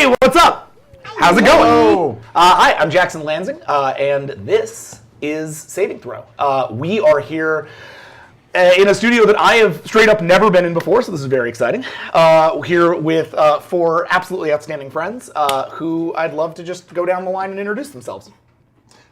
Hey, what's up? How's it going? Hi, I'm Jackson Lanzing, and this is Saving Throw. We are here in a studio that I have straight up never been in before, so this is very exciting. Here with four absolutely outstanding friends who I'd love to just go down the line and introduce themselves.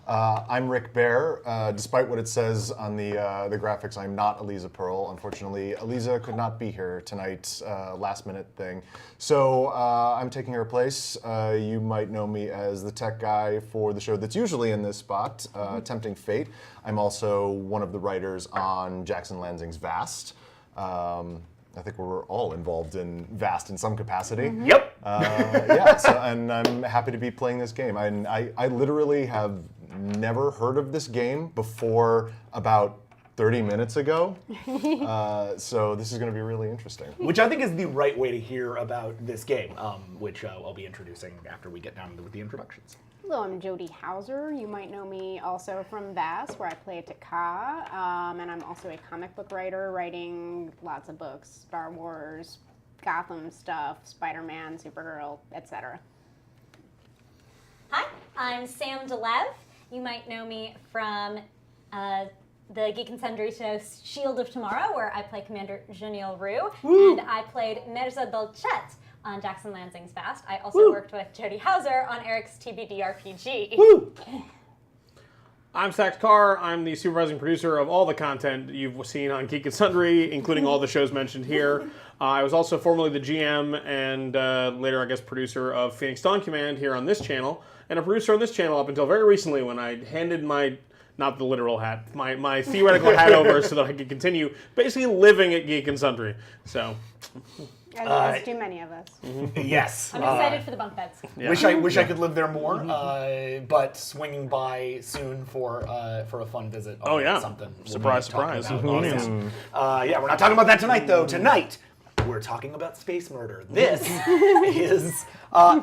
I'm Rick Baer. Despite what it says on the graphics, I'm not Eliza Pearl. Unfortunately, Eliza could not be here tonight, last minute thing. So I'm taking her place. You might know me as the tech guy for the show that's usually in this spot, Tempting Fate. I'm also one of the writers on Jackson Lanzing's Vast. I think we're all involved in Vast in some capacity. Yep. And I'm happy to be playing this game. I literally have never heard of this game before about 30 minutes ago. So this is going to be really interesting. Which I think is the right way to hear about this game, which I'll be introducing after we get down with the introductions. Hello, I'm Jody Hauser. You might know me also from Bass, where I play Carr, and I'm also a comic book writer, writing lots of books, Star Wars, Gotham stuff, Spider-Man, Supergirl, etc. Hi, I'm Sam DeLeve. You might know me from the Geek and Sundry show Shield of Tomorrow, where I play Commander Janiel Rue, and I played Mirza Dolcet on Jackson Lansing's Fast. I also worked with Jody Hauser on Eric's TBD RPG. Woo! I'm Sax Carr. I'm the supervising producer of all the content you've seen on Geek and Sundry, including all the shows mentioned here. I was also formerly the GM and later, I guess, producer of Phoenix Dawn Command here on this channel, and a producer on this channel up until very recently when I handed my, not the literal hat, my theoretical hat over so that I could continue basically living at Geek and Sundry. So. As do many of us. Yes. I'm excited for the bunk beds. Yeah. Wish I could live there more, but swinging by soon for a fun visit. Oh yeah, something. Surprise, surprise. Yeah, we're not talking about that tonight though. Tonight we're talking about space murder. This is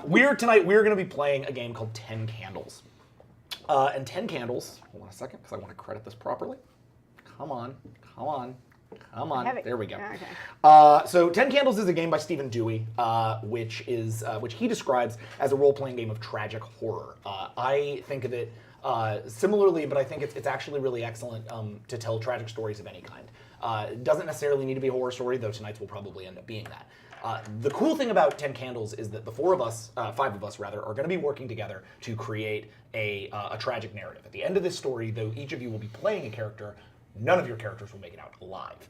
we're going to be playing a game called 10 Candles. And 10 Candles. Hold on a second, because I want to credit this properly. Come on. There we go. Okay. So 10 Candles is a game by Stephen Dewey, which he describes as a role-playing game of tragic horror. I think of it similarly, but I think it's actually really excellent to tell tragic stories of any kind. It doesn't necessarily need to be a horror story, though tonight's will probably end up being that. The cool thing about 10 Candles is that the five of us, are going to be working together to create a tragic narrative. At the end of this story, though each of you will be playing a character, none of your characters will make it out alive.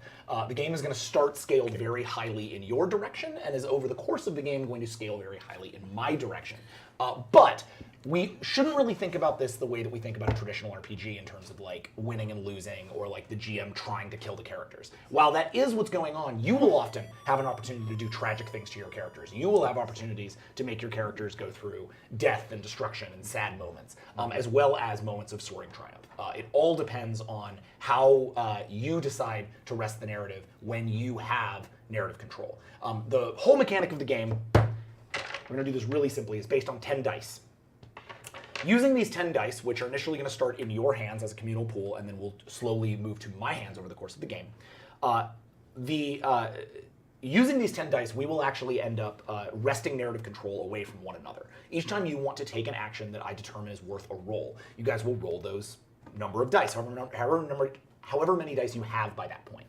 The game is going to start scaled very highly in your direction, and is over the course of the game going to scale very highly in my direction. But we shouldn't really think about this the way that we think about a traditional RPG in terms of like winning and losing, or like the GM trying to kill the characters. While that is what's going on, you will often have an opportunity to do tragic things to your characters. You will have opportunities to make your characters go through death and destruction and sad moments, as well as moments of soaring triumph. It all depends on how you decide to rest the narrative when you have narrative control. The whole mechanic of the game, we're going to do this really simply, is based on 10 dice. Using these 10 dice, which are initially going to start in your hands as a communal pool, and then will slowly move to my hands over the course of the game, using these 10 dice, we will actually end up wresting narrative control away from one another. Each time you want to take an action that I determine is worth a roll, you guys will roll those number of dice, however many dice you have by that point.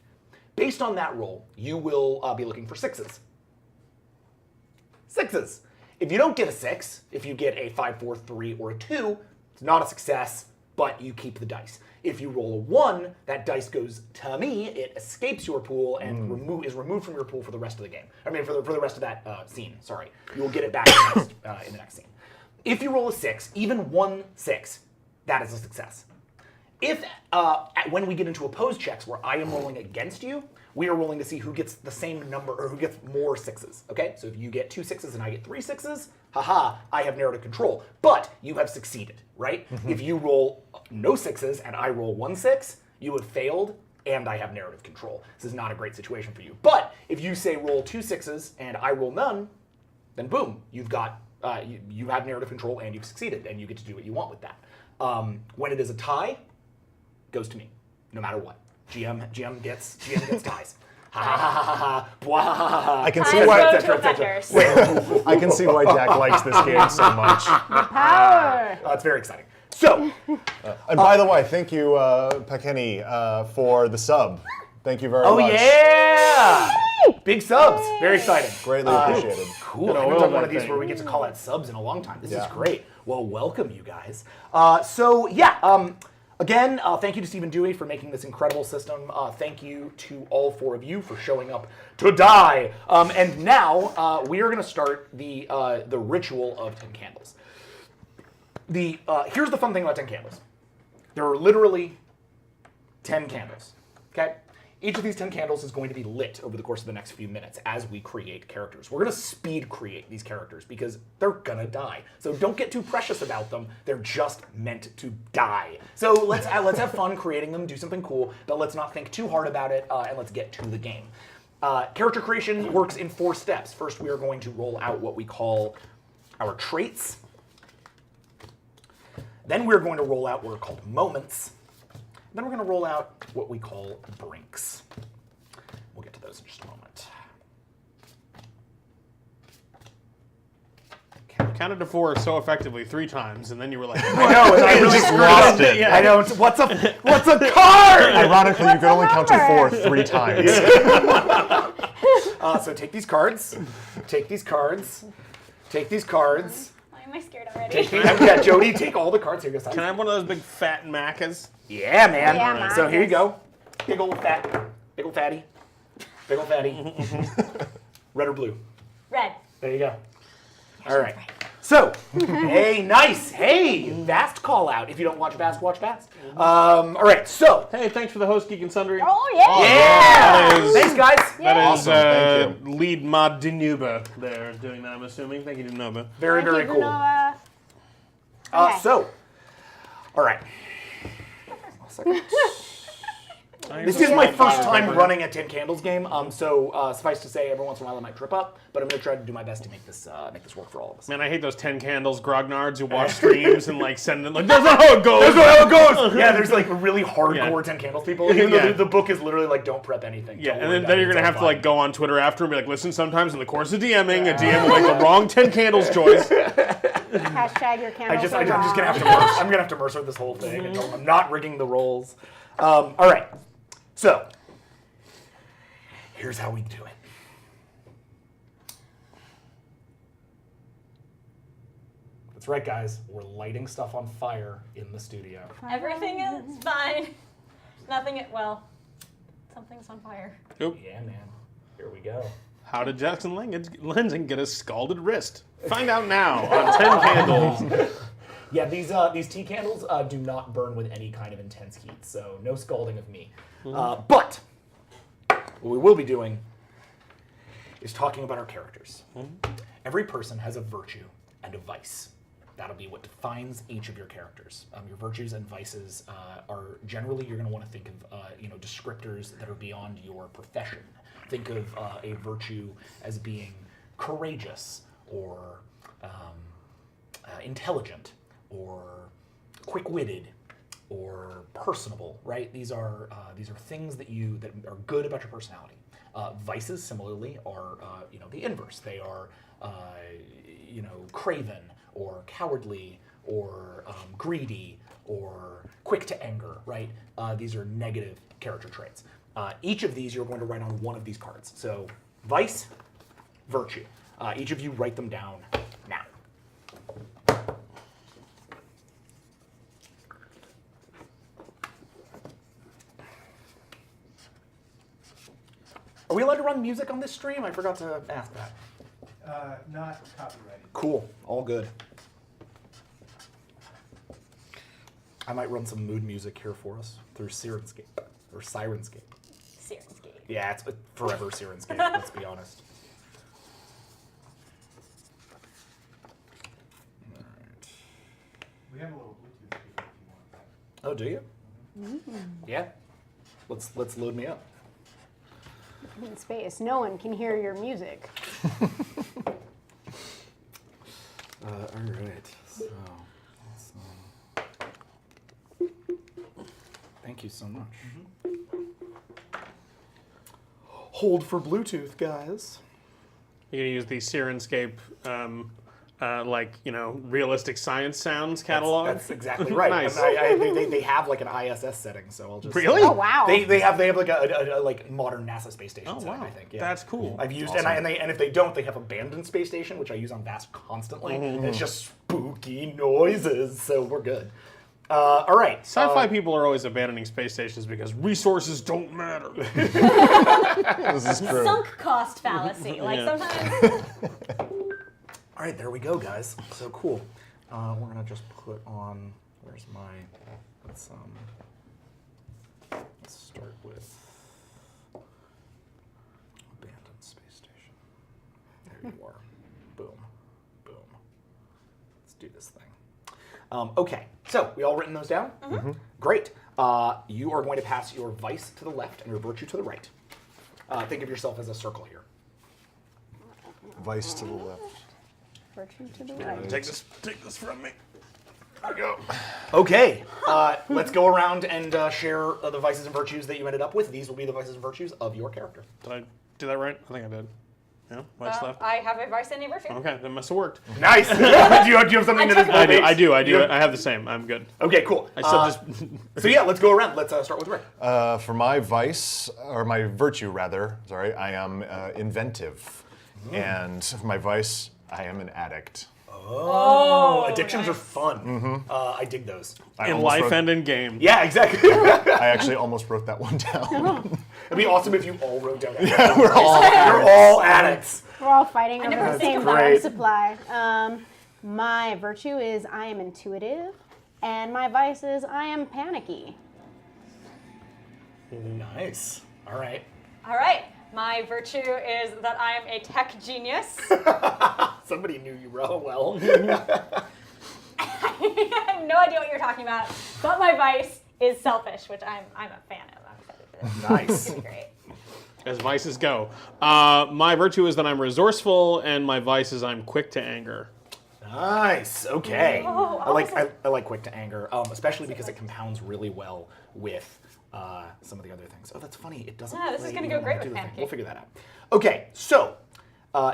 Based on that roll, you will be looking for sixes. Sixes. If you don't get a 6, if you get a 5, 4, 3, or a 2, it's not a success, but you keep the dice. If you roll a 1, that dice goes to me, it escapes your pool and is removed from your pool for the rest of the game. I mean, for the rest of that scene, sorry. You'll get it back in the next scene. If you roll a 6, even 1 6, that is a success. If, when we get into opposed checks where I am rolling against you, we are rolling to see who gets the same number, or who gets more 6s, okay? So if you get 2 6s and I get 3 6s, haha, I have narrative control, but you have succeeded, right? If you roll no 6s and I roll 1 6, you have failed, and I have narrative control. This is not a great situation for you. But if you say roll 2 6s and I roll none, then boom, you've got, you have narrative control and you've succeeded, and you get to do what you want with that. When it is a tie, goes to me, no matter what. GM gets ties. ha ha ha ha ha, bwah, ha ha ha. I can I see go why. to offenders. I can see why Jack likes this game so much. Power. It's very exciting. So, And by the way, thank you, Pakeni, for the sub. Thank you very oh much. yeah! Big subs. Very exciting. Greatly appreciated. Cool. Gonna I haven't oil done one that of these thing. where we get to call out subs in a long time. This is Yeah. great. Well, welcome you guys. Again, thank you to Stephen Dewey for making this incredible system. Thank you to all 4 of you for showing up to die. And now we are going to start the ritual of 10 candles. Here's the fun thing about 10 candles. There are literally 10 candles. Okay. Each of these 10 candles is going to be lit over the course of the next few minutes as we create characters. We're going to speed create these characters because they're going to die. So don't get too precious about them. They're just meant to die. So let's have fun creating them, do something cool, but let's not think too hard about it, and let's get to the game. Character creation works in 4 steps. First, we are going to roll out what we call our traits. Then we're going to roll out what are called moments. Then we're going to roll out what we call brinks. We'll get to those in just a moment. Counted to 4 so effectively 3 times, and then you were like, I know, and I really just screwed lost up. it. Yeah. I know. What's a card? Ironically, you could only count to 4 3 times. So take these cards. Take these cards. Take these cards. Why am I scared already? Take these. Yeah, Jody, take all the cards. Here you go. can I have one of those big fat macas? Yeah, man. Yeah, So here you Marcus. go. Big old fatty. Big old fatty. Red or blue? Red. There you go. All right. So, hey, nice. Hey, Vast call out. If you don't watch Vast, watch Vast. All right. So, Hey, thanks for the host, Geek and Sundry. Oh, yeah. yeah. That is- Thanks, guys. That is Awesome, thank lead mod Dinuba there doing that, I'm assuming. Thank you, Dinuba. Very, Thank very you, cool. Vanilla. Okay. So, all right. This is my first time running a 10 Candles game, so suffice to say, every once in a while I might trip up, but I'm going to try to do my best to make this work for all of us. Man, I hate those 10 Candles grognards who watch streams and like send them like, that's not how it goes. That's not how it goes! Yeah, there's like really hardcore Yeah. 10 Candles people, even though Yeah. the book is literally like, don't prep anything. Yeah, Don't and worry then about it, you're it's gonna all have to like fine. go on Twitter after and be like, listen, sometimes in the course of DMing, a DM will make the wrong 10 Candles choice. Hashtag your candles I'm are just gonna wrong. have to Mercer this whole thing. And I'm not rigging the rolls. All right, so here's how we do it. That's right, guys. We're lighting stuff on fire in the studio. Everything is fine. Something's on fire. Oop. Yeah, man. Here we go. How did Jackson Lanzing get a scalded wrist? Find out now on 10 Candles. Yeah, these tea candles do not burn with any kind of intense heat, so no scalding of me. But what we will be doing is talking about our characters. Every person has a virtue and a vice. That'll be what defines each of your characters. Your virtues and vices are generally, you're going to want to think of descriptors that are beyond your profession. Think of a virtue as being courageous or intelligent or quick-witted or personable, right? These are things that are good about your personality. Vices, similarly, are the inverse. They are craven or cowardly or greedy or quick to anger, right? These are negative character traits. Each of these you're going to write on one of these cards. So vice, virtue. Each of you write them down now. Are we allowed to run music on this stream? I forgot to ask that. Not copyrighted. Cool, all good. I might run some mood music here for us through Sirenscape or Sirenscape. Sirenscape. Yeah, it's forever Sirenscape, let's be honest. All right. We have a little Bluetooth speaker if you want that. Oh, do you? Yeah. Let's load me up. In space, no one can hear your music. All right. So, thank you so much. hold for Bluetooth, guys. You're gonna use the Sirenscape, realistic science sounds catalog. That's exactly right. Nice. And they have like an ISS setting, so I'll just Really? Oh, wow. They have like a like modern NASA space station Oh setting. wow, I think. Yeah. that's cool. I've used Awesome. and if they don't, they have abandoned space station, which I use on Vast constantly. And it's just spooky noises, so we're good. All right. Sci-fi people are always abandoning space stations because resources don't matter. This is true. Sunk cost fallacy. Like Yeah. sometimes. All right, there we go, guys. So cool. We're gonna just put on. Where's my? Let's start with abandoned space station. There you are. Boom, boom. Let's do this thing. Okay, so we all written those down? Mm-hmm. Great. You are going to pass your vice to the left and your virtue to the right. Think of yourself as a circle here. Vice to the left. Virtue to the right. Take this from me. There we go. Okay, let's go around and share the vices and virtues that you ended up with. These will be the vices and virtues of your character. Did I do that right? I think I did. Yeah, vice left. I have a vice and a virtue. Okay, that must have worked. Nice. do you have something that is I do. both I do. Yep. I have the same. I'm good. Okay, cool. I said this. So yeah, let's go around. Let's start with Rick. For my vice, or my virtue rather, sorry, I am inventive. And for my vice, I am an addict. Oh, addictions are fun. I dig those. I In almost life wrote- and in game. Yeah, exactly. I actually almost wrote that one down. It'd be awesome if you all wrote down. We're all You're all addicts. We're all fighting over never the think same about power it. supply. My virtue is I am intuitive, and my vice is I am panicky. Nice. All right. All right. My virtue is that I am a tech genius. Somebody knew you real well. I have no idea what you're talking about. But my vice is selfish, which I'm a fan of. I'm excited for this. Nice. It's gonna be great. As vices go. My virtue is that I'm resourceful, and my vice is I'm quick to anger. Nice. Okay. Oh, I like quick to anger, especially because it compounds really well with some of the other things. Oh, that's funny. It doesn't. Yeah, this is play gonna even go great when I with do the thing. panicky. We'll figure that out. Okay. So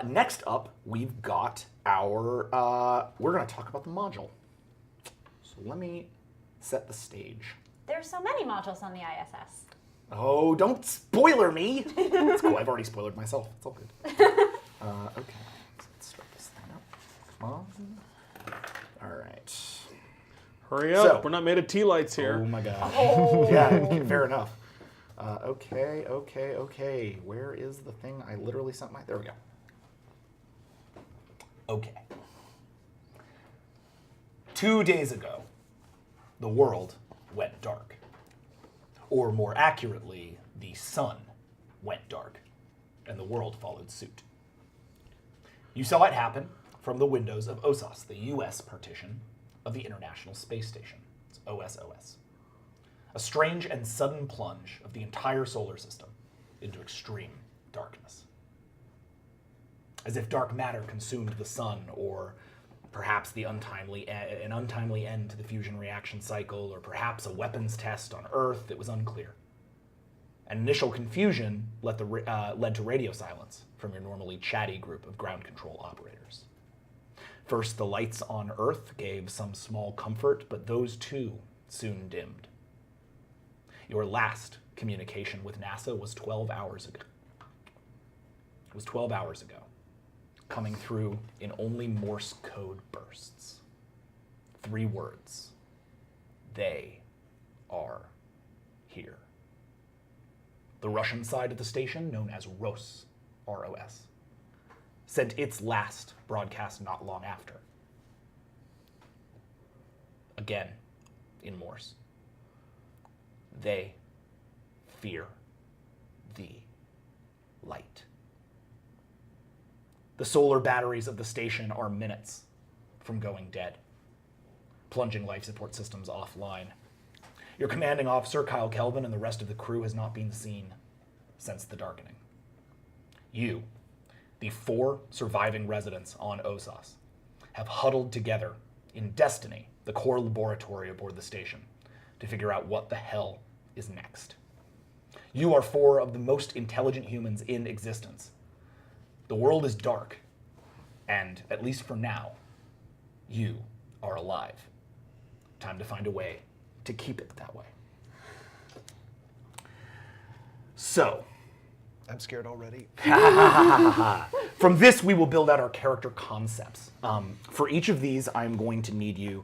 next up, we've got our. We're going to talk about the module. So let me set the stage. There's so many modules on the ISS. Oh, don't spoiler me. It's cool. I've already spoiled myself. It's all good. Okay. So let's start this thing up. Come on. All right. Hurry up. So- We're not made of tea lights Oh here. my gosh. Yeah, fair enough. Okay. Where is the thing I literally sent my... There we go. Okay. 2 days ago, the world went dark. Or more accurately, the sun went dark, and the world followed suit. You saw it happen from the windows of OSOS, the U.S. partition of the International Space Station. It's OSOS. A strange and sudden plunge of the entire solar system into extreme darkness. As if dark matter consumed the sun, or perhaps an untimely end to the fusion reaction cycle, or perhaps a weapons test on Earth, it was unclear. An initial confusion led to radio silence from your normally chatty group of ground control operators. First, the lights on Earth gave some small comfort, but those too soon dimmed. Your last communication with NASA was 12 hours ago. It was 12 hours ago, coming through in only Morse code bursts. 3 words. They are here. The Russian side of the station, known as ROS, R-O-S, sent its last broadcast not long after. Again, in Morse. They fear the light. The solar batteries of the station are minutes from going dead, plunging life support systems offline. Your commanding officer, Kyle Kelvin, and the rest of the crew has not been seen since the darkening. You, the 4 surviving residents on OSOS, have huddled together in Destiny, the core laboratory aboard the station, to figure out what the hell is next. You are 4 of the most intelligent humans in existence. The world is dark, and, at least for now, you are alive. Time to find a way to keep it that way. So, I'm scared already. from this, we will build out our character concepts. For each of these, I'm going to need you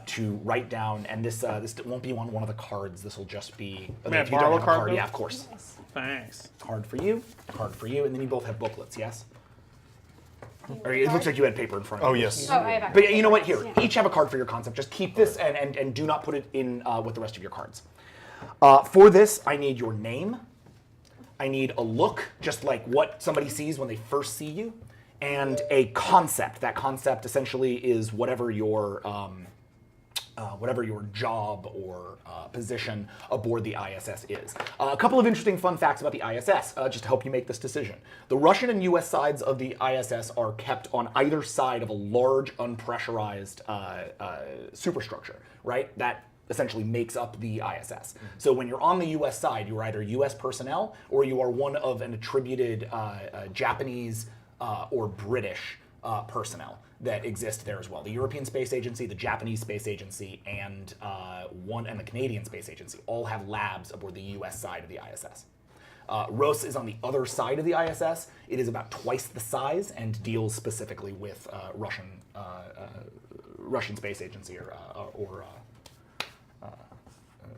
to write down, and this won't be on one of the cards. This will just be. May I if you borrow don't a have card, though? yeah, of course. Thanks. Card for you, and then you both have booklets. Yes. Or it looks like you had paper in front of Oh, you. yes. Oh, I have But you know what? Here, each have a card for your concept. Just keep this and do not put it in with the rest of your cards. For this, I need your name. I need a look, just like what somebody sees when they first see you, and a concept. That concept essentially is whatever your job or position aboard the ISS is. A couple of interesting fun facts about the ISS, just to help you make this decision. The Russian and US sides of the ISS are kept on either side of a large, unpressurized superstructure, right? That essentially makes up the ISS. So when you're on the US side, you're either US personnel or you are one of an attributed Japanese or British personnel that exist there as well. The European Space Agency, the Japanese Space Agency, and the Canadian Space Agency all have labs aboard the US side of the ISS. ROS is on the other side of the ISS. It is about twice the size and deals specifically with Russian Space Agency or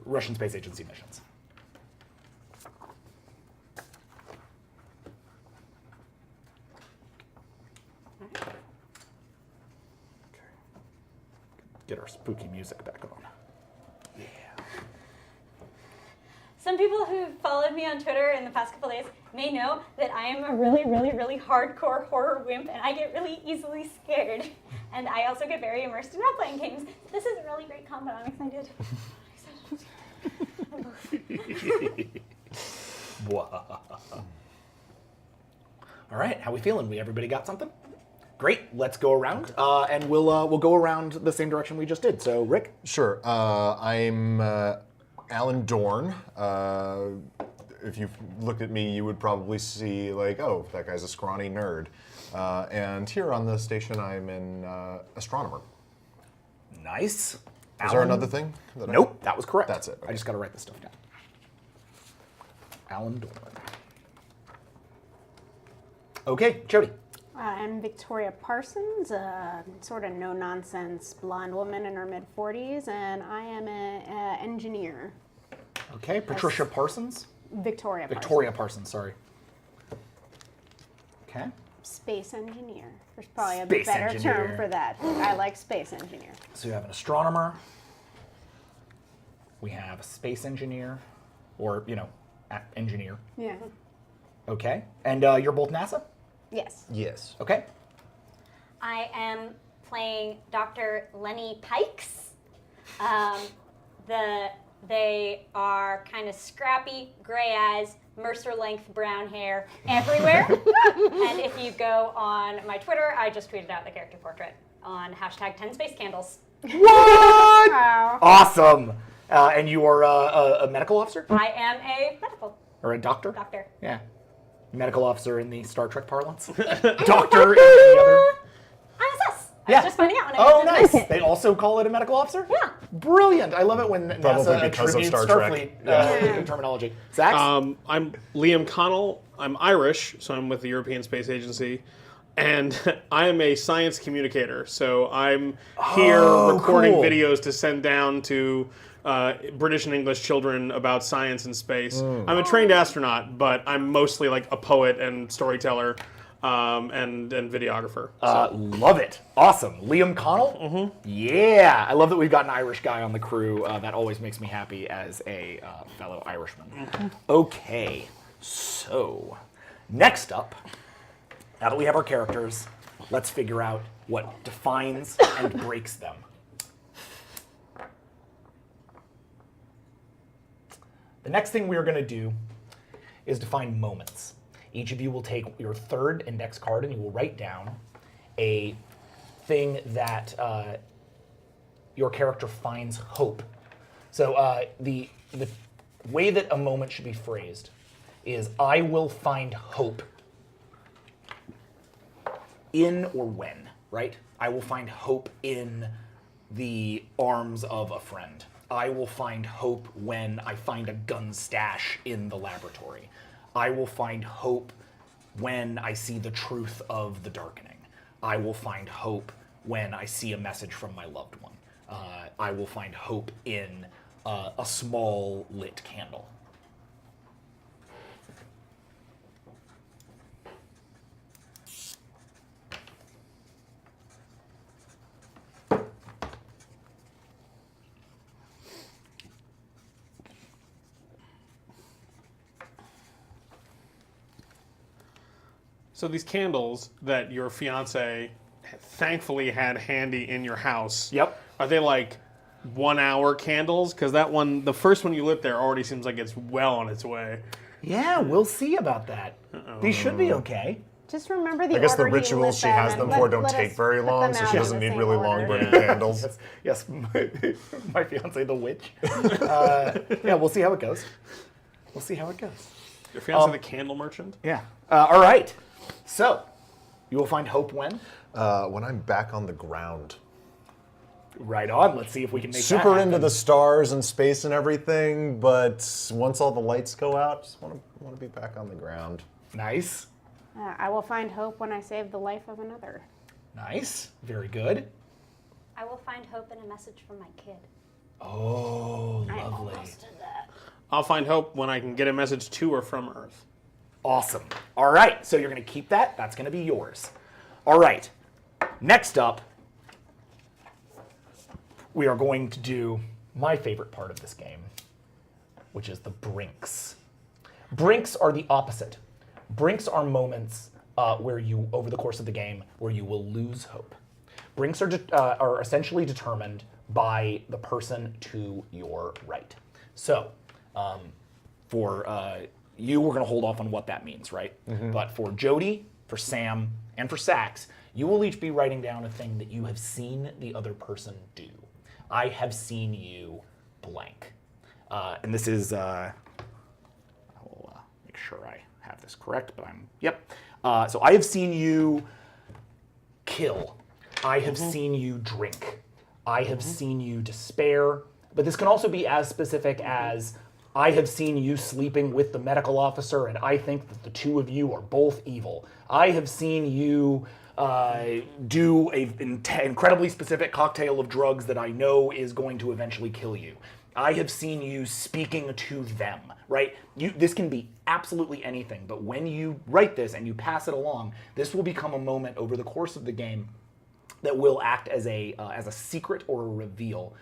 Russian Space Agency missions. Get our spooky music back on. Yeah. Some people who followed me on Twitter in the past couple days may know that I am a really, really, really hardcore horror wimp, and I get really easily scared. And I also get very immersed in role-playing games. This is a really great combo. I'm excited. All right, how we feeling? Everybody got something? Great. Let's go around, and we'll go around the same direction we just did. So, Rick. Sure. I'm Alan Dorn. If you've looked at me, you would probably see like, oh, that guy's a scrawny nerd. And here on the station, I'm an astronomer. Nice. Is there another thing? Nope, that was correct. That's it. I just got to write this stuff down. Alan Dorn. Okay, Jody. I'm Victoria Parsons, a sort of no-nonsense blonde woman in her mid-40s, and I am an engineer. Okay, Patricia Parsons. Victoria Parsons, sorry. Okay. Space engineer. There's probably a Space better engineer. term for that. I like space engineer. So you have an astronomer. We have a space engineer, or, engineer. Yeah. Okay. And you're both NASA? Yes. Yes. Okay. I am playing Dr. Lenny Pikes. They are kind of scrappy, gray eyes, Mercer-length brown hair everywhere. And if you go on my Twitter, I just tweeted out the character portrait on hashtag 10spacecandles. What? Wow. Awesome. And you are a medical officer? I am a medical Or a doctor? doctor. Yeah. Medical officer in the Star Trek parlance. Doctor in the other. ISS. I Yeah. was just finding out when I Oh, went to nice. visit. They also call it a medical officer? Yeah. Brilliant. I love it when Probably NASA because of attributes Star Starfleet Trek. terminology. Zach? I'm Liam Connell. I'm Irish, so I'm with the European Space Agency. And I am a science communicator, so I'm here recording cool. videos to send down to British and English children about science and space. I'm a trained astronaut, but I'm mostly like a poet and storyteller and videographer. Love it. Awesome. Liam Connell? Mm-hmm. Yeah. I love that we've got an Irish guy on the crew. That always makes me happy as a fellow Irishman. Mm-hmm. Okay. So, next up, now that we have our characters, let's figure out what defines and breaks them. The next thing we're going to do is define moments. Each of you will take your third index card and you will write down a thing that your character finds hope. So the way that a moment should be phrased is I will find hope in or when, right? I will find hope in the arms of a friend. I will find hope when I find a gun stash in the laboratory. I will find hope when I see the truth of the darkening. I will find hope when I see a message from my loved one. I will find hope in a small lit candle. So these candles that your fiance thankfully had handy in your house. Yep. Are they like 1 hour candles? Because that one, the first one you lit there already seems like it's well on its way. Yeah, we'll see about that. These should be okay. Just remember the I guess the order he rituals lit she has and them let- for don't let take us very put long, them so out she in doesn't the need same really order. long burning candles. Yes, my fiance, the witch. Yeah, we'll see how it goes. We'll see how it goes. Your fiance the candle merchant? Yeah. All right. So, you will find hope when? When I'm back on the ground. Right on. Let's see if we can make that Super happen. into the stars and space and everything, but once all the lights go out, just want to be back on the ground. Nice. I will find hope when I save the life of another. Nice. Very good. I will find hope in a message from my kid. Oh, I lovely. almost did that. I'll find hope when I can get a message to or from Earth. Awesome. All right. So you're going to keep that. That's going to be yours. All right. Next up, we are going to do my favorite part of this game, which is the brinks. Brinks are the opposite. Brinks are moments where you, over the course of the game, where you will lose hope. Brinks are essentially determined by the person to your right. So, for you, we're going to hold off on what that means, right? But for Jody, for Sam, and for Sax, you will each be writing down a thing that you have seen the other person do. I have seen you blank. And this is, I will make sure I have this correct, but yep. So I have seen you kill. I have seen you drink. I have seen you despair. But this can also be as specific as I have seen you sleeping with the medical officer, and I think that the two of you are both evil. I have seen you do an incredibly specific cocktail of drugs that I know is going to eventually kill you. I have seen you speaking to them, right? This can be absolutely anything, but when you write this and you pass it along, this will become a moment over the course of the game that will act as a secret or a reveal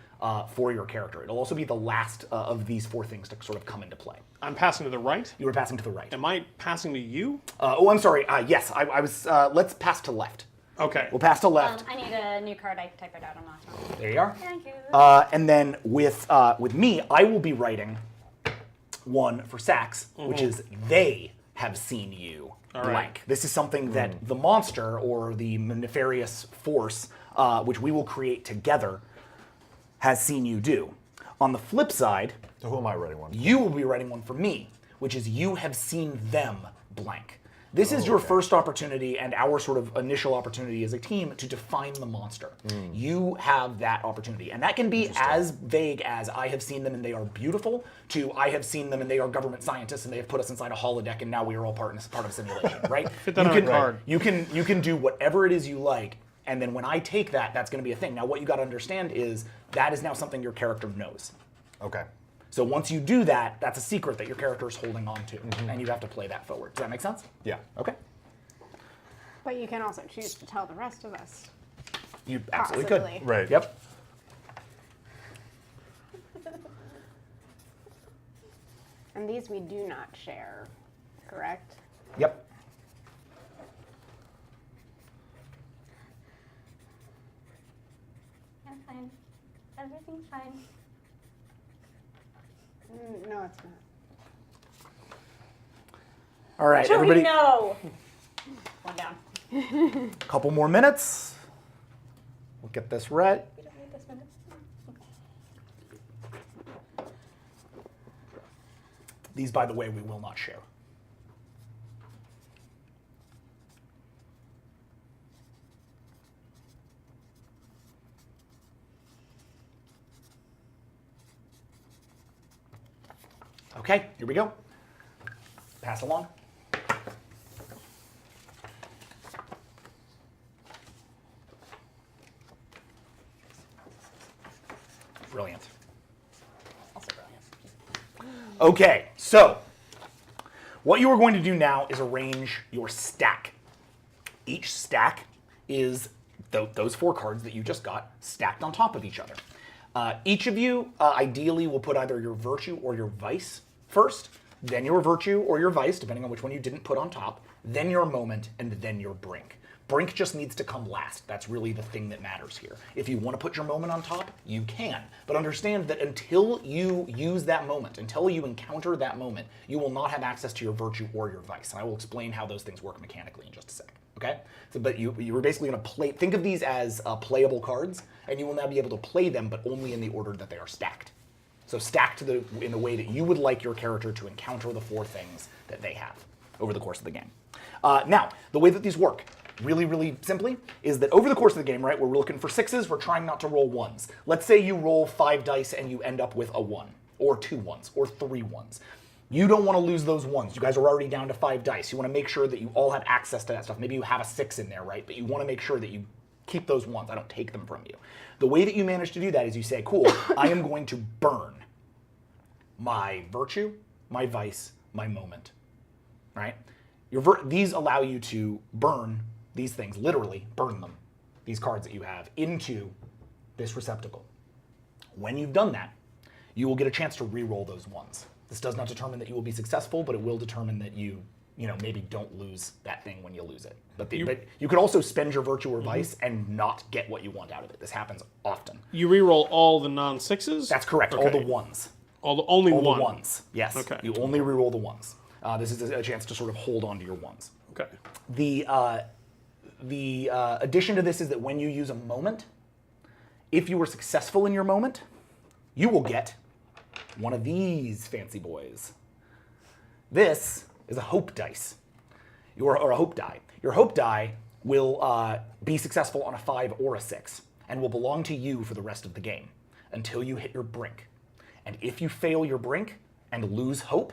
for your character. It'll also be the last of these four things to sort of come into play. I'm passing to the right. You were passing to the right. Am I passing to you? I'm sorry. Yes, I was. Let's pass to left. Okay. We'll pass to left. I need a new card. I type it out on last one. There you are. Thank you. And then with me, I will be writing one for Sax, which is they have seen you All blank. right. This is something that the monster or the nefarious force, which we will create together, has seen you do. On the flip side, So who am I writing one? you will be writing one for me, which is you have seen them blank. This is your first opportunity and our sort of initial opportunity as a team to define the monster. You have that opportunity. And that can be as vague as I have seen them and they are beautiful to I have seen them and they are government scientists and they have put us inside a holodeck and now we are all part of a simulation, right? Fit that on a card. You can do whatever it is you like, and then when I take that, that's going to be a thing. Now what you got to understand is that is now something your character knows. Okay. So once you do that, that's a secret that your character is holding on to, and you have to play that forward. Does that make sense? Yeah. Okay. But you can also choose to tell the rest of us. You absolutely Possibly. could. Right. Yep. And these we do not share, correct? Yep. I'm fine. Everything's fine. No, it's not. All right, Jody, everybody. no. One down. Couple more minutes. We'll get this read. We don't need this minute. These, by the way, we will not share. Okay, here we go. Pass along. Brilliant. Also brilliant. Okay, so what you are going to do now is arrange your stack. Each stack is those 4 cards that you just got stacked on top of each other. Each of you ideally will put either your virtue or your vice first, then your virtue or your vice, depending on which one you didn't put on top, then your moment, and then your brink. Brink just needs to come last. That's really the thing that matters here. If you want to put your moment on top, you can. But understand that until you use that moment, until you encounter that moment, you will not have access to your virtue or your vice. And I will explain how those things work mechanically in just a sec. Okay? So, but you were basically going to play, think of these as playable cards, and you will now be able to play them, but only in the order that they are stacked. So stacked in the way that you would like your character to encounter the 4 things that they have over the course of the game. Now, the way that these work, really, really simply, is that over the course of the game, right, we're looking for 6s, we're trying not to roll 1s. Let's say you roll 5 dice and you end up with a 1, or 2 1s, or 3 1s. You don't want to lose those 1s. You guys are already down to 5 dice. You want to make sure that you all have access to that stuff. Maybe you have a 6 in there, right? But you want to make sure that you keep those 1s. I don't take them from you. The way that you manage to do that is you say, cool, I am going to burn my virtue, my vice, my moment, right? These allow you to burn these things, literally burn them, these cards that you have, into this receptacle. When you've done that, you will get a chance to re-roll those 1s. This does not determine that you will be successful, but it will determine that you maybe don't lose that thing when you lose it. But you could also spend your virtue or vice and not get what you want out of it. This happens often. You re-roll all the non-6s? That's correct, Okay. all the 1s. Only All one? the 1s, yes. Okay. You only re-roll the 1s. This is a chance to sort of hold on to your 1s. Okay. The addition to this is that when you use a moment, if you were successful in your moment, you will get one of these fancy boys. This is a hope dice, or a hope die. Your hope die will be successful on a 5 or a 6, and will belong to you for the rest of the game, until you hit your brink. And if you fail your brink and lose hope,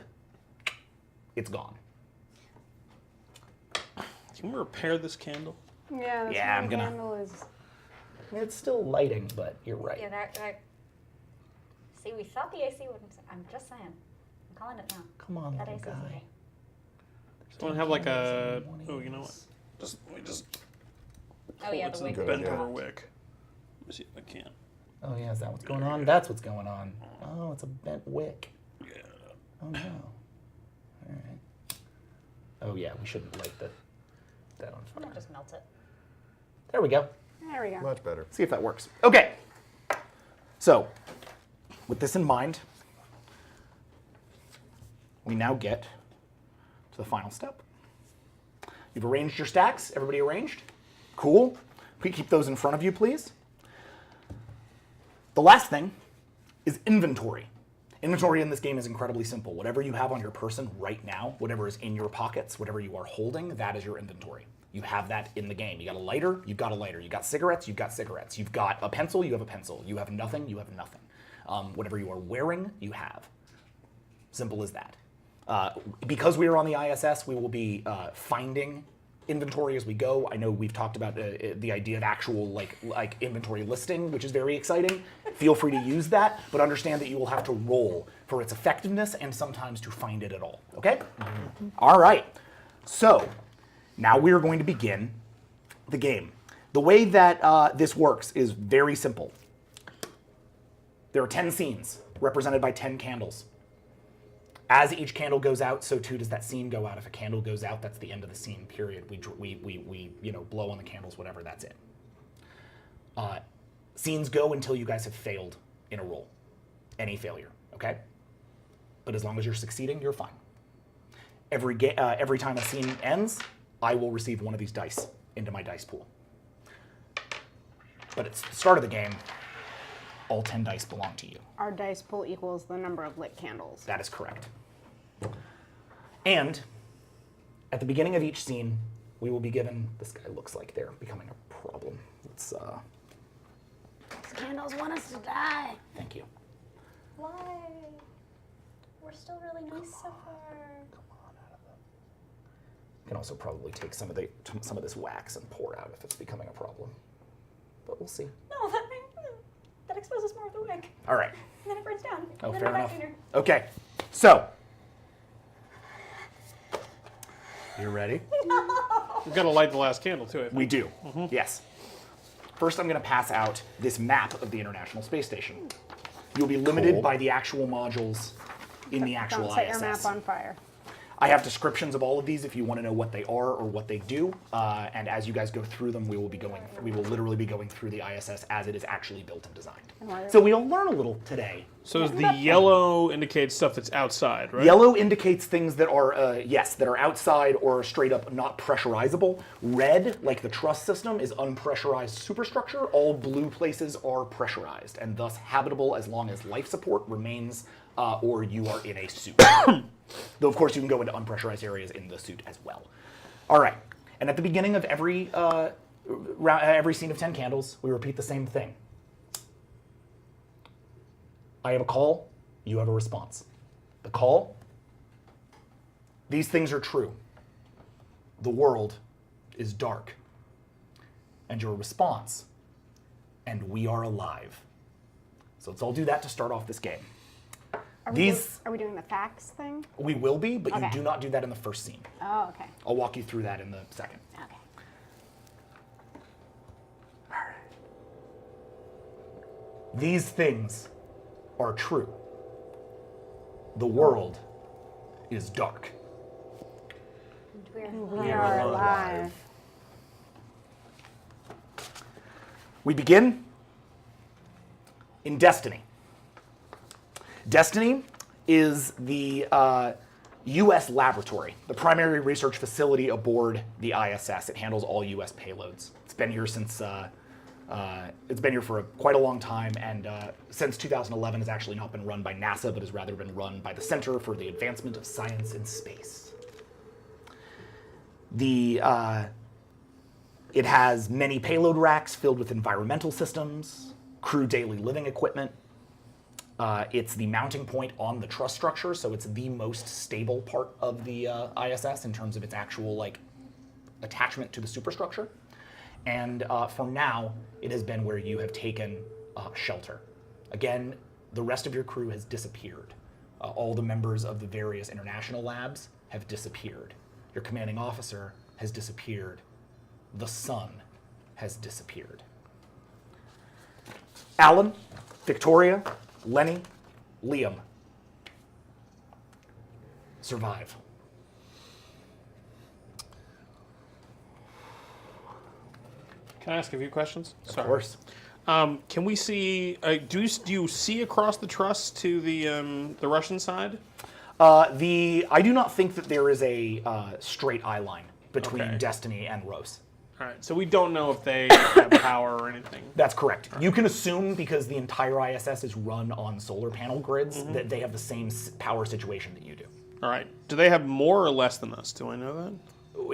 it's gone. Can we repair this candle? Yeah, that's Yeah, what I'm the gonna- handle is. It's still lighting, but you're right. Yeah, that. See, we thought the AC wouldn't. I'm just saying. I'm calling it now. Come on, That little AC's guy. okay. Someone have like a... Oh, you know what? Let me just Oh yeah, pull the it to wick. the Good bend idea. over wick. Let me see if I can. Oh yeah, is that what's going on? That's what's going on. Oh, it's a bent wick. Yeah. Oh no. All right. Oh yeah, we shouldn't light that on I'm fire. gonna just melt it. There we go. There we go. Much better. See if that works. Okay. So, with this in mind, we now get to the final step. You've arranged your stacks. Everybody arranged? Cool. Keep those in front of you, please. The last thing is inventory. Inventory in this game is incredibly simple. Whatever you have on your person right now, whatever is in your pockets, whatever you are holding, that is your inventory. You have that in the game. You got a lighter, you've got a lighter. You got cigarettes, you've got cigarettes. You've got a pencil, you have a pencil. You have nothing, you have nothing. Whatever you are wearing, you have. Simple as that. Because we are on the ISS, we will be finding inventory as we go. I know we've talked about the idea of actual like inventory listing, which is very exciting. Feel free to use that, but understand that you will have to roll for its effectiveness and sometimes to find it at all. Okay? All right. So now we are going to begin the game. The way that this works is very simple. There are 10 scenes represented by 10 candles. As each candle goes out, so too does that scene go out. If a candle goes out, that's the end of the scene, period. We blow on the candles, whatever, that's it. Scenes go until you guys have failed in a roll. Any failure, okay? But as long as you're succeeding, you're fine. Every time a scene ends, I will receive one of these dice into my dice pool. But at the start of the game, all 10 dice belong to you. Our dice pool equals the number of lit candles. That is correct. And at the beginning of each scene, we will be given, this guy looks like they're becoming a problem. Let's, These candles want us to die. thank you. Why? We're still really nice so far. Can also probably take some of this wax and pour out if it's becoming a problem. But we'll see. No, that exposes more of the wick. All right. And then it burns down. Oh, and then fair my back enough. cleaner. Okay. So, you ready? We've got to light the last candle, too. I think. We do. Yes. First, I'm going to pass out this map of the International Space Station. You'll be limited Cool. by the actual modules in the actual Don't set ISS. your map on fire. I have descriptions of all of these if you want to know what they are or what they do. And as you guys go through them, we will literally be going through the ISS as it is actually built and designed. So we'll learn a little today. So the yellow indicates stuff that's outside, right? Yellow indicates things that are, that are outside or straight up not pressurizable. Red, like the truss system, is unpressurized superstructure. All blue places are pressurized and thus habitable as long as life support remains or you are in a suit. Though, of course, you can go into unpressurized areas in the suit as well. All right. And at the beginning of every scene of 10 Candles, we repeat the same thing. I have a call. You have a response. The call: these things are true. The world is dark. And your response: and we are alive. So let's all do that to start off this game. Are we doing the facts thing? We will be, but you Okay. do not do that in the first scene. Oh, okay. I'll walk you through that in the second. Okay. These things are true. The world is dark. And We are alive. We begin in Destiny. Destiny is the U.S. laboratory, the primary research facility aboard the ISS. It handles all U.S. payloads. It's been here since it's been here for quite a long time, and since 2011 has actually not been run by NASA, but has rather been run by the Center for the Advancement of Science in Space. It has many payload racks filled with environmental systems, crew daily living equipment. It's the mounting point on the truss structure, so it's the most stable part of the ISS in terms of its actual attachment to the superstructure. And for now, it has been where you have taken shelter. Again, the rest of your crew has disappeared. All the members of the various international labs have disappeared. Your commanding officer has disappeared. The sun has disappeared. Alan, Victoria, Lenny, Liam survive. Can I ask a few questions? Of course. Can we see? Do you see across the truss to the Russian side? I do not think that there is a straight eye line between Okay. Destiny and Rose. All right. So we don't know if they have power or anything. That's correct. You can assume, because the entire ISS is run on solar panel grids, that they have the same power situation that you do. All right. Do they have more or less than us? Do I know that?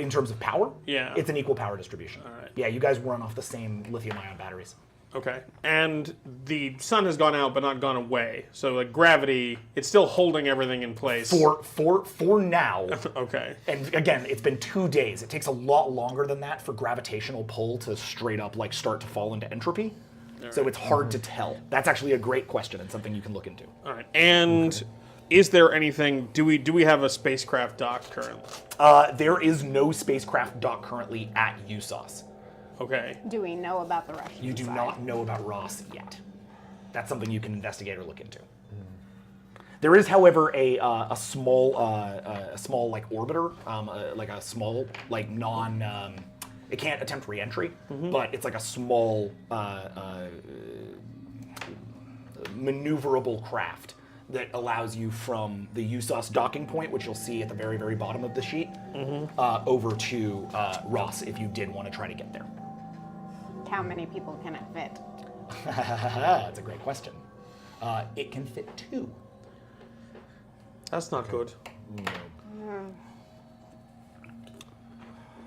In terms of power, Yeah. it's an equal power distribution. All right. Yeah, you guys run off the same lithium-ion batteries. Okay. And the sun has gone out, but not gone away. So like gravity, it's still holding everything in place. For now. Okay. And again, it's been 2 days. It takes a lot longer than that for gravitational pull to straight up start to fall into entropy. So it's hard to tell. That's actually a great question and something you can look into. All right. And is there anything? Do we have a spacecraft dock currently? There is no spacecraft dock currently at USOS. Okay. Do we know about the Russian You do side? not know about Ross yet. That's something you can investigate or look into. There is, however, a small orbiter, a small non. It can't attempt re-entry, but it's like a small maneuverable craft that allows you from the USOS docking point, which you'll see at the very, very bottom of the sheet, over to Ross if you did want to try to get there. How many people can it fit? That's a great question. It can fit 2. That's not good.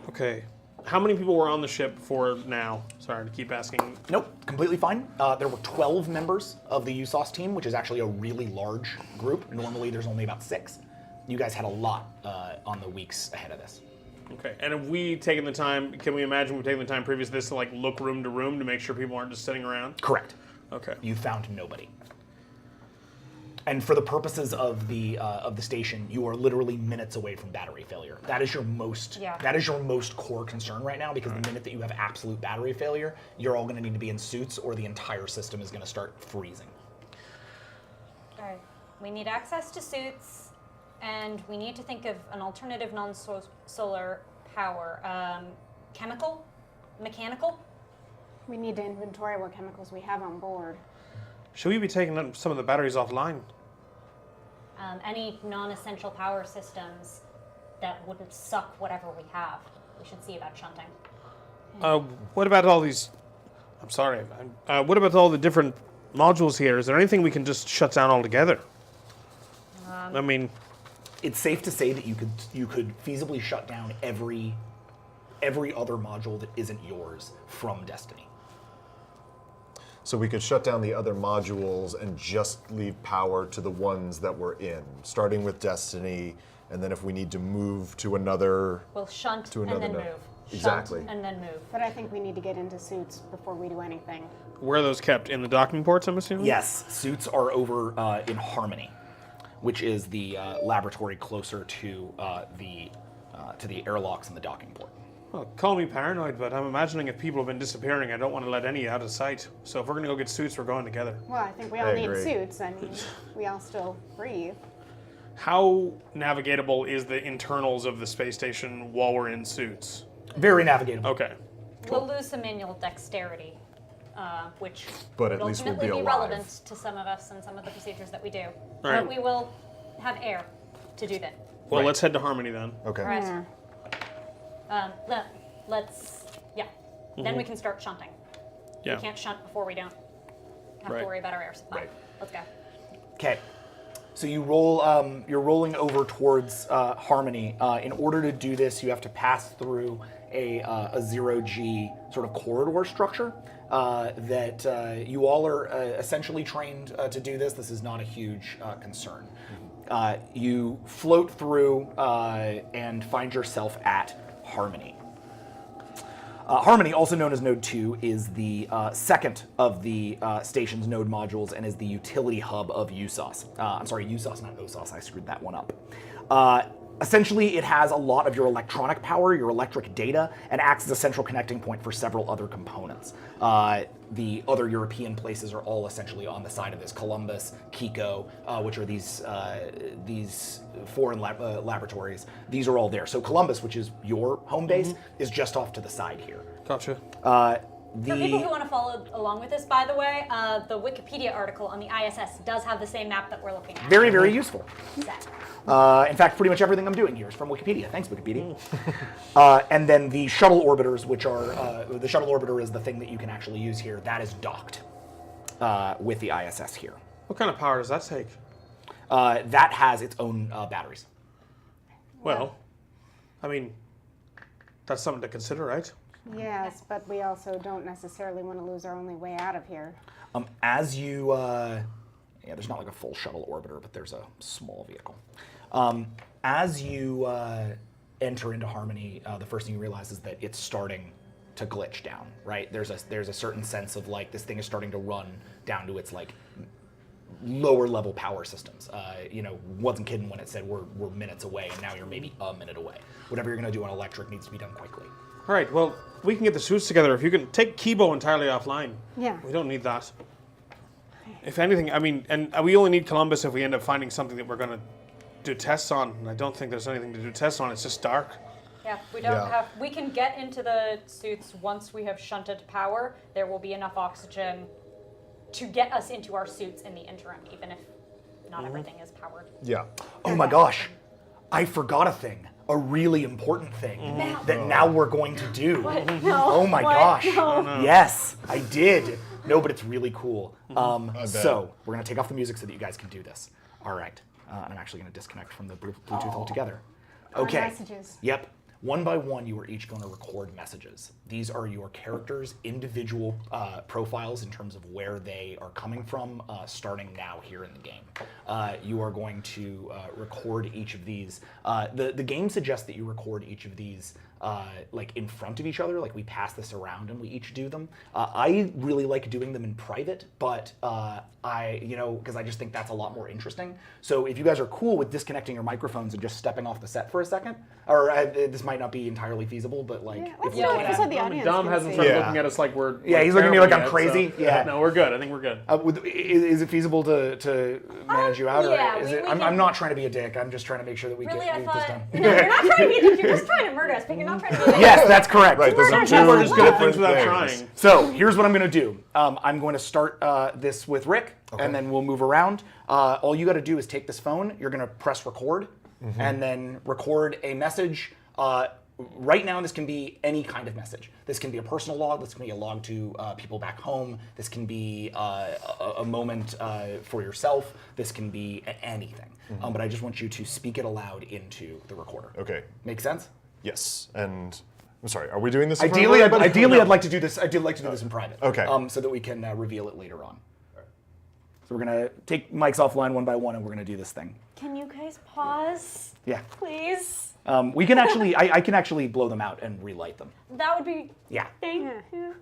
Okay. How many people were on the ship for now? Sorry to keep asking. Nope, completely fine. There were 12 members of the USOS team, which is actually a really large group. Normally there's only about 6. You guys had a lot on the weeks ahead of this. Okay. And have we taken the time, can we imagine we've taken the time previous to this to like look room to room to make sure people aren't just sitting around? Correct. Okay. You found nobody. And for the purposes of the station, you are literally minutes away from battery failure. That is your most core concern right now, because the minute that you have absolute battery failure, you're all going to need to be in suits, or the entire system is going to start freezing. All right. We need access to suits, and we need to think of an alternative non-solar power. Chemical? Mechanical? We need to inventory what chemicals we have on board. Should we be taking some of the batteries offline? Any non-essential power systems that wouldn't suck whatever we have. We should see about shunting. What about all these? I'm sorry. What about all the different modules here? Is there anything we can just shut down altogether? I mean, It's safe to say that you could feasibly shut down every other module that isn't yours from Destiny. So we could shut down the other modules and just leave power to the ones that we're in, starting with Destiny, and then if we need to move to another... We'll shunt To and another then node. move. Exactly. Shunt and then move. But I think we need to get into suits before we do anything. where are those kept? In the docking ports, I'm assuming? Yes, suits are over in Harmony, which is the laboratory closer to the airlocks and the docking port. Well, call me paranoid, but I'm imagining if people have been disappearing, I don't want to let any out of sight. So if we're going to go get suits, we're going together. Well, I think we all I need agree. suits. I mean, we all still breathe. How navigatable is the internals of the space station while we're in suits? Very navigatable. Okay. We'll lose some manual dexterity, which But at would least we'll ultimately be be alive. relevant to some of us and some of the procedures that we do. All right. But we will have air to do that. Well, Right. let's head to Harmony then. Okay. Right. Yeah. Then we can start shunting. Yeah. We can't shunt before we don't have Right. to worry about our air supply. Right. Let's go. Okay. So you roll. You're rolling over towards Harmony. In order to do this, you have to pass through a 0G sort of corridor structure that you all are essentially trained to do this. This is not a huge concern. You float through and find yourself at Harmony. Harmony, also known as Node 2, is the second of the station's node modules and is the utility hub of USOS. I'm sorry, USOS, not OSOS. I screwed that one up. Essentially, it has a lot of your electronic power, your electric data, and acts as a central connecting point for several other components. The other European places are all essentially on the side of this. Columbus, Kiko, which are these foreign laboratories. These are all there. So Columbus, which is your home base, is just off to the side here. Gotcha. For people who want to follow along with this, by the way, the Wikipedia article on the ISS does have the same map that we're looking at. Very, very useful. Set. In fact, pretty much everything I'm doing here is from Wikipedia. Thanks, Wikipedia. And then the shuttle orbiters, which are the shuttle orbiter is the thing that you can actually use here. That is docked with the ISS here. What kind of power does that take? That has its own batteries. Well, I mean, that's something to consider, right? Yes, but we also don't necessarily want to lose our only way out of here. As you, there's not like a full shuttle orbiter, but there's a small vehicle. As you enter into Harmony, the first thing you realize is that it's starting to glitch down. Right? There's a certain sense of like this thing is starting to run down to its like lower level power systems. Wasn't kidding when it said we're minutes away, and now you're maybe a minute away. Whatever you're going to do on electric needs to be done quickly. All right, well, we can get the suits together. If you can take Kibo entirely offline. Yeah. We don't need that. If anything, I mean, and we only need Columbus if we end up finding something that we're going to do tests on. And I don't think there's anything to do tests on. It's just dark. Yeah, we don't Yeah. have. We can get into the suits once we have shunted power. There will be enough oxygen to get us into our suits in the interim, even if not everything is powered. Yeah. Oh my gosh, I forgot a thing. A really important thing that now we're going to do. No. Oh my What? gosh. No. Yes, I did. No, but it's really cool. bet. So we're gonna take off the music so that you guys can do this. All right. and I'm actually going to disconnect from the Bluetooth altogether. Okay. Messages. Yep. One by one, you are each going to record messages. These are your characters' individual profiles in terms of where they are coming from, starting now here in the game. You are going to record each of these. The game suggests that you record each of these like in front of each other, like we pass this around and we each do them. I really like doing them in private, but because I just think that's a lot more interesting. So if you guys are cool with disconnecting your microphones and just stepping off the set for a second, or this might not be entirely feasible, but like Yeah, if let's we do it can- just so the audience Dom can hasn't see. started Yeah. looking at us like we're Yeah, he's looking at me like I'm terrible crazy. yet, so- Yeah. No, we're good. I think we're good. is it feasible to manage you out, yeah, or is we it? can- I'm not trying to be a dick. I'm just trying to make sure that we Really, get I this thought. done. No, you're not trying to be a dick. You're just trying to murder us, but you're not trying to be a dick. Yes, that's correct. Right, those are two We're just good at things different without things. trying. So here's what I'm going to do. I'm going to start this with Rick, and then we'll move around. All you got to do is take this phone. You're going to press record, and then record a message. Right now, this can be any kind of message. This can be a personal log. This can be a log to people back home. This can be a moment for yourself. This can be anything. But I just want you to speak it aloud into the recorder. Okay. Make sense? Yes. And I'm sorry. Are we doing this? in front of Ideally, everybody? I'd like to do this. I'd like to do this in private. Okay. So that we can reveal it later on. So we're gonna take mics offline one by one, and we're gonna do this thing. Can you guys pause, Yeah. please? We can actually. I can actually blow them out and relight them. That would be. Yeah. Thank you.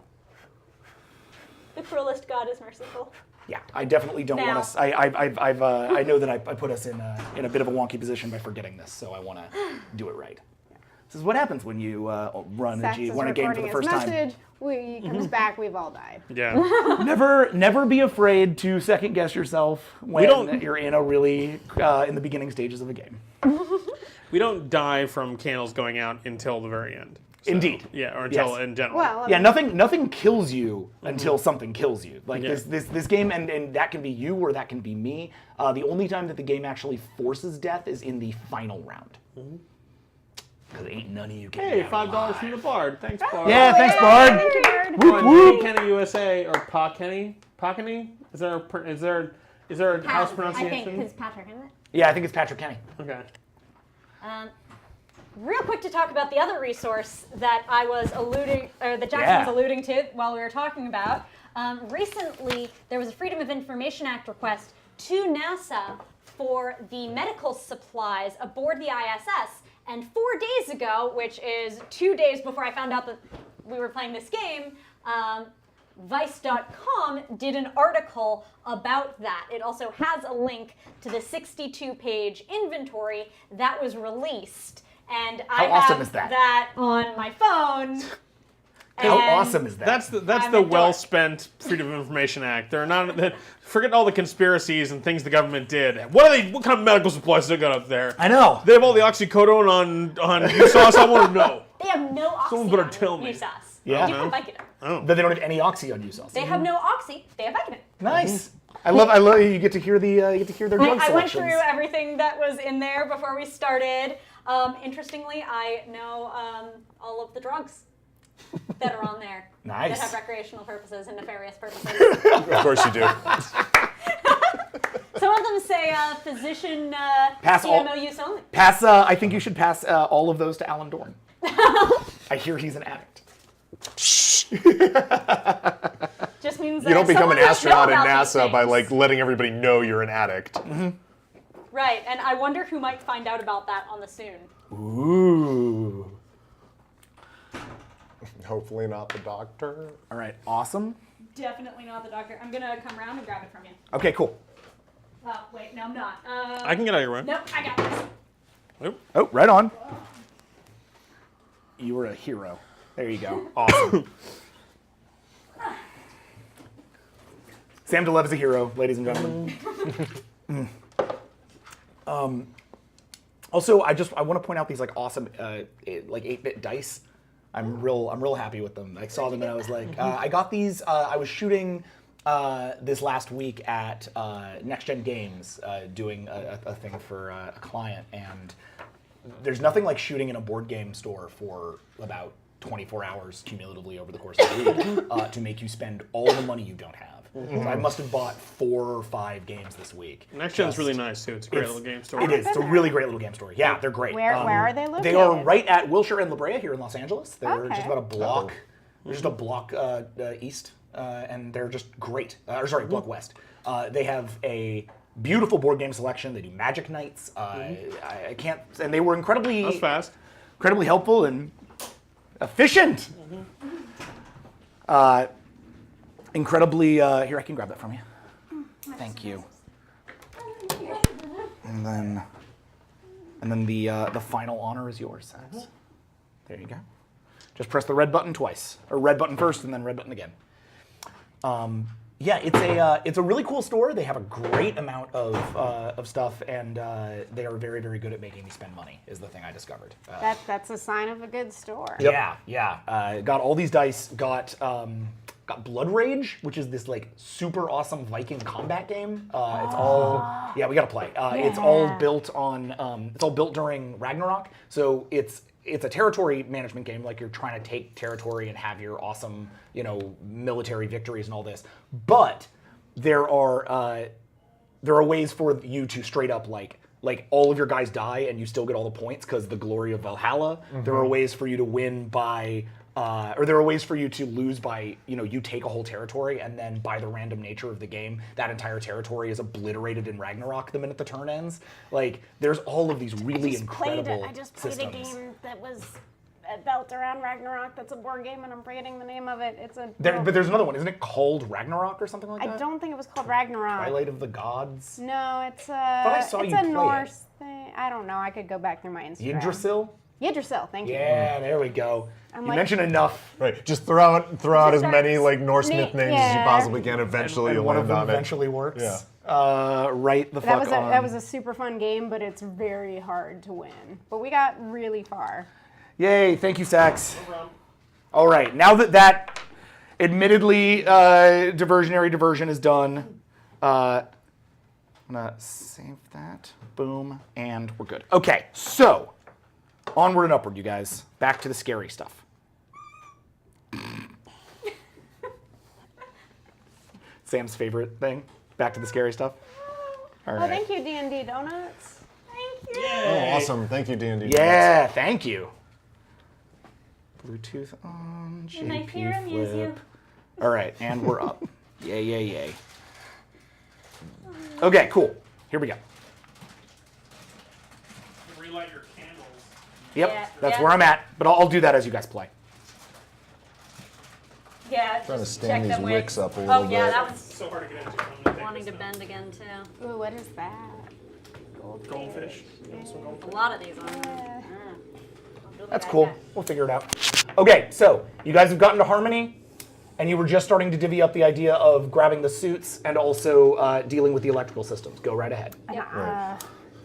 The cruelest God is merciful. Yeah. I definitely don't want Now. us. I know that I put us in a bit of a wonky position by forgetting this, so I want to do it right. This is what happens when you run Sax is a game for recording the his first time. message. He comes back. We've all died. Yeah. Never be afraid to second guess yourself when don't- you're in a really in the beginning stages of a game. We don't die from candles going out until the very end. So, Indeed. Yeah, or until Yes. in general. Well, Yeah, nothing kills you until something kills you. Like Yeah. this game, and that can be you or that can be me. The only time that the game actually forces death is in the final round. Because ain't none of you getting Hey, out $5 alive. from the Bard. Thanks, Bard. Yeah, thanks, Bard. Thank you, Bard. Whoop, On whoop. Kenny USA or Pa Kenny? Pa Kenny? Is there a house I pronunciation? think it's Patrick, isn't it? Yeah, I think it's Patrick Kenny. Okay. Real quick to talk about the other resource that I was that Jackson Yeah. was alluding to while we were talking about. Recently, there was a Freedom of Information Act request to NASA for the medical supplies aboard the ISS. And 4 days ago, which is 2 days before I found out that we were playing this game, Vice.com did an article about that. It also has a link to the 62-page inventory that was released. And I How awesome have is that? on my phone. How And awesome is that? That's I'm the a dork. well-spent Freedom of Information Act. They're not. Forget all the conspiracies and things the government did. What kind of medical supplies they got up there? I know. They have all the oxycodone on USOS. I want to know. They have no oxy Someone better on tell me. USAS. Yeah. They do have Vicodin. But they don't have any oxy on USOS. They have no oxy. They have Vicodin. Nice. I love. You get to hear their drug I went selections. through everything that was in there before we started. Interestingly, I know all of the drugs that are on there. Nice. That have recreational purposes and nefarious purposes. Of course you do. Some of them say physician Pass all- CMO use only. Pass. I think you should pass all of those to Alan Dorn. I hear he's an addict. Just means that You don't become someone an must know astronaut in about these NASA by things. like letting everybody know you're an addict. Right, and I wonder who might find out about that on the soon. Ooh. Hopefully not the doctor. All right. Awesome. Definitely not the doctor. I'm gonna come around and grab it from you. Okay. Cool. Wait, no, I'm not. I can get out of your way. Nope, I got this. Oop. Oh, right on. You were a hero. There you go. Awesome. Sam DeLeve is a hero, ladies and gentlemen. Also, I want to point out these like awesome like 8-bit dice. I'm real happy with them. I saw them and I was like, I got these. I was shooting this last week at Next Gen Games, doing a thing for a client, and there's nothing like shooting in a board game store for about 24 hours cumulatively over the course of the week to make you spend all the money you don't have. I must have bought 4 or 5 games this week. Next Gen's Just- really nice too. It's a great little game story. It is. It's a really great little game story. Yeah, they're great. Where are they They are located? right at Wilshire and La Brea here in Los Angeles. They're Okay. just about a block. They're just a block east, and they're just great. Block west. They have a beautiful board game selection. They do Magic Nights. I can't, and they were incredibly That's fast. helpful and efficient. Incredibly. Here, I can grab that from you. Thank you. And then the final honor is yours, Sax. There you go. Just press the red button twice, or red button first, and then red button again. Yeah, it's a really cool store. They have a great amount of stuff, and they are very, very good at making me spend money. Is the thing I discovered. That's a sign of a good store. Yeah. Got all these dice. Got Blood Rage, which is this like super awesome Viking combat game. It's all we gotta play. It's all built on. It's all built during Ragnarok, so it's a territory management game. Like you're trying to take territory and have your awesome, military victories and all this. But there are ways for you to straight up like all of your guys die and you still get all the points because the glory of Valhalla. There are ways for you to win by. Or there are ways for you to lose by, you take a whole territory and then by the random nature of the game, that entire territory is obliterated in Ragnarok the minute the turn ends. Like, there's all of these really incredible I just played systems. a game that was built around Ragnarok. That's a board game, and I'm forgetting the name of it. But there's another one. Isn't it called Ragnarok or something like that? I don't think it was called Ragnarok. Twilight of the Gods? No, it's I saw it's you a play it. Norse thing. I don't know. I could go back through my Instagram. Yggdrasil? Yggdrasil, thank you. Yeah, there we go. You like- mentioned enough. Right. Just throw out as many starts- like Norse myth names as you Yeah. possibly can. Eventually, And you'll one of land them on it. eventually works. Yeah. Right the That fuck was on. a super fun game, but it's very hard to win. But we got really far. Yay, thank you, Sax. All right, now that admittedly diversionary diversion is done, I'm gonna save that, boom, and we're good. Okay, so onward and upward, you guys. Back to the scary stuff. Sam's favorite thing, back to the scary stuff. All right. Oh, thank you, D&D Donuts. Thank you. Oh, awesome. Thank you, D&D. Yeah, thank you. Bluetooth on, Did my JP fear amuse you? flip. All right, and we're up. Yay, yay, yay. Okay, cool. Here we go. Relight your candles. Yep, Yeah, that's yeah. where I'm at, but I'll do that as you guys play. Yeah, Trying to just stand check these them wicks with- up a little Oh yeah, bit. that one's So hard to get into. I'm gonna take wanting to this now. bend again too. Ooh, what is that? Goldfish. A lot of these are. Yeah. That's cool. We'll figure it out. Okay, so you guys have gotten to Harmony, and you were just starting to divvy up the idea of grabbing the suits and also dealing with the electrical systems. Go right ahead.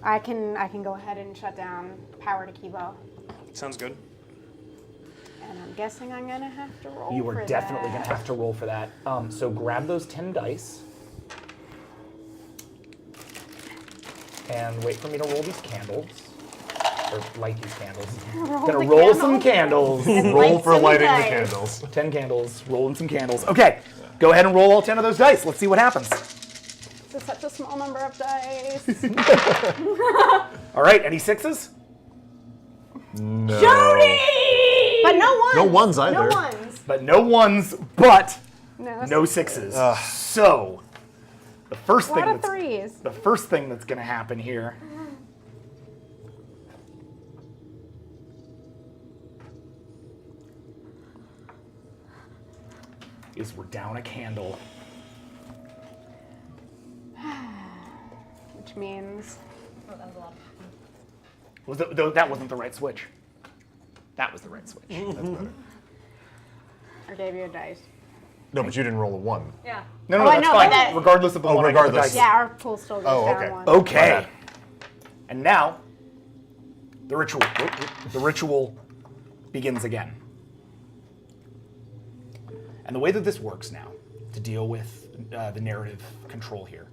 I can go ahead and shut down power to Kibo. Sounds good. And I'm guessing I'm gonna have to roll. You are for definitely that. going to have to roll for that. So grab those 10 dice. And wait for me to roll these candles. Or light these candles. Gonna the roll some candles. candles. Roll Light for some lighting the dice. candles. 10 candles, rolling some candles. Okay, go ahead and roll all 10 of those dice. Let's see what happens. This is such a small number of dice. All right, any sixes? No. Jody! But no ones. No ones No either. ones. But no ones, but No, no sixes. So, the first a thing lot of that's threes. the first thing that's going to happen here is we're down a candle. Which means Oh, that was a lot. That wasn't the right switch. That was the right switch. That's better. I gave you a dice. No, but you didn't roll a 1. Yeah. No, Oh, I that's know, fine. but that- Regardless of the Oh, one I got the regardless. dice. Yeah, our pool still goes Oh, down okay. one. Okay. And now, the ritual. The ritual begins again. And the way that this works now, to deal with the narrative control here,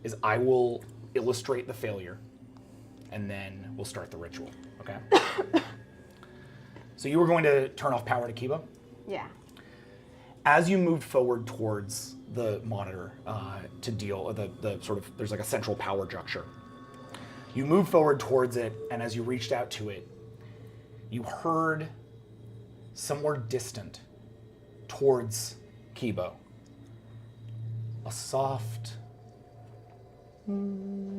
is I will illustrate the failure, and then we'll start the ritual. Okay. So you were going to turn off power to Kiba. Yeah. As you moved forward towards the monitor to deal, the sort of, there's like a central power juncture. You moved forward towards it, and as you reached out to it, you heard somewhere distant towards Kibo a soft and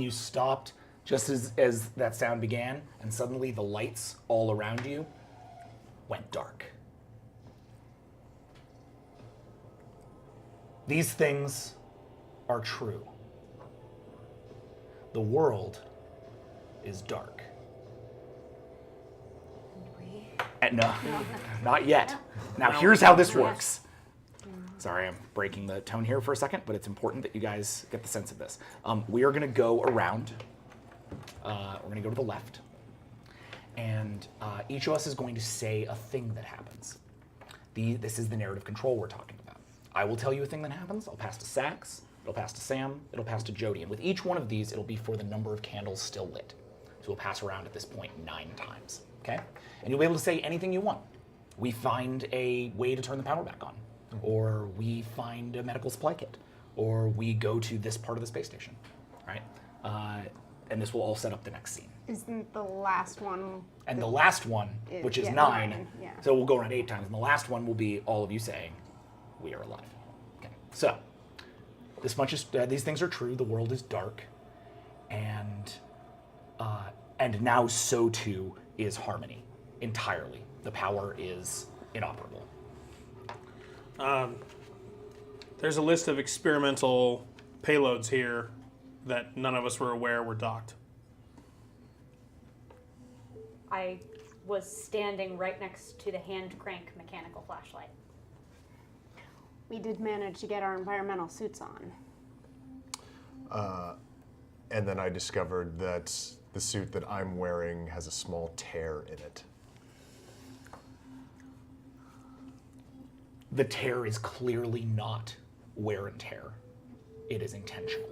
you stopped just as that sound began, and suddenly the lights all around you went dark. These things are true. The world is dark. No, not yet. Now here's how this works. Sorry, I'm breaking the tone here for a second, but it's important that you guys get the sense of this. We are going to go around. We're going to go to the left. And each of us is going to say a thing that happens. This is the narrative control we're talking about. I will tell you a thing that happens. I'll pass to Sax. It'll pass to Sam. It'll pass to Jody. And with each one of these, it'll be for the number of candles still lit. So we'll pass around at this point 9 times. Okay? And you'll be able to say anything you want. We find a way to turn the power back on. Or we find a medical supply kit. Or we go to this part of the space station. Right? And this will all set up the next scene. Isn't the last one? And the last one, which is 9, 9, yeah. so we'll go around 8 times. And the last one will be all of you saying, "We are alive." Okay. So this much is these things are true. The world is dark, and now so too is harmony entirely. The power is inoperable. There's a list of experimental payloads here that none of us were aware were docked. I was standing right next to the hand crank mechanical flashlight. We did manage to get our environmental suits on. And then I discovered that the suit that I'm wearing has a small tear in it. The tear is clearly not wear and tear. It is intentional.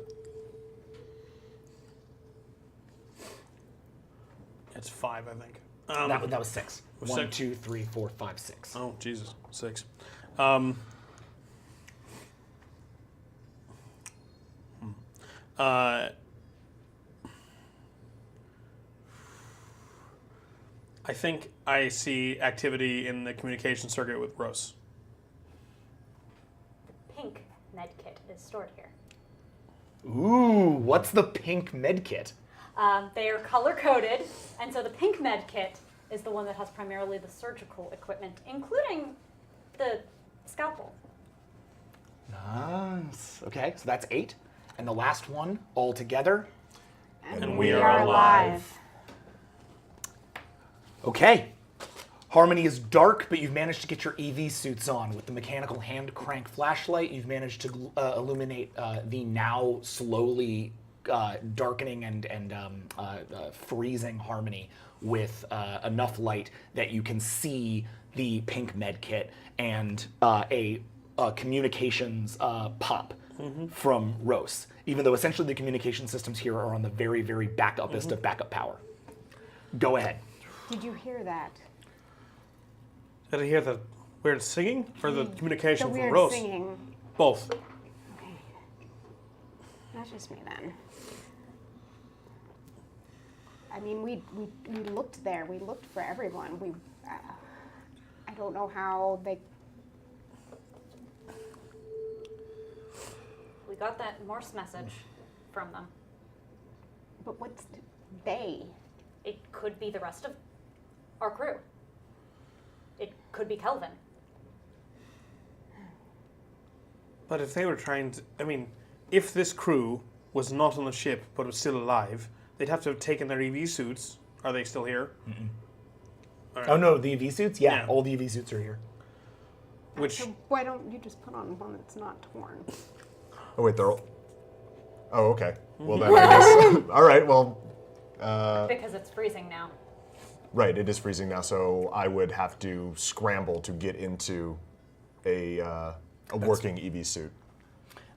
It's 5, I think. That was 6. Was 1, six? 2, 3, 4, 5, 6. Oh, Jesus. 6. I think I see activity in the communication circuit with Rose. Pink medkit is stored here. Ooh, what's the pink med kit? They are color-coded, and so the pink med kit is the one that has primarily the surgical equipment, including the scalpel. Nice. Okay, so that's 8. And the last one, all together. And we are alive. Okay. Harmony is dark, but you've managed to get your EV suits on. With the mechanical hand crank flashlight, you've managed to illuminate the now slowly darkening and freezing Harmony with enough light that you can see the pink med kit and a communications pop from Rose. Even though essentially the communication systems here are on the very, very backupest of backup power. Go ahead. Did you hear that? Did I hear the weird singing or the communication The from weird Rose? singing. Both. Okay. That's just me then. I mean, we looked there. We looked for everyone. I don't know how they. We got that Morse message from them. But what's they? It could be the rest of our crew. It could be Kelvin. But if they were trying to, I mean, if this crew was not on the ship but was still alive, they'd have to have taken their EV suits. Are they still here? All right. Oh no, the EV suits? Yeah, Yeah. all the EV suits are here. Which, So why don't you just put on one that's not torn? Oh, wait, they're all... Oh, okay. Well, then I guess... All right, well... Because it's freezing now. Right, it is freezing now, so I would have to scramble to get into a working EV suit.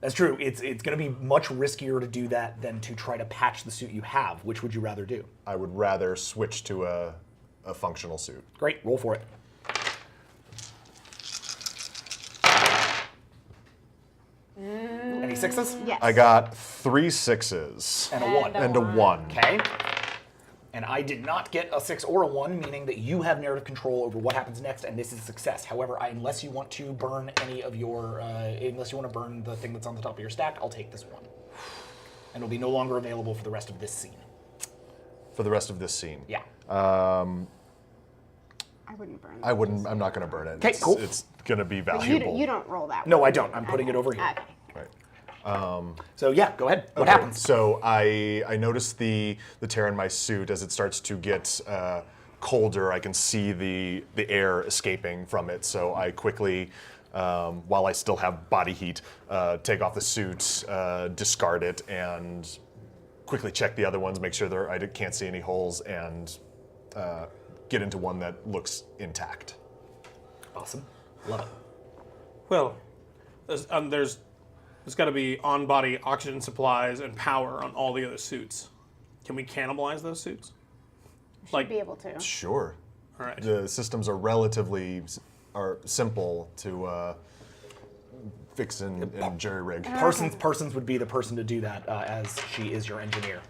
That's true. It's going to be much riskier to do that than to try to patch the suit you have. Which would you rather do? I would rather switch to a functional suit. Great, roll for it. Any sixes? Yes. I got 3 6s And a 1. and a 1. Okay. And I did not get a 6 or a 1, meaning that you have narrative control over what happens next, and this is a success. However, unless you want to burn any of your, unless you want to burn the thing that's on the top of your stack, I'll take this one. And it'll be no longer available for the rest of this scene. For the rest of this scene. Yeah. I wouldn't burn. I wouldn't. I'm not going to burn it. 'Kay, cool. It's going to be But valuable. you don't roll that. No, one. I don't. I'm putting it over here. Okay. Right. So yeah, go ahead. What Okay, happens? So I notice the tear in my suit as it starts to get colder. I can see the air escaping from it. So I quickly, while I still have body heat, take off the suit, discard it, and quickly check the other ones, make sure I can't see any holes, and get into one that looks intact. Awesome. Love it. Well, there's got to be on-body oxygen supplies and power on all the other suits. Can we cannibalize those suits? Should be able to. Sure. All right. The systems are relatively simple to fix and jury rig. Parsons would be the person to do that, as she is your engineer.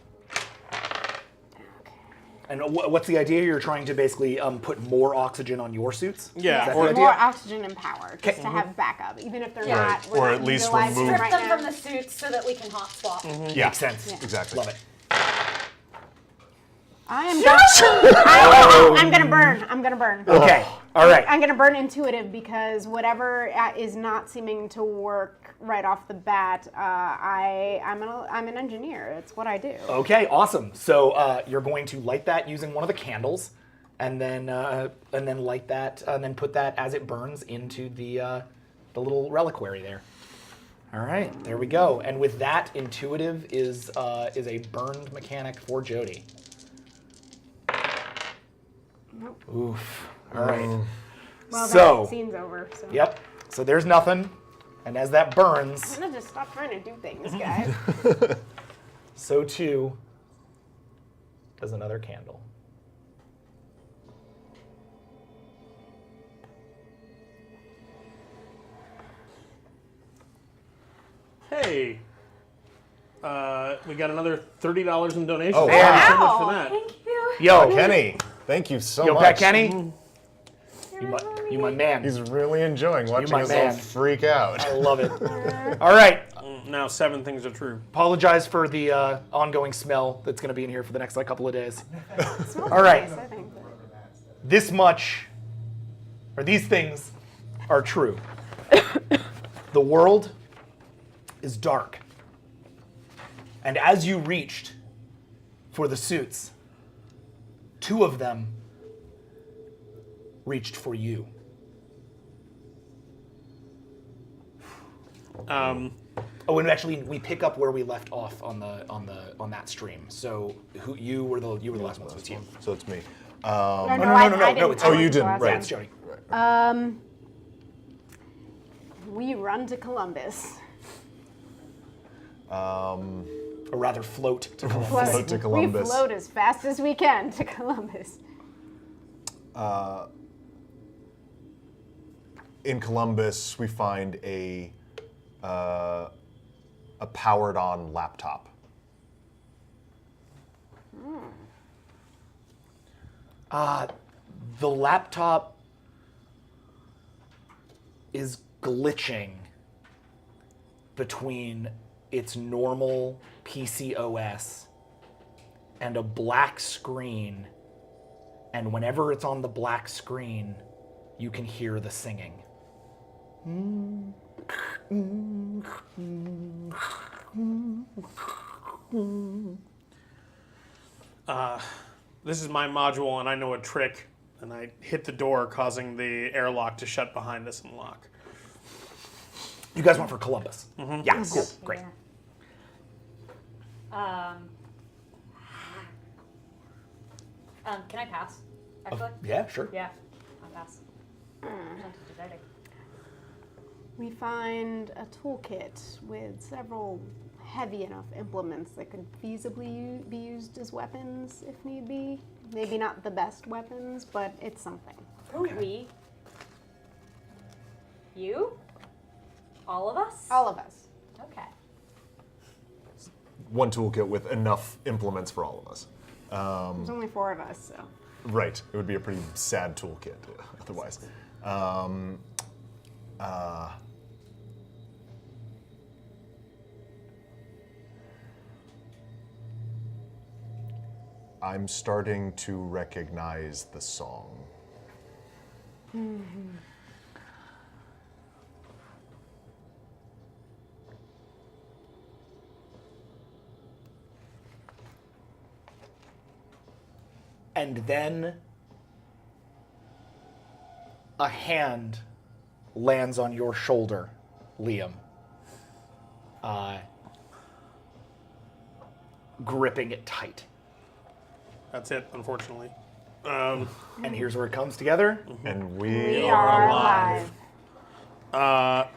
And what's the idea? You're trying to basically put more oxygen on your suits? Yeah, Is that or- the More idea? oxygen and power, just to have backup, even if they're not. Or we're at not least utilizing remove- right Strip them now. from the suits so that we can hot swap. Yeah, Makes sense. Exactly. Love it. I am done. I'm gonna burn. I'm gonna burn. Okay. All right. I'm gonna burn intuitive because whatever is not seeming to work right off the bat, I'm an engineer. It's what I do. Okay, awesome. So you're going to light that using one of the candles, and then light that, and then put that as it burns into the little reliquary there. All right, there we go. And with that, intuitive is a burned mechanic for Jody. Nope. Oof. All right. Well, So- that scene's over. So. Yep. So there's nothing, and as that burns, I'm gonna just stop trying to do things, guys. so too does another candle. Hey, we got another $30 in donations. Oh, Thank you so much wow. for that. Thank you. Yo, Kenny, thank you so yo, much. Pat Kenny, you my man. He's really enjoying watching my us all man. freak out. I love it. All right. Now 7 things are true. Apologize for the ongoing smell that's going to be in here for the next couple of days. Smells All right. nice, I think. This much, or these things, are true. The world is dark. And as you reached for the suits, 2 of them reached for you. Oh, and actually, we pick up where we left off on that stream. So you were the last one. So it's you. So it's me. No, no, I no, didn't. it's I you. you went to didn't, last right. one. It's Jody. We run to Columbus. Or rather, float to Columbus. Float to Columbus. We float as fast as we can to Columbus. In Columbus, we find a powered-on laptop. The laptop is glitching between its normal PC OS and a black screen, and whenever it's on the black screen, you can hear the singing. This is my module, and I know a trick. And I hit the door, causing the airlock to shut behind us and lock. You guys went for Columbus. Yeah, cool, great. Can I pass? Actually? Yeah, sure. Yeah, I'll pass. Sounds deserting. We find a toolkit with several heavy enough implements that could feasibly be used as weapons if need be. Maybe not the best weapons, but it's something. We? You? All of us? All of us. Okay. One toolkit with enough implements for all of us. There's only 4 of us, so. Right. It would be a pretty sad toolkit otherwise. I'm starting to recognize the song. And then a hand lands on your shoulder, Liam. Gripping it tight. That's it, unfortunately. And here's where it comes together. And We are alive. I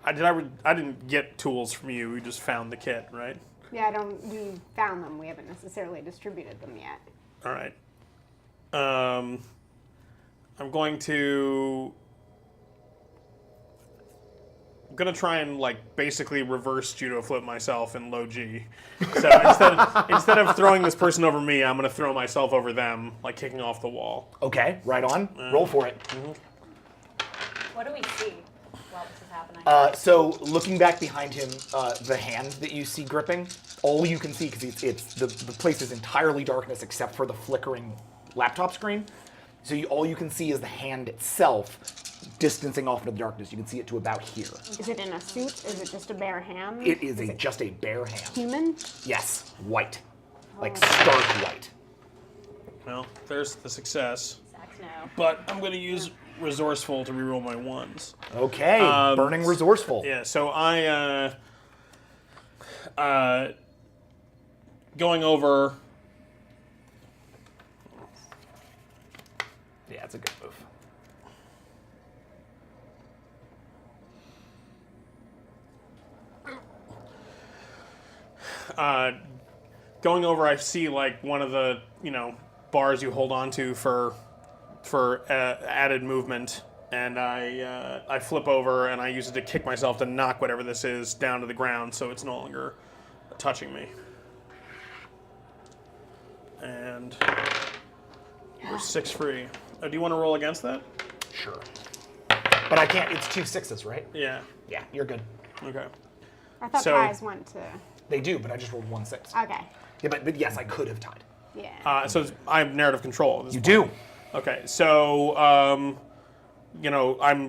didn't get tools from you. We just found the kit, right? Yeah, we found them. We haven't necessarily distributed them yet. All right. I'm going to try and basically reverse judo flip myself in low G. So instead of throwing this person over me, I'm gonna throw myself over them, kicking off the wall. Okay, right on. Roll for it. What do we see while this is happening? So looking back behind him, the hand that you see gripping, all you can see, because it's the place is entirely darkness except for the flickering laptop screen. So all you can see is the hand itself distancing off into the darkness. You can see it to about here. Is it in a suit? Is it just a bare hand? It is just a bare hand. Human? Yes, white. Stark white. Well, there's the success. Sax, no. But I'm gonna use resourceful to reroll my ones. Okay, burning resourceful. Yeah, so I going over. Yeah, it's a good move. Going over, I see one of the bars you hold on to for added movement, and I flip over and I use it to kick myself to knock whatever this is down to the ground, so it's no longer touching me. And we're 6 free. Do you want to roll against that? Sure. But I can't. It's 2 6s, right? Yeah. Yeah, you're good. Okay. I thought So- guys went to. They do, but I just rolled 1 6. Okay. Yeah, but yes, I could have tied. Yeah. So I have narrative control. At this You point. do. Okay, so I'm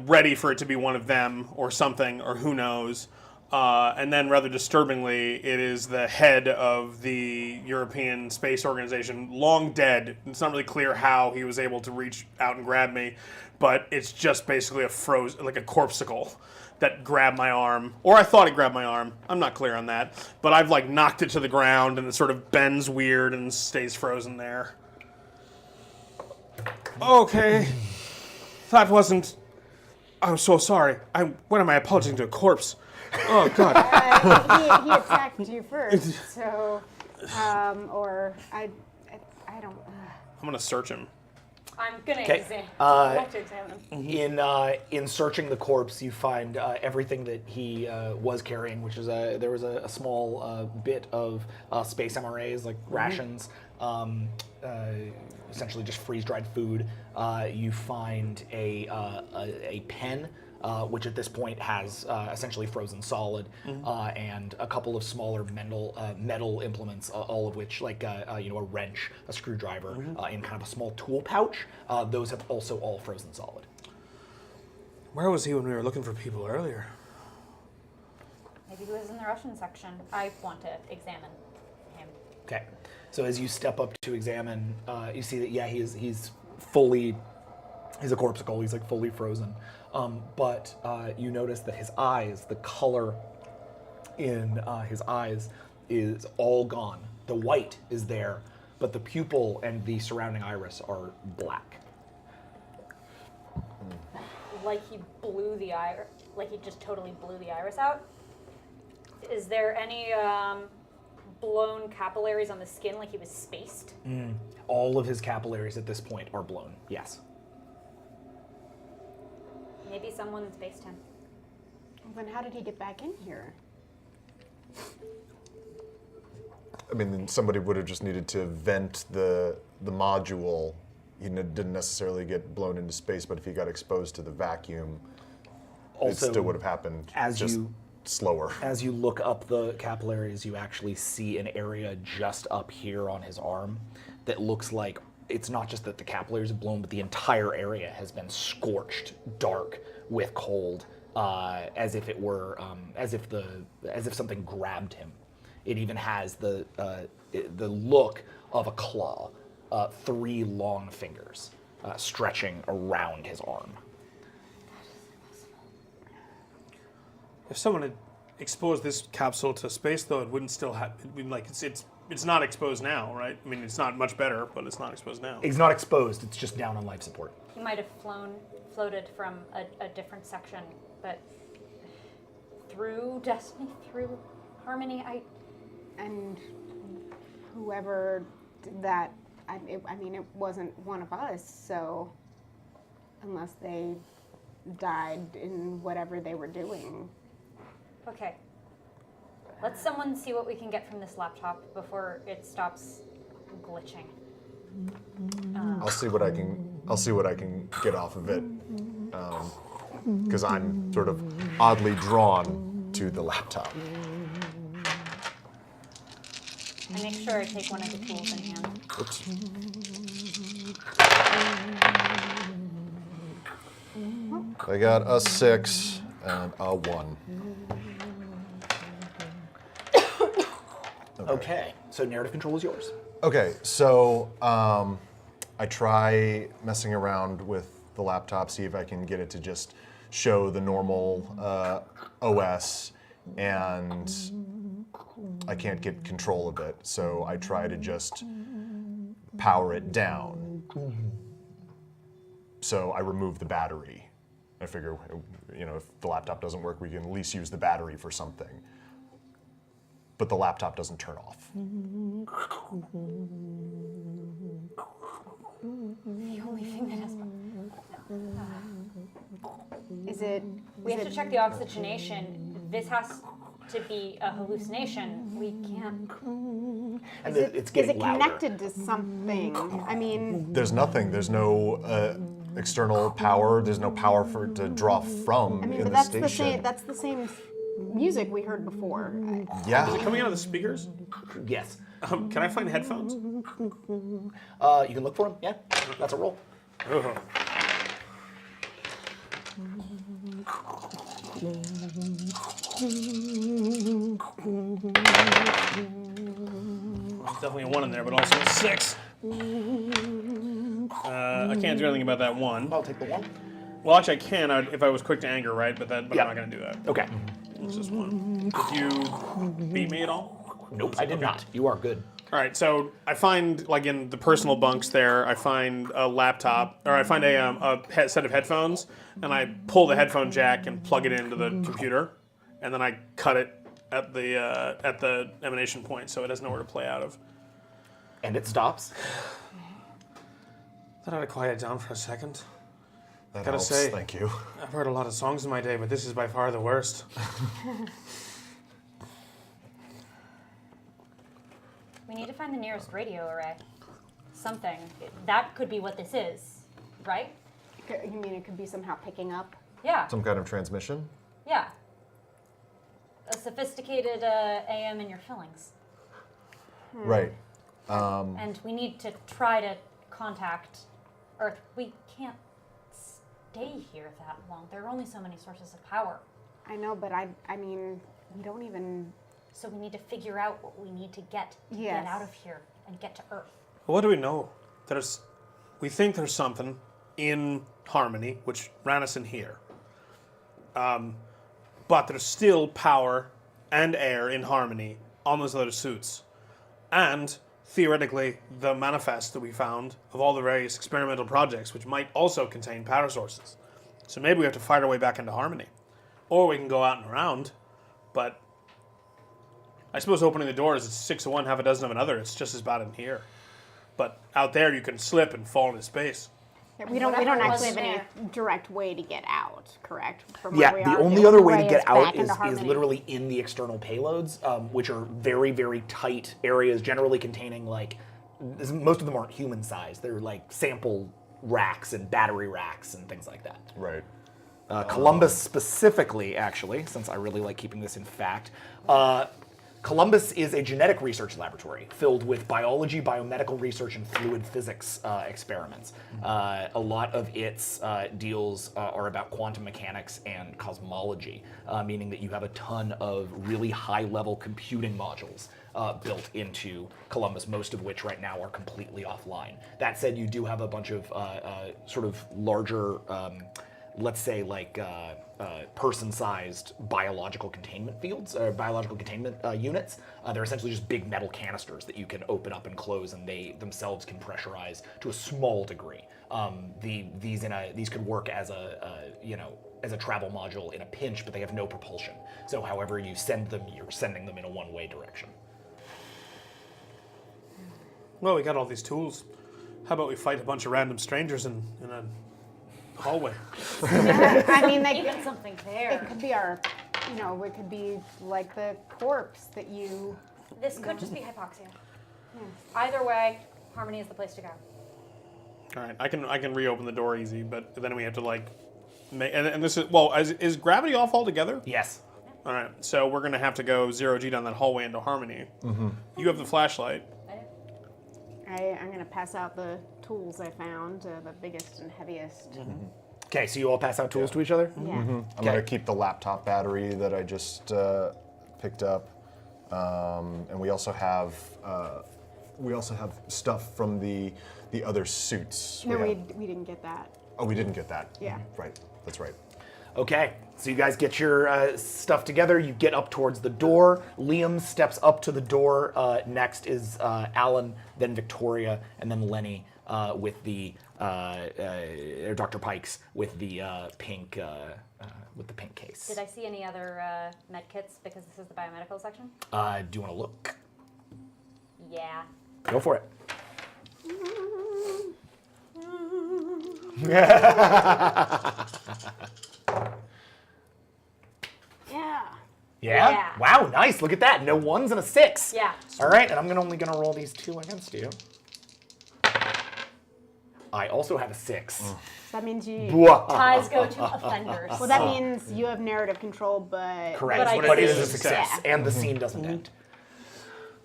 ready for it to be one of them or something or who knows. And then, rather disturbingly, it is the head of the European Space Organization, long dead. It's not really clear how he was able to reach out and grab me, but it's just basically a corpsicle that grabbed my arm, or I thought it grabbed my arm. I'm not clear on that, but I've knocked it to the ground, and it sort of bends weird and stays frozen there. Okay, that wasn't. I'm so sorry. What am I apologizing to a corpse? Oh God. He attacked you first, so, or I don't. I'm gonna search him. I'm gonna Okay, have to examine him. In searching the corpse, you find everything that he was carrying, which is there was a small bit of space MRAs, rations, essentially just freeze-dried food. You find a pen, which at this point has essentially frozen solid, and a couple of smaller metal implements, all of which, a wrench, a screwdriver, in kind of a small tool pouch. Those have also all frozen solid. Where was he when we were looking for people earlier? Maybe he was in the Russian section. I want to examine him. Okay, so as you step up to examine, you see that he's a corpsicle. He's fully frozen. But you notice that his eyes, the color in his eyes is all gone. The white is there, but the pupil and the surrounding iris are black. like he blew the iris, like he just totally blew the iris out. Is there any blown capillaries on the skin, like he was spaced? All of his capillaries at this point are blown. Yes. Maybe someone spaced him. Then how did he get back in here? I mean, then somebody would have just needed to vent the module. He didn't necessarily get blown into space, but if he got exposed to the vacuum, Also, it still would have happened. as just you- slower. As you look up the capillaries, you actually see an area just up here on his arm that looks like it's not just that the capillaries have blown, but the entire area has been scorched dark with cold, as if it were, as if something grabbed him. It even has the look of a claw, 3 long fingers stretching around his arm. If someone had exposed this capsule to space, though, it wouldn't still have. It's not exposed now, right? I mean, it's not much better, but it's not exposed now. It's not exposed; it's just down on life support. He might have floated from a different section, but through destiny, through harmony, And whoever did that, I mean, it wasn't one of us, so unless they died in whatever they were doing. Okay. Let's someone see what we can get from this laptop before it stops glitching. I'll see what I can get off of it, because I'm sort of oddly drawn to the laptop. I make sure I take one of the tools in hand. Oops. I got a 6 and a 1. Okay, so narrative control is yours. Okay, so I try messing around with the laptop, see if I can get it to just show the normal OS, and I can't get control of it, so I try to just power it down. So I remove the battery. I figure, if the laptop doesn't work, we can at least use the battery for something. But the laptop doesn't turn off. The only thing that has. Is it? We have to check the oxygenation. This has to be a hallucination. We can't. And it's Is getting it louder. connected to something? I mean, There's nothing. There's no external power. There's no power for it to draw from in but the that's station. the same. That's the same music we heard before. Yeah. Coming out of the speakers? Yes. Can I find headphones? You can look for them. Yeah, that's a roll. Oh. Definitely a 1 in there, but also a 6. I can't do anything about that 1. I'll take the 1. Well, actually, I can if I was quick to anger, right? But Yeah. I'm not going to do that. Okay. It's just 1. Did you beat me at all? Nope, I did not. You are good. All right, so I find, like in the personal bunks there, I find a laptop, or I find a set of headphones, and I pull the headphone jack and plug it into the computer, and then I cut it at the emanation point, so it has nowhere to play out of. And it stops. Thought I'd quiet it down for a second. That Gotta helps. say- Thank you. I've heard a lot of songs in my day, but this is by far the worst. We need to find the nearest radio array. Something. That could be what this is, right? You mean it could be somehow picking up? Yeah. Some kind of transmission? Yeah. A sophisticated AM in your fillings. Right. And we need to try to contact Earth. We can't stay here that long. There are only so many sources of power. I know, but I mean, we don't even. So we need to figure out what we need to get Yes. out of here and get to Earth. What do we know? We think there's something in Harmony, which ran us in here. But there's still power and air in Harmony on those other suits. And, theoretically, the manifest that we found of all the various experimental projects, which might also contain power sources. So maybe we have to fight our way back into Harmony. Or we can go out and around, but I suppose opening the doors is 6 of one, half a dozen of another. It's just as bad in here. But out there, you can slip and fall into space. We don't Whatever actually was have any there. direct way to get out, correct? From Yeah, where we the are? only other way to is get back out into is Harmony. literally in the external payloads, which are very, very tight areas, generally containing most of them aren't human sized. They're like sample racks and battery racks and things like that. Right. Columbus specifically, actually, since I really like keeping this in fact, Columbus is a genetic research laboratory filled with biology, biomedical research, and fluid physics experiments. A lot of its deals are about quantum mechanics and cosmology, meaning that you have a ton of really high-level computing modules built into Columbus, most of which right now are completely offline. That said, you do have a bunch of sort of larger, let's say person-sized biological containment fields, or biological containment units. They're essentially just big metal canisters that you can open up and close, and they themselves can pressurize to a small degree. These could work as as a travel module in a pinch, but they have no propulsion. So however you send them, you're sending them in a one-way direction. Well, we got all these tools. How about we fight a bunch of random strangers in a hallway? I mean, Even something it there. could be our, it could be like the corpse that you. This could just be hypoxia. Either way, Harmony is the place to go. All right, I can reopen the door easy, but then we have to make, and this is gravity off altogether? Yes. All right, so we're gonna have to go 0G down that hallway into Harmony. Mm-hmm. You have the flashlight. I'm gonna pass out the tools I found, the biggest and heaviest. Mm-hmm. Okay, so you all pass out tools to each other? Yeah. I'm gonna keep the laptop battery that I just picked up, and we also have stuff from the other suits. No, we have- didn't get that. Oh, we didn't get that. Yeah. Right. That's right. Okay, so you guys get your stuff together. You get up towards the door. Liam steps up to the door. Next is Alan, then Victoria, and then Lenny with the Dr. Pikes with the pink case. Did I see any other med kits because this is the biomedical section? Do you want to look? Yeah. Go for it. Yeah. Yeah? Yeah. Wow, nice. Look at that. No 1s and a 6. Yeah. All right, and I'm only going to roll these 2 against you. I also have a 6. That means you. Ties go to offenders. Well, that means you have narrative control, but. Correct, But I but it did. is a success, Yeah. and the scene doesn't end.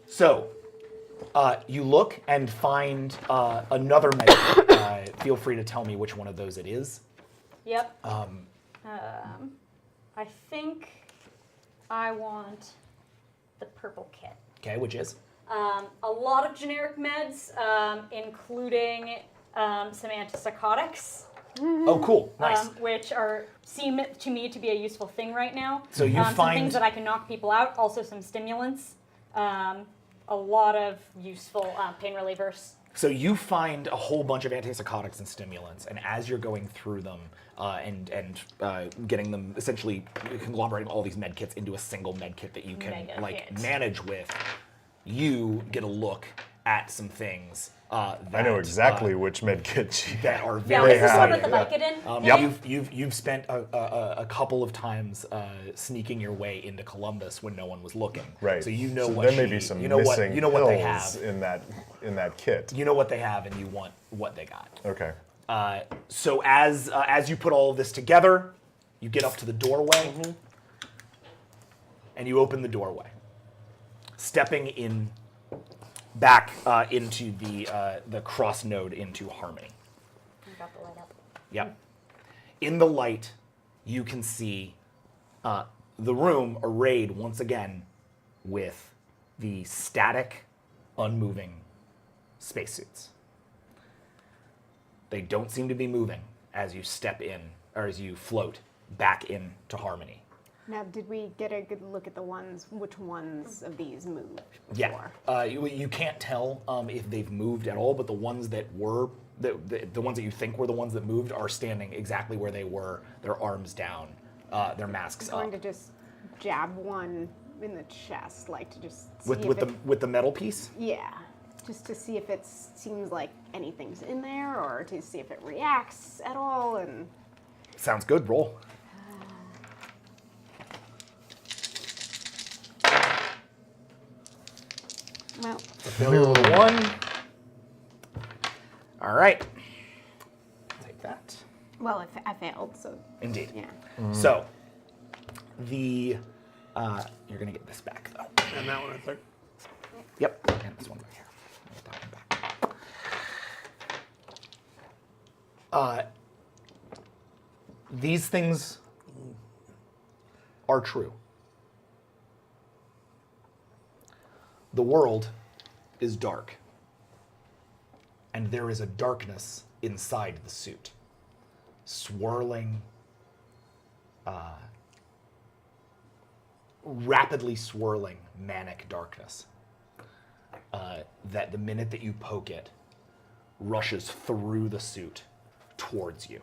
So, you look and find another measure. Feel free to tell me which one of those it is. Yep. I think I want the purple kit. Okay, which is? A lot of generic meds, including some antipsychotics, Oh, cool. Nice. which seem to me to be a useful thing right now. So you some find- things that I can knock people out. Also some stimulants. A lot of useful pain relievers. So you find a whole bunch of antipsychotics and stimulants, and as you're going through them and getting them, essentially conglomerating all these med kits into a single med kit that you can Mega kit. manage with, you get a look at some things that I know exactly which med kit you that are Yeah, very this is the one with exciting. the Vicodin. You've spent a couple of times sneaking your way into Columbus when no one was looking. Right. So you know So what there may be some missing what they pills have. in that kit. You know what they have, and you want what they got. Okay. So as you put all of this together, you get up to the doorway, and you open the doorway, stepping in back into the cross node into Harmony. I got the light up. Yep. In the light, you can see the room arrayed once again with the static, unmoving spacesuits. They don't seem to be moving as you step in, or as you float back into Harmony. Now, did we get a good look at which ones of these moved Yeah. before? You can't tell if they've moved at all, but the ones that were, the ones that you think were the ones that moved are standing exactly where they were, their arms down, their masks I'm going up. to just jab one in the chest, like to just see With the metal piece? Yeah, just to see if it seems like anything's in there, or to see if it reacts at all, and... Sounds good, roll. Well, A failure with a 1. All right. Take that. well, I failed, so... Indeed. Yeah. So, you're going to get this back, though. And that one, I think. Yep, and this one right here. Get that one back. These things are true. The world is dark, and there is a darkness inside the suit, swirling, rapidly swirling manic darkness. That the minute that you poke it, rushes through the suit towards you.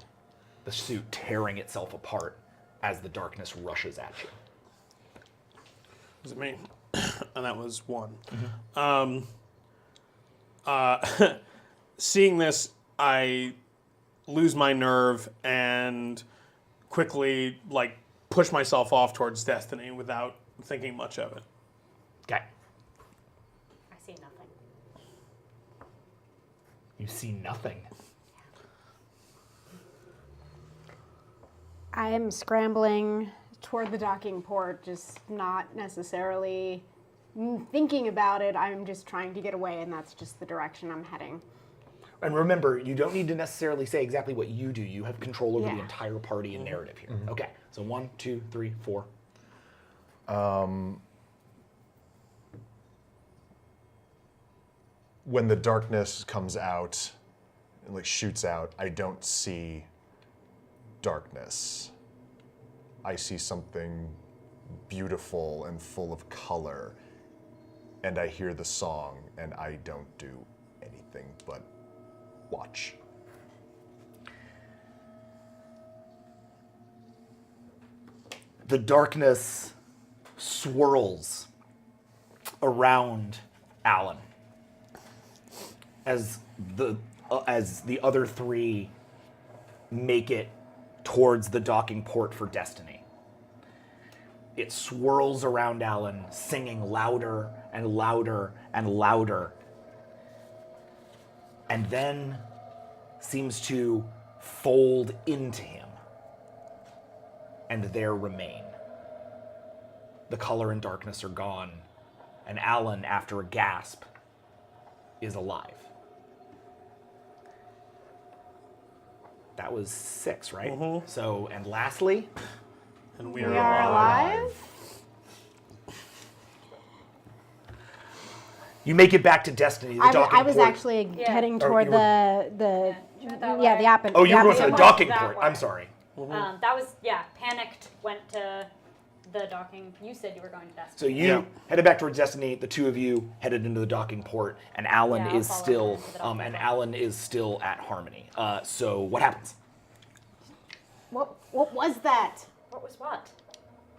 The suit tearing itself apart as the darkness rushes at you. Was it me? And that was 1. Seeing this, I lose my nerve and quickly push myself off towards Destiny without thinking much of it. Okay. I see nothing. You see nothing. I am scrambling toward the docking port, just not necessarily thinking about it. I'm just trying to get away, and that's just the direction I'm heading. And remember, you don't need to necessarily say exactly what you do. You have control over the Yeah. entire party and narrative here. Okay, so 1, 2, 3, 4. When the darkness comes out and shoots out, I don't see darkness. I see something beautiful and full of color, and I hear the song, and I don't do anything but watch. The darkness swirls around Alan as the other 3 make it towards the docking port for Destiny. It swirls around Alan, singing louder and louder and louder, and then seems to fold into him, and there remain. The color and darkness are gone, and Alan, after a gasp, is alive. That was 6, right? So, and lastly, And We are alive? you make it back to Destiny, the docking I was port. actually Yeah. heading Or toward you the that yeah, way. the app. Oh, you were going to the was docking that port. way. I'm sorry. That was, panicked, went to the docking. You said you were going to Destiny. So you Yeah. headed back towards Destiny. The 2 of you headed into the docking port, and Alan Yeah, I'll is follow still her into the docking port. Alan is still at Harmony. So what happens? What was that? What was what?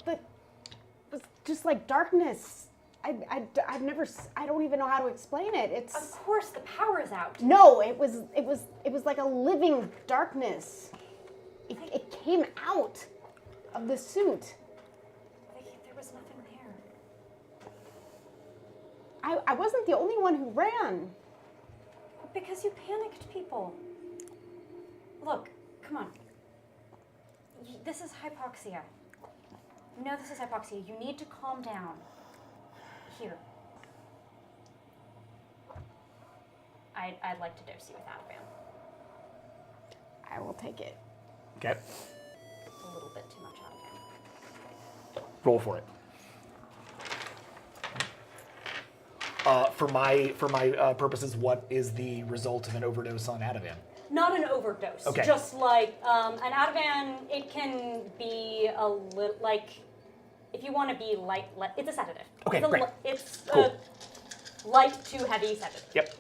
It was just like darkness. I've never. I don't even know how to explain it. Of It's course, the power is out. no. It was like a living darkness. It came out of the suit. There was nothing there. I wasn't the only one who ran. Because you panicked people. Look, come on. This is hypoxia. You know this is hypoxia. You need to calm down. Here. I'd like to dose you with Ativan. I will take it. Okay, A little bit too much Ativan. roll for it. For my purposes, what is the result of an overdose on Ativan? Not an overdose. Okay. Just like an Ativan, it can be a little like if you want to be light, it's a sedative. Okay, it's a, great. It's Cool. a light to heavy sedative. Yep.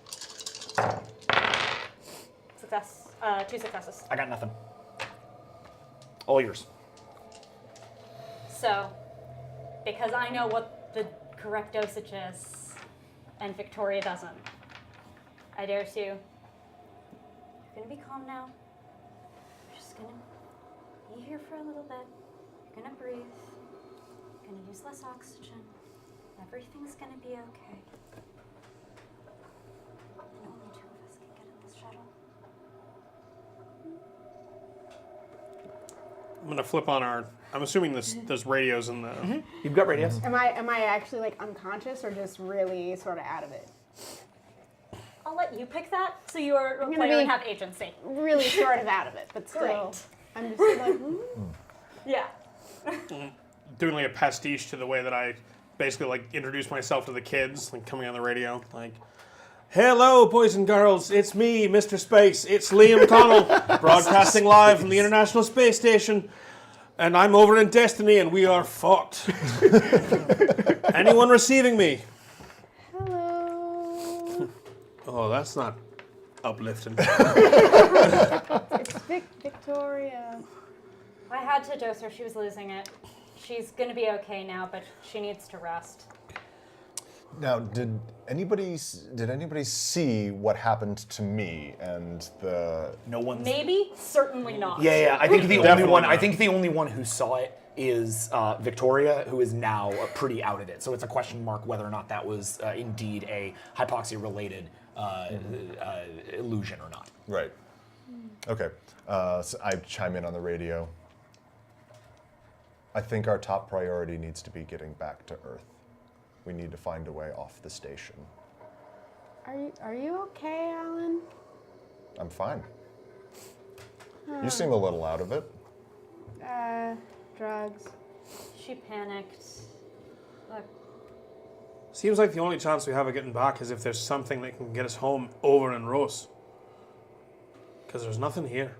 Success. 2 successes. I got nothing. All yours. So, because I know what the correct dosage is, and Victoria doesn't, I dare to. You're gonna be calm now. You're just gonna be here for a little bit. You're gonna breathe. You're gonna use less oxygen. Everything's gonna be okay. And only 2 of us can get in this shuttle. I'm gonna flip on our. I'm assuming there's radios in the. You've got radios. Am I actually like unconscious or just really sort of out of it? I'll let you pick that, so you're a gonna player and be- have agency. Really sort of out of it, but still. Great. I'm just like, Yeah. Doing like a pastiche to the way that I basically like introduce myself to the kids, like coming on the radio, like, "Hello, boys and girls, it's me, Mr. Space. It's Liam Connell, broadcasting live from the International Space Station, and I'm over in Destiny, and we are fucked. Anyone receiving me?" hello. Oh, that's not uplifting. It's Victoria. I had to dose her. She was losing it. She's going to be okay now, but she needs to rest. Now, did anybody see what happened to me and the? No one's. Maybe? Certainly not. Yeah. I think the only Definitely one. not. I think the only one who saw it is Victoria, who is now pretty out of it. So it's a question mark whether or not that was indeed a hypoxia-related illusion or not. Right. Okay. So I chime in on the radio. I think our top priority needs to be getting back to Earth. We need to find a way off the station. Are you okay, Alan? I'm fine. You seem a little out of it. Drugs. She panicked. Look, Seems like the only chance we have of getting back is if there's something that can get us home over in Rose. Because there's nothing here.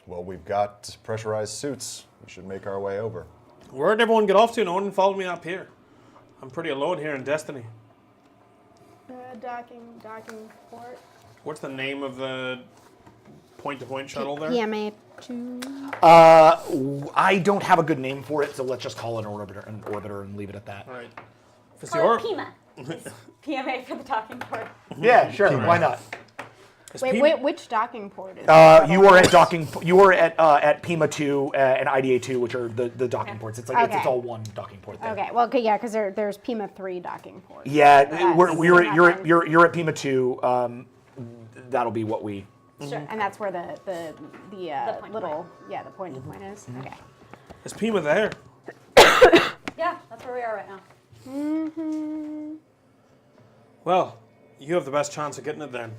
Well, we've got pressurized suits. We should make our way over. Where'd everyone get off to? No one followed me up here. I'm pretty alone here in Destiny. Docking port. What's the name of the point-to-point shuttle there? PMA 2. I don't have a good name for it, so let's just call it an orbiter and leave it at that. All right. If it's call it your... PIMA. PMA for the talking port. Yeah, sure. Why not? Is Wait, which docking port is You are at docking. You are at PIMA 2 and IDA 2, which are the docking ports. It's like it's Okay. all one docking port there. Okay, well, yeah, because there's PIMA 3 docking port. Yeah, That's- you're at PIMA 2. That'll be what we. Sure. And that's where the point little, the point to point is. Okay. Is Pima there? Yeah, that's where we are right now. Well, you have the best chance of getting it then.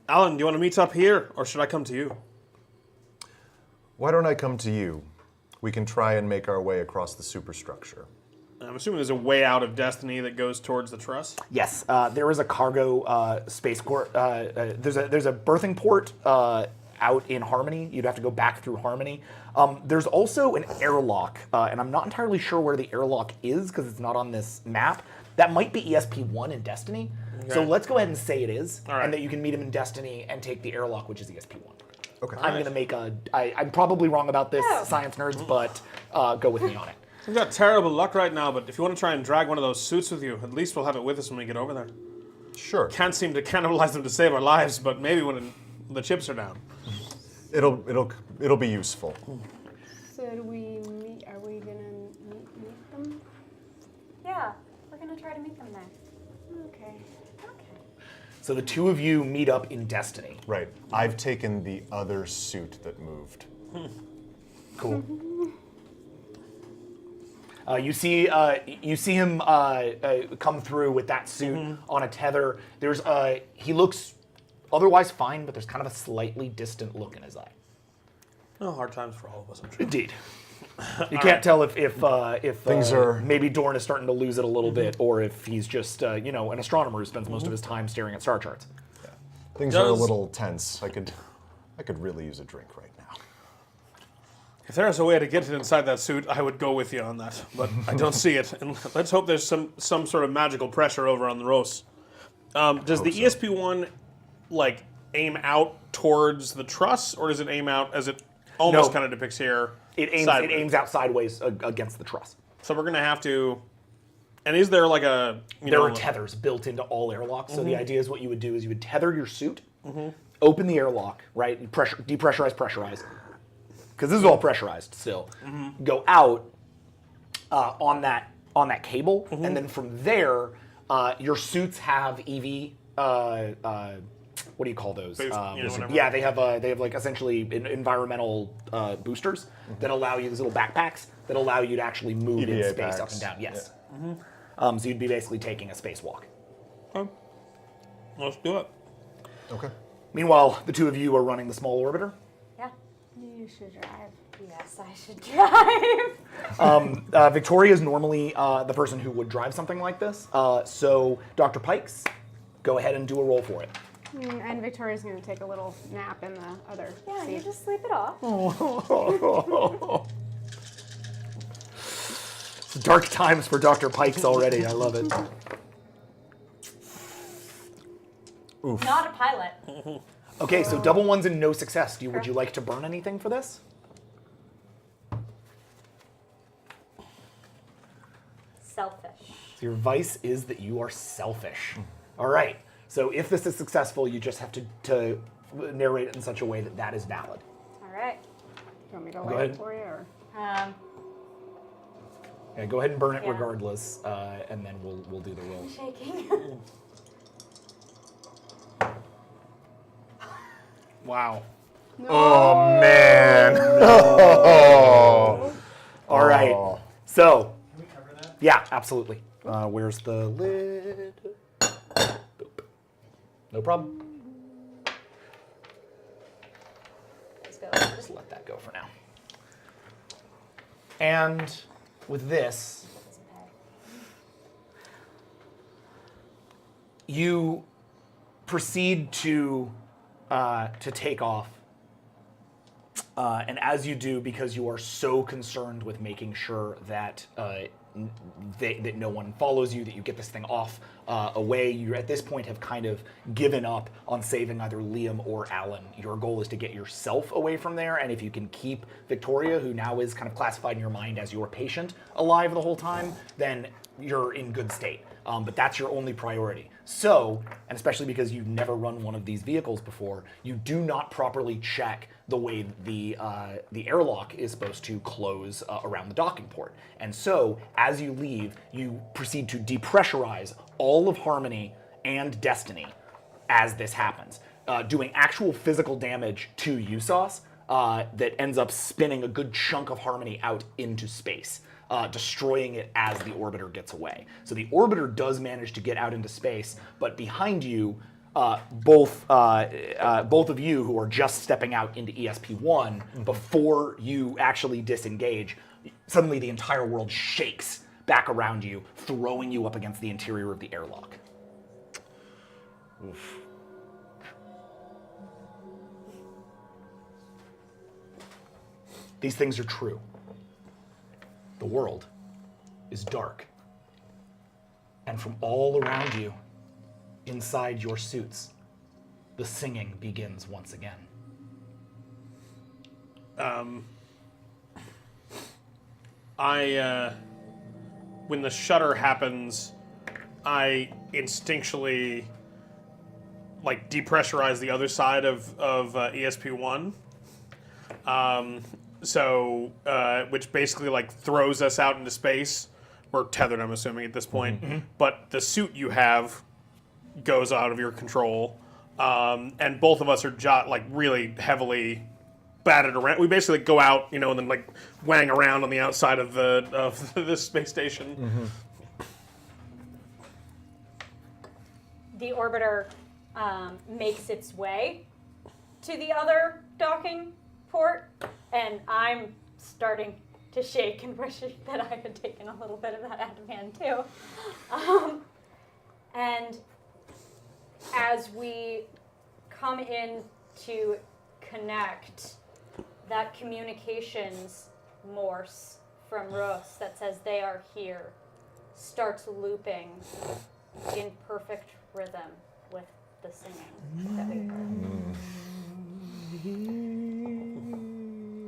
Alan, do you want to meet up here, or should I come to you? Why don't I come to you? We can try and make our way across the superstructure. I'm assuming there's a way out of Destiny that goes towards the truss. Yes, there is a cargo spaceport. There's a berthing port out in Harmony. You'd have to go back through Harmony. There's also an airlock, and I'm not entirely sure where the airlock is because it's not on this map. That might be ESP1 in Destiny. So Okay. let's go ahead and say it is, All right. and that you can meet him in Destiny and take the airlock, which is ESP1. Okay. I'm gonna make I'm probably wrong about this, Oh. science nerds, but go with me on it. We've got terrible luck right now, but if you want to try and drag one of those suits with you, at least we'll have it with us when we get over there. Sure. Can't seem to cannibalize them to save our lives, but maybe when the chips are down. It'll be useful. So do we meet? Are we gonna meet them? Yeah, we're going to try to meet them there. Okay. So the two of you meet up in Destiny. Right. I've taken the other suit that moved. Cool. You see him come through with that suit on a tether. He looks otherwise fine, but there's kind of a slightly distant look in his eye. Oh, hard times for all of us, I'm sure. Indeed. You can't tell if Things are- maybe Dorn is starting to lose it a little bit, or if he's just an astronomer who spends most of his time staring at star charts. Things are a Does- little tense. I could really use a drink right now. If there is a way to get it inside that suit, I would go with you on that, but I don't see it. And let's hope there's some sort of magical pressure over on the Rose. Does the ESP-1 like aim out towards the truss, or does it aim out as it almost kind of depicts here? It aims out sideways against the truss. So we're gonna have to. And is there like a? There are tethers built into all airlocks. So the idea is what you would do is you would tether your suit, open the airlock, right? Depressurize, pressurize, because this is all pressurized still. Go out on that cable, and then from there, your suits have EV. What do you call those? whatever. Yeah, they have like essentially environmental boosters that allow you, these little backpacks that allow you to actually move in EVA space packs. up and down. Yes. So you'd be basically taking a spacewalk. Okay. Let's do it. Okay. Meanwhile, the two of you are running the small orbiter. Yeah. You should drive. Yes, I should drive. Victoria is normally the person who would drive something like this. So Dr. Pikes, go ahead and do a roll for it. And Victoria's going to take a little nap in the other Yeah, you seat. just sleep it off. It's dark times for Dr. Pikes already. I love it. Not a pilot. Okay, so double ones and no success. Would you like to burn anything for this? Selfish. So your vice is that you are selfish. All right. So if this is successful, you just have to narrate it in such a way that that is valid. All right. You want me to Go light ahead. it for you? Or? Yeah, go ahead and burn it Yeah. regardless, and then we'll do the roll. Shaking. Wow. Oh man. All right. Oh. So, Can we cover that? yeah, absolutely. Where's the lid? Boop. No problem. Let's go. Just let that go for now. And with this, you proceed to take off. And as you do, because you are so concerned with making sure that that no one follows you, that you get this thing off away, you at this point have kind of given up on saving either Liam or Alan. Your goal is to get yourself away from there, and if you can keep Victoria, who now is kind of classified in your mind as your patient, alive the whole time, then you're in good state. But that's your only priority. So, and especially because you've never run one of these vehicles before, you do not properly check the way the airlock is supposed to close around the docking port. And so, as you leave, you proceed to depressurize all of Harmony and Destiny as this happens, doing actual physical damage to USOS that ends up spinning a good chunk of Harmony out into space. Destroying it as the orbiter gets away. So the orbiter does manage to get out into space, but behind you, both of you who are just stepping out into ESP-1, before you actually disengage, suddenly the entire world shakes back around you, throwing you up against the interior of the airlock. Oof. These things are true. The world is dark. And from all around you, inside your suits, the singing begins once again. When the shutter happens, I instinctually like depressurize the other side of ESP-1. Which basically like throws us out into space. We're tethered, I'm assuming, at this point. But the suit you have goes out of your control, and both of us are like really heavily battered around. We basically go out, and then like wang around on the outside of the space station. The orbiter makes its way to the other docking port, and I'm starting to shake and wishing that I had taken a little bit of that out of hand too. And as we come in to connect, that communications Morse from Rose that says they are here starts looping in perfect rhythm with the singing that we heard.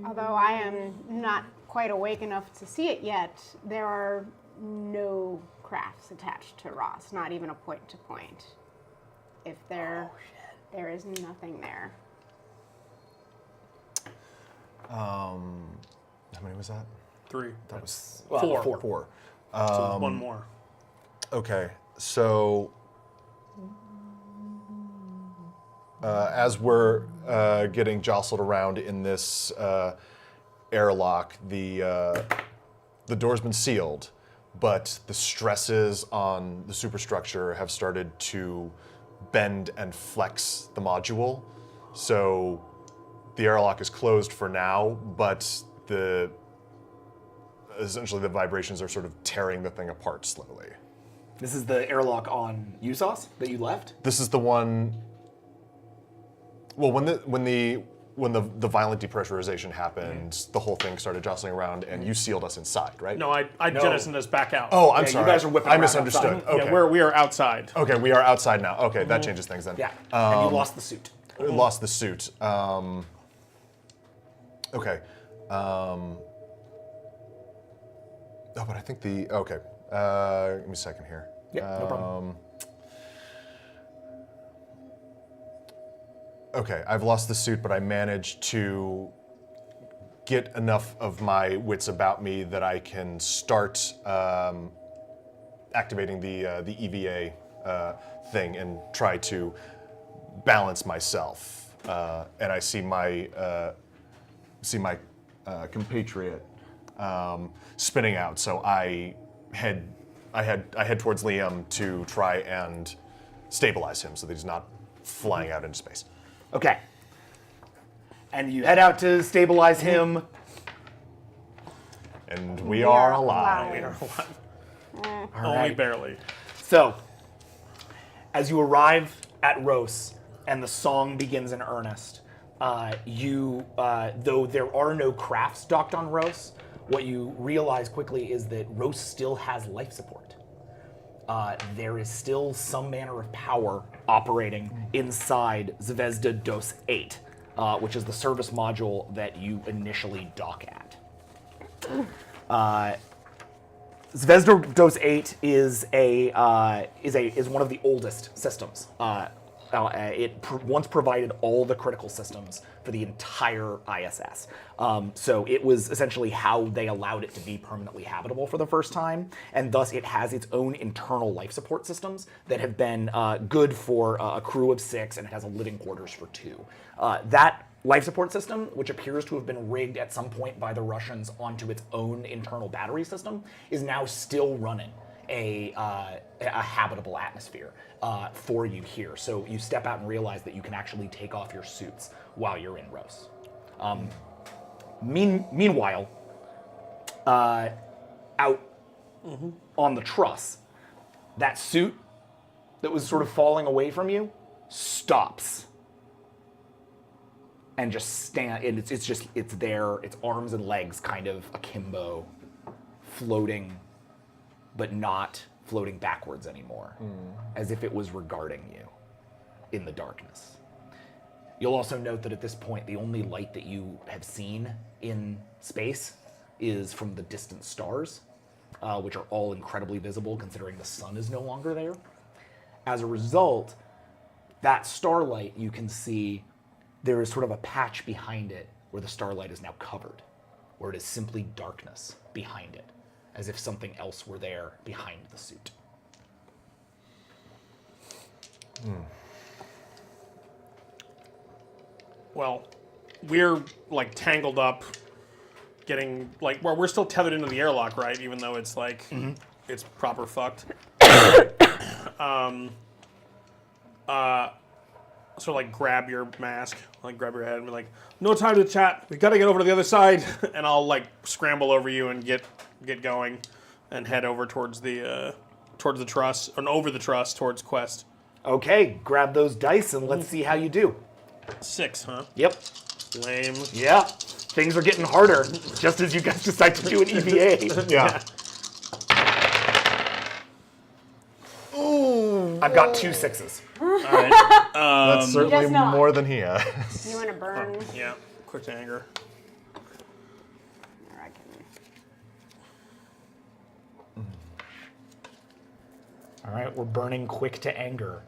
Although I am not quite awake enough to see it yet, there are no crafts attached to Ross, not even a point to point. If there is nothing there. How many was that? 3. That was Well, 4. 4. So one more. Okay, so as we're getting jostled around in this airlock, the door's been sealed, but the stresses on the superstructure have started to bend and flex the module. So the airlock is closed for now, but essentially the vibrations are sort of tearing the thing apart slowly. This is the airlock on USOS that you left? This is the one. Well, when the violent depressurization happened, the whole thing started jostling around, and you sealed us inside, right? No, I jettisoned us back out. Oh, I'm Yeah, you sorry. guys are whipping I around misunderstood. outside. Okay. Yeah, we are outside. Okay, we are outside now. Okay, that changes things then. Yeah. And you lost the suit. Lost the suit. Okay. Oh, but I think okay. Give me a second here. Yeah, no problem. Okay, I've lost the suit, but I managed to get enough of my wits about me that I can start activating the EVA thing and try to balance myself. And I see my compatriot spinning out, so I head towards Liam to try and stabilize him so that he's not flying out into space. Okay. And you head out to stabilize him. And we are alive. We are alive. All Only right. barely. So, as you arrive at Rose and the song begins in earnest, though there are no crafts docked on Rose, what you realize quickly is that Rose still has life support. There is still some manner of power operating inside Zvezda Dos 8, which is the service module that you initially dock at. Zvezda Dos 8 is one of the oldest systems. It once provided all the critical systems for the entire ISS. So it was essentially how they allowed it to be permanently habitable for the first time, and thus it has its own internal life support systems that have been good for a crew of 6, and it has a living quarters for 2. That life support system, which appears to have been rigged at some point by the Russians onto its own internal battery system, is now still running a habitable atmosphere for you here. So you step out and realize that you can actually take off your suits while you're in Rose. Meanwhile, out on the truss, that suit that was sort of falling away from you stops and just and it's there, its arms and legs kind of akimbo, floating, but not floating backwards anymore, as if it was regarding you in the darkness. You'll also note that at this point, the only light that you have seen in space is from the distant stars, which are all incredibly visible considering the sun is no longer there. As a result, that starlight, you can see there is sort of a patch behind it where the starlight is now covered, where it is simply darkness behind it, as if something else were there behind the suit. Well, we're like tangled up, getting like we're still tethered into the airlock, right? Even though it's like it's proper fucked. So like grab your mask, like grab your head, and be like, "No time to chat. We gotta get over to the other side." And I'll like scramble over you and get going, and head over towards the truss and over the truss towards Quest. Okay, grab those dice and let's see how you do. 6, huh? Yep. Lame. Yeah. Things are getting harder, just as you guys decide to do an EVA. Yeah. Ooh. I've got 2 6s. All right. That's certainly does not. more than he has. You want to burn? Yeah. Quick to anger. Or I can. All right, we're burning quick to anger,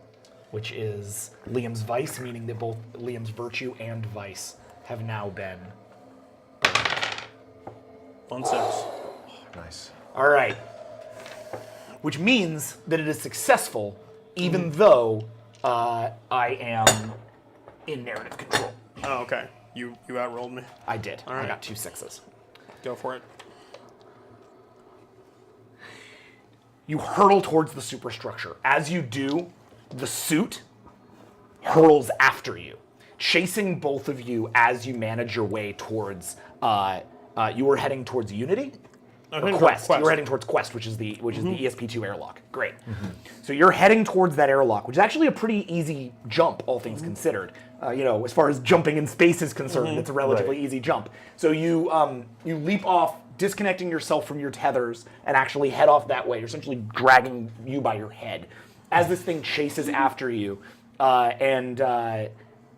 which is Liam's vice, meaning that both Liam's virtue and vice have now been. 1 6. Nice. All right. Which means that it is successful, even though I am in narrative control. Oh, okay. You outrolled me. I did. All I right. got 2 6s. Go for it. You hurtle towards the superstructure. As you do, the suit hurls after you, chasing both of you as you manage your way towards. You were heading towards Unity. Or Quest. You were heading towards Quest, which is the ESP2 airlock. Great. So you're heading towards that airlock, which is actually a pretty easy jump, all things considered. As far as jumping in space is concerned, it's a relatively easy jump. So you leap off, disconnecting yourself from your tethers, and actually head off that way. You're essentially dragging you by your head as this thing chases after you, and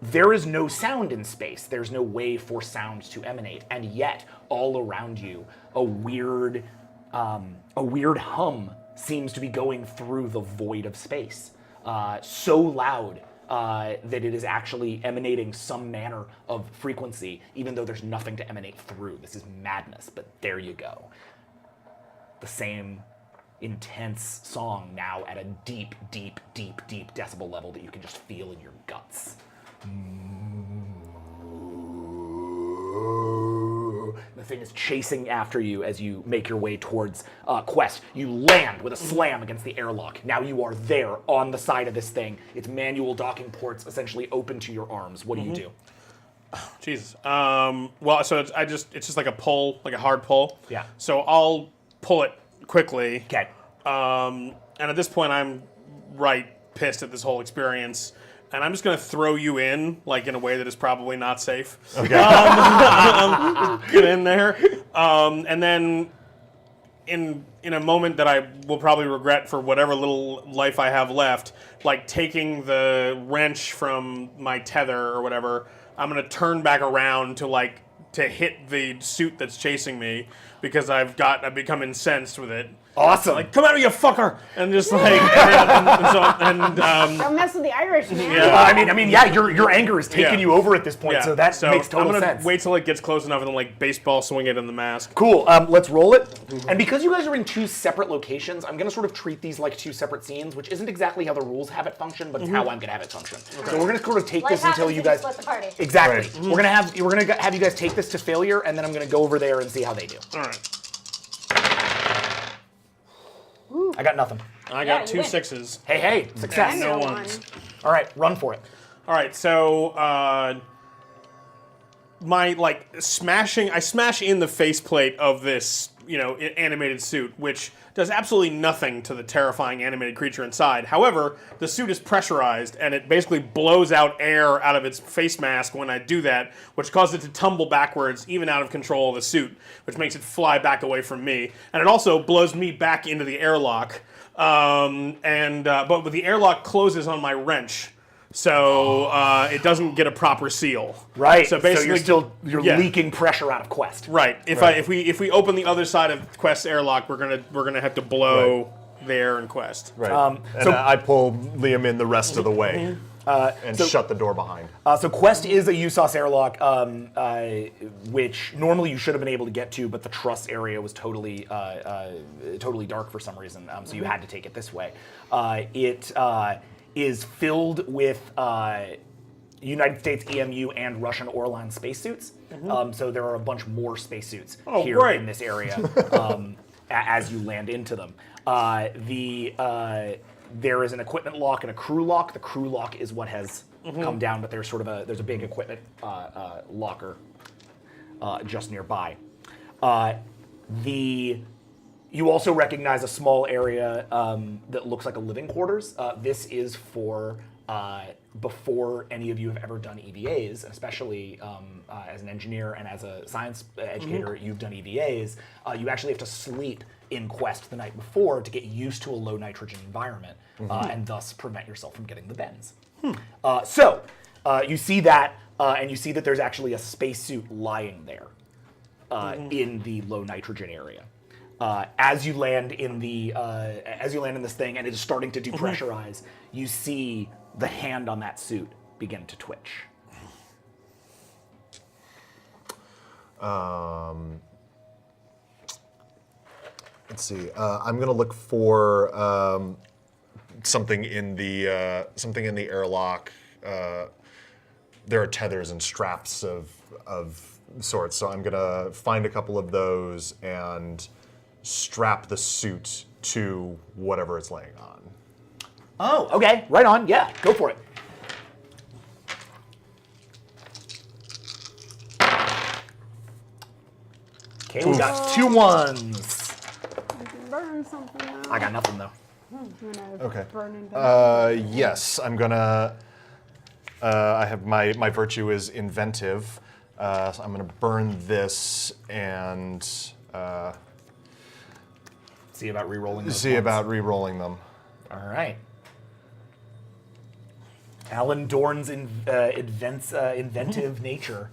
there is no sound in space. There's no way for sound to emanate, and yet all around you, a weird hum seems to be going through the void of space, so loud that it is actually emanating some manner of frequency, even though there's nothing to emanate through. This is madness, but there you go. The same intense song now at a deep, deep, deep, deep decibel level that you can just feel in your guts. The thing is chasing after you as you make your way towards Quest. You land with a slam against the airlock. Now you are there on the side of this thing. Its manual docking ports essentially open to your arms. What do you do? Jesus. Well, so it's just like a pull, like a hard pull. Yeah. So I'll pull it quickly. Okay. And at this point, I'm pissed at this whole experience. And I'm just going to throw you in, like, in a way that is probably not safe. Okay. Get in there. And then in a moment that I will probably regret for whatever little life I have left, like taking the wrench from my tether or whatever, I'm going to turn back around to hit the suit that's chasing me because I've become incensed with it. Awesome. Like, come at me, you fucker! And just don't mess with the Irish, man. Yeah. Your anger is taking you over at this point, so that makes total I'm gonna sense. wait till it gets close enough and then baseball swing it in the mask. Cool. Let's roll it. And because you guys are in 2 separate locations, I'm going to sort of treat these like 2 separate scenes, which isn't exactly how the rules have it function, but it's how I'm going to have it function. So we're going to sort of take this until you guys split the party. exactly. Right. We're going to have you guys take this to failure, and then I'm going to go over there and see how they do. All right. I got nothing. I Yeah, got you 2 win. 6s. Hey, success. I No know ones. one. All right, run for it. All right, so I smash in the faceplate of this, animated suit, which does absolutely nothing to the terrifying animated creature inside. However, the suit is pressurized, and it basically blows out air out of its face mask when I do that, which causes it to tumble backwards, even out of control of the suit, which makes it fly back away from me. And it also blows me back into the airlock. But the airlock closes on my wrench. So it doesn't get a proper seal. Right. So basically, you're yeah. leaking pressure out of Quest. Right. If we open the other side of Quest's airlock, we're gonna have to blow there in Quest. Right. so- I pull Liam in the rest of the way and shut the door behind. So Quest is a USOS airlock, which normally you should have been able to get to, but the truss area was totally dark for some reason, so you had to take it this way. It is filled with United States EMU and Russian Orlan spacesuits. So there are a bunch more spacesuits here great. in this area as you land into them. There is an equipment lock and a crew lock. The crew lock is what has come down, but there's there's a big equipment locker just nearby. You also recognize a small area that looks like a living quarters. This is for before any of you have ever done EVAs, especially as an engineer and as a science educator, you've done EVAs, you actually have to sleep in Quest the night before to get used to a low nitrogen environment and thus prevent yourself from getting the bends. So you see that, and you see that there's actually a spacesuit lying there in the low nitrogen area. As you land in this thing and it is starting to depressurize, you see the hand on that suit begin to twitch. Let's see. I'm gonna look for something in the airlock. There are tethers and straps of sorts, so I'm gonna find a couple of those and strap the suit to whatever it's laying on. Oh, okay, right on. Yeah, go for it. Okay, we got 2 1s. Burn something out. I got nothing though. Okay. Burning down. Yes, I'm gonna. I have my virtue is inventive, so I'm gonna burn this and See about re-rolling those see ones. about re-rolling them. All right. Alan Dorn's inventive nature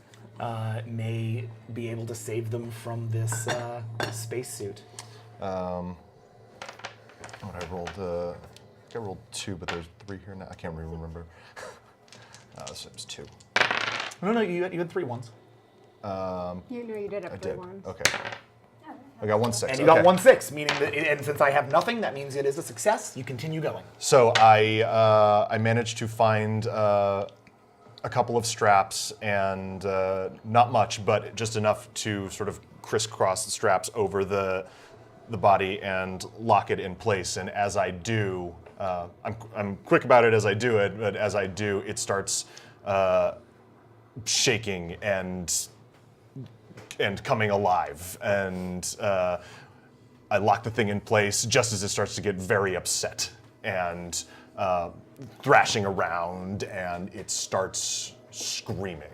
may be able to save them from this spacesuit. What I rolled? I think I rolled 2, but there's 3 here now. I can't really remember. This was 2. No, you had 3 1s. You know you did have I 3 did. ones. Okay. I got 1 6. And you got 1 6, meaning that, and since I have nothing, that means it is a success. You continue going. So I managed to find a couple of straps and not much, but just enough to sort of crisscross the straps over the body and lock it in place. And as I do, I'm quick about it as I do it, but as I do, it starts shaking and coming alive. And I lock the thing in place just as it starts to get very upset and thrashing around, and it starts screaming.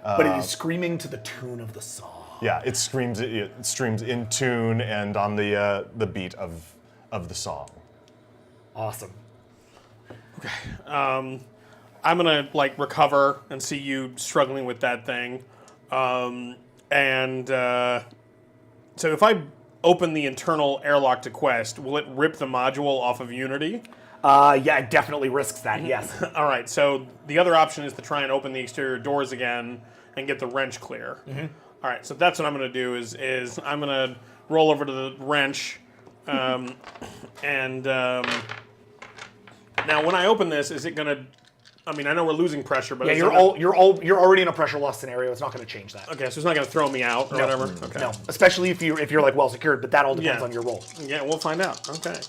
But it is screaming to the tune of the song. Yeah, it screams in tune and on the beat of the song. Awesome. I'm gonna recover and see you struggling with that thing, so if I open the internal airlock to Quest, will it rip the module off of Unity? Yeah, it definitely risks that, yes. All right, so the other option is to try and open the exterior doors again and get the wrench clear. All right, so that's what I'm going to do is I'm going to roll over to the wrench, now when I open this, is it going to? I mean, I know we're losing pressure, but Yeah, it's you're already in a pressure loss scenario. It's not going to change that. okay. So it's not going to throw me out or whatever. Okay. No, especially if you're like well secured, but that all depends Yeah. on your roll. Yeah, we'll find out. Okay.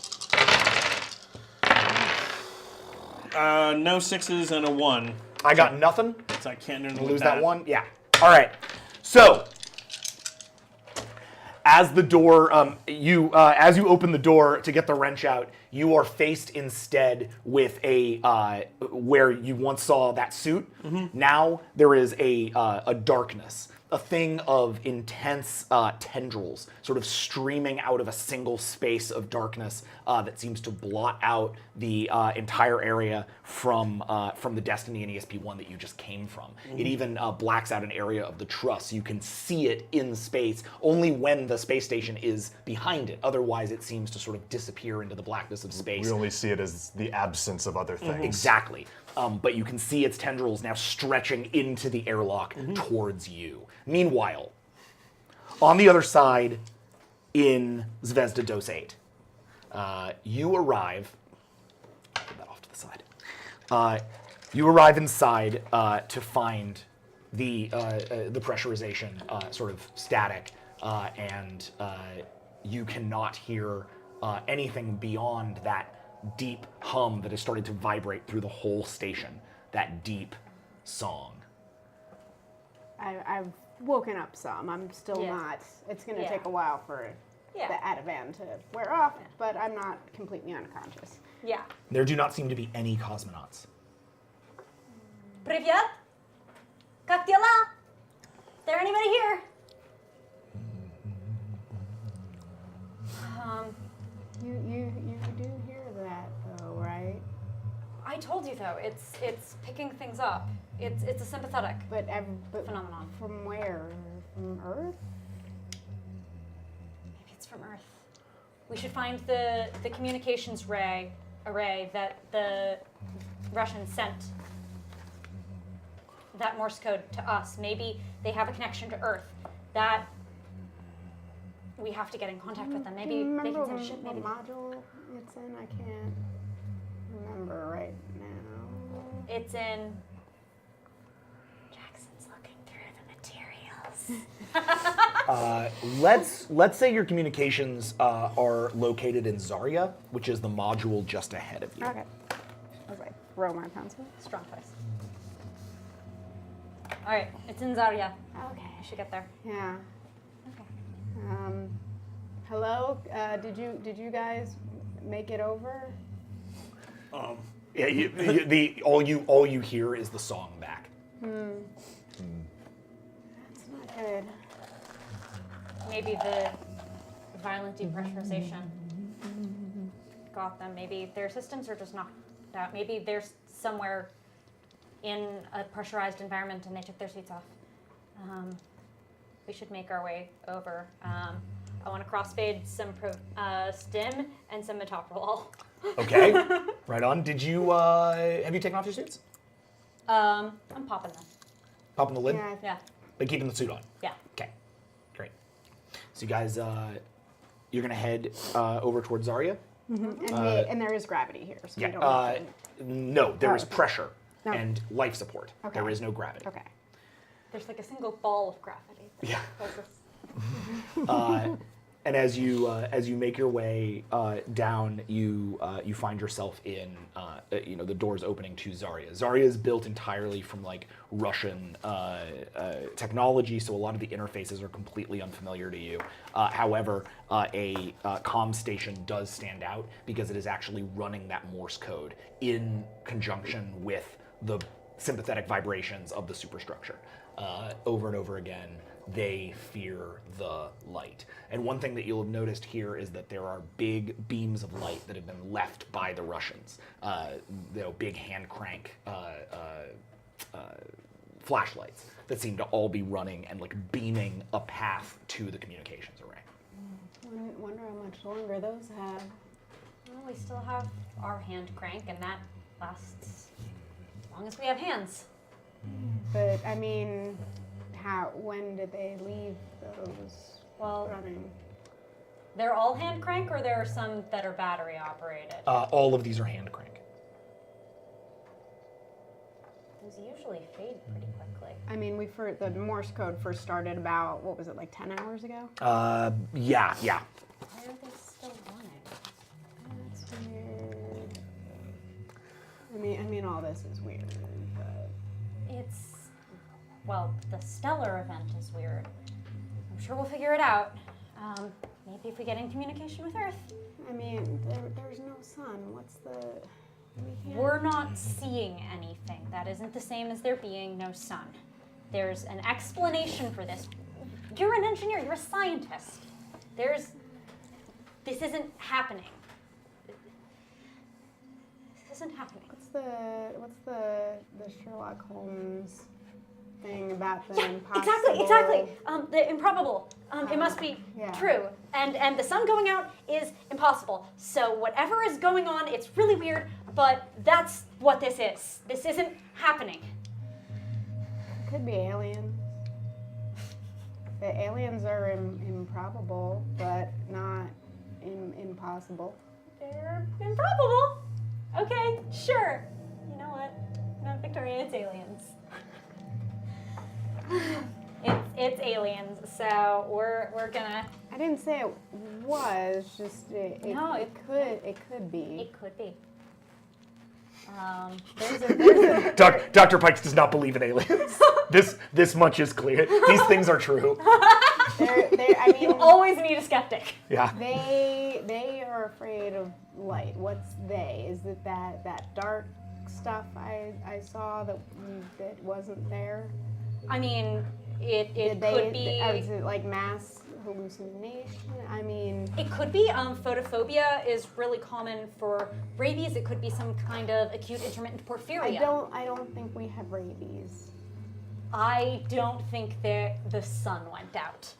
No 6s and a 1. I got nothing. So I can't do anything Lose with that 1. Yeah. All right. So as the door, as you open the door to get the wrench out, you are faced instead with where you once saw that suit. Now there is a darkness, a thing of intense tendrils, sort of streaming out of a single space of darkness that seems to blot out the entire area from the Destiny and ESP1 that you just came from. It even blacks out an area of the truss. You can see it in space only when the space station is behind it. Otherwise, it seems to sort of disappear into the blackness of space. We only see it as the absence of other things. Exactly. But you can see its tendrils now stretching into the airlock towards you. Meanwhile, on the other side, in Zvezda Dos 8, you arrive. Put that off to the side. You arrive inside to find the pressurization sort of static, and you cannot hear anything beyond that deep hum that is starting to vibrate through the whole station. That deep song. I've woken up some. I'm still not. It's going to take a while for the Ativan to wear off, but I'm not completely unconscious. Yeah. There do not seem to be any cosmonauts. Привет. Как дела? Is there anybody here? You do hear that though, right? I told you though, it's picking things up. It's a sympathetic But phenomenon. from where? From Earth? Maybe it's from Earth. We should find the communications array that the Russians sent that Morse code to us. Maybe they have a connection to Earth. That we have to get in contact with them. Do Maybe you they remember can send a ship. what Maybe. module it's in? I can't remember right now. It's in. Jackson's looking through the materials. Let's say your communications are located in Zarya, which is the module just ahead of you. Okay. As I throw my pencil. Strong place. All right, it's in Zarya. Okay. I should get there. Yeah. Okay. Hello. Did you guys make it over? Yeah, all you hear is the song back. That's not good. Maybe the violent depressurization got them. Maybe their systems are just knocked out. Maybe they're somewhere in a pressurized environment and they took their suits off. We should make our way over. I want to crossfade some stim and some metoprolol. Okay, right on. Did you have you taken off your suits? I'm popping them. Popping the lid, Yeah. Yeah, but keeping the suit on. yeah. Okay, great. So you guys, you're gonna head over towards Zarya. And there is gravity here, so we Yeah. don't have to. No, there is okay. pressure No. and life support. Okay. There is no gravity. Okay. There's like a single ball of gravity. Yeah. Holds us. And as you make your way down, you find yourself in the doors opening to Zarya. Zarya is built entirely from like Russian technology, so a lot of the interfaces are completely unfamiliar to you. However, a comm station does stand out because it is actually running that Morse code in conjunction with the sympathetic vibrations of the superstructure. Over and over again, they fear the light. And one thing that you'll have noticed here is that there are big beams of light that have been left by the Russians. Big hand crank flashlights that seem to all be running and like beaming a path to the communications array. Wonder how much longer those have. Well, we still have our hand crank, and that lasts as long as we have hands. But I mean, when did they leave those Well, running? they're all hand crank, or there are some that are battery operated? All of these are hand crank. Those usually fade pretty quickly. I mean, the Morse code first started about, what was it, like 10 hours ago? Yeah. Why are they still running? That's weird. I mean, all this is weird, but The stellar event is weird. I'm sure we'll figure it out. Maybe if we get in communication with Earth. I mean, there's no sun. What's the? We're not seeing anything. That isn't the same as there being no sun. There's an explanation for this. You're an engineer, you're a scientist. This isn't happening. This isn't happening. What's the Sherlock Holmes thing about the impossible? Exactly. The improbable. It must be yeah. true. And the sun going out is impossible. So whatever is going on, it's really weird, but that's what this is. This isn't happening. It could be aliens. The aliens are improbable, but not impossible. They're improbable. Okay, sure. You know what? Not Victoria, it's aliens. It's aliens, so we're gonna. I didn't say it was. Just it could be. It could be. There's a Dr. Pikes does not believe in aliens. This much is clear. These things are true. I mean, You always need a skeptic. Yeah. they are afraid of light. What's they? Is it that dark stuff I saw that wasn't there? I mean, it Did could be. Is it like mass hallucination? I mean, It could be. Photophobia is really common for rabies. It could be some kind of acute intermittent porphyria. I don't think we have rabies. I don't think the sun went out.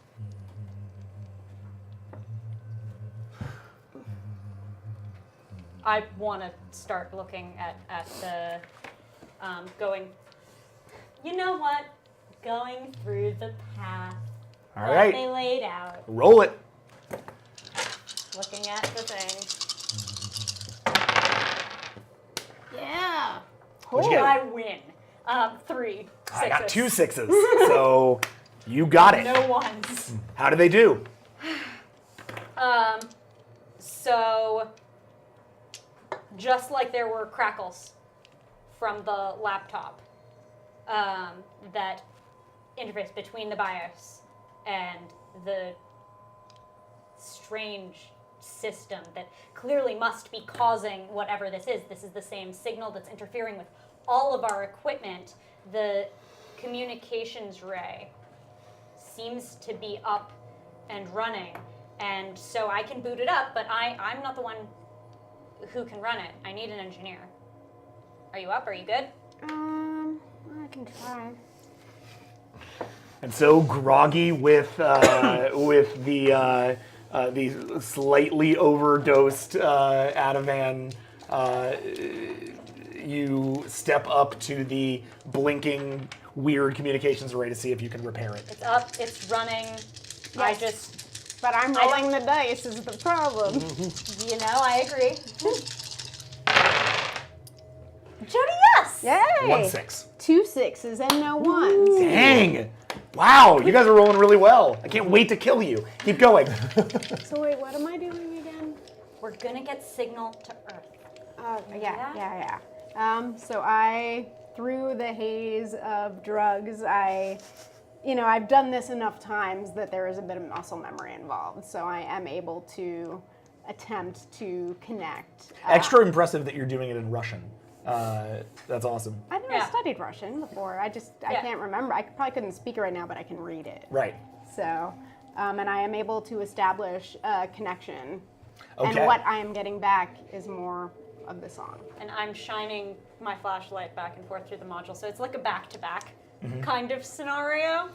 I want to start looking at the going. You know what? Going through the path All that right. they laid out. Roll it. Looking at the thing. Yeah. What'd you get? I win. 3 sixes. I got 2 sixes. So you got it. No ones. How do they do? So just like there were crackles from the laptop that interface between the BIOS and the strange system that clearly must be causing whatever this is. This is the same signal that's interfering with all of our equipment. The communications ray seems to be up and running, and so I can boot it up, but I'm not the one who can run it. I need an engineer. Are you up? Are you good? I can try. And so groggy with the slightly overdosed Ativan, you step up to the blinking weird communications array to see if you can repair it. It's up. It's running. I Yes. just, But I'm rolling the dice is the problem. I agree. Jody, yes. Yay! 1 6. 2 sixes and no ones. Dang! Wow, you guys are rolling really well. I can't wait to kill you. Keep going. So wait, what am I doing again? We're gonna get signal to Earth. Yeah. So I, through the haze of drugs, I've done this enough times that there is a bit of muscle memory involved. So I am able to attempt to connect. Extra impressive that you're doing it in Russian. That's awesome. I never studied Russian before. I can't remember. I probably couldn't speak it right now, but I can read it. Right. So, and I am able to establish a connection. Okay. And what I am getting back is more of the song. And I'm shining my flashlight back and forth through the module, so it's like a back-to-back kind of scenario.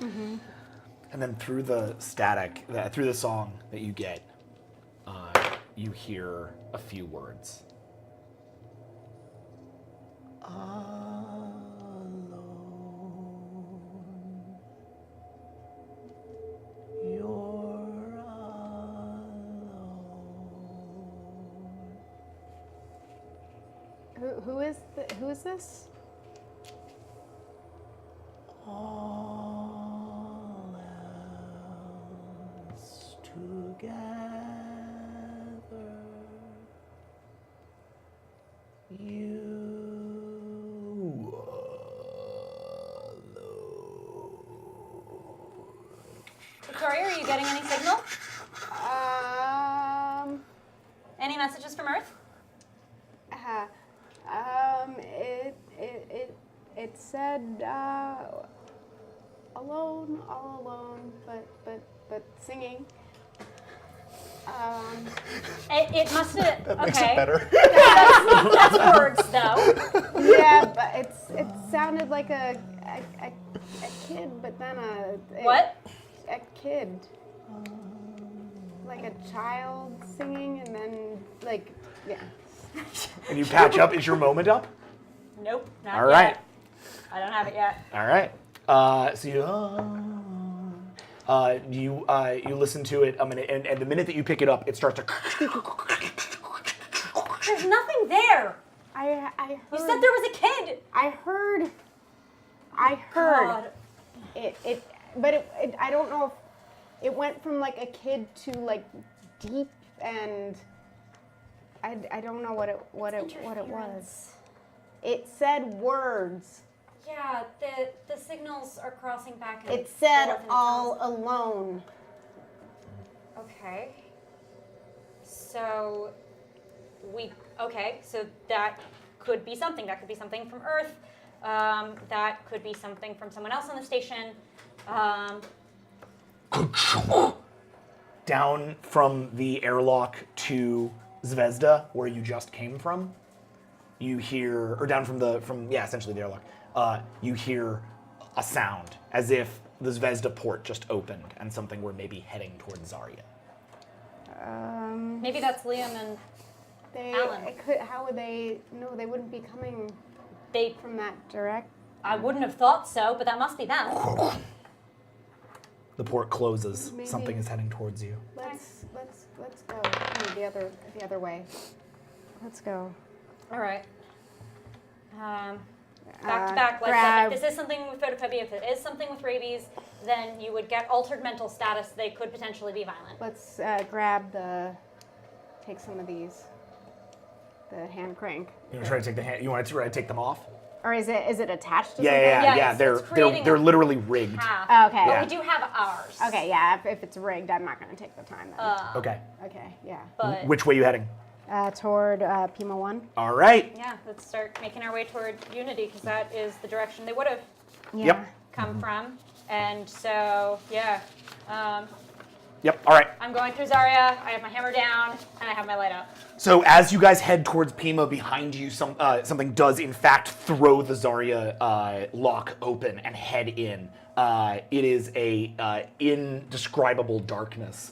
And then through the static, through the song that you get, you hear a few words. Alone. You're alone. Who is this? All else together, you alone. Victoria, are you getting any signal? Any messages from Earth? It said alone, all alone, but singing. It must have. That makes it better. That's words, though. Yeah, but it sounded like a kid, but then What? a kid, like a child singing, and then And you patch up. Is your moment up? Nope. Not All right. yet. I don't have it yet. All right. So you you listen to it. And the minute that you pick it up, it starts to. There's nothing there. I heard. You said there was a kid. I heard. God. But I don't know if it went from like a kid to like deep, and I don't know what it was. Interference. It said words. Yeah, the signals are crossing back and It said forth, and all alone. Okay. So so that could be something. That could be something from Earth. That could be something from someone else on the station. Down from the airlock to Zvezda, where you just came from, you hear, or down from essentially the airlock, you hear a sound as if the Zvezda port just opened and something were maybe heading towards Zarya. Maybe that's Liam and Alan. How would they? No, they wouldn't be coming They. from that direct. I wouldn't have thought so, but that must be them. The port closes. Maybe- Something is heading towards you. Let's go. No, the other way. Let's go. All right. Back to back. If this is something with photophobia, if it is something with rabies, then you would get altered mental status. They could potentially be violent. Let's take some of these. The hand crank. You want to try to take the hand? You want to try to take them off? Or is it attached to Yeah. something? Yeah, it's creating They're a literally rigged. Path. Okay. But we do have ours. Okay, yeah. If it's rigged, I'm not going to take the time then. Okay. Okay, yeah. But Which way are you heading? Toward Pima 1. All right. yeah, let's start making our way toward Unity because that is the direction they would have Yeah. Yep. come from. And so, yeah. Yep. All right. I'm going through Zarya. I have my hammer down, and I have my light up. So as you guys head towards Pima, behind you, something does in fact throw the Zarya lock open and head in. It is a indescribable darkness.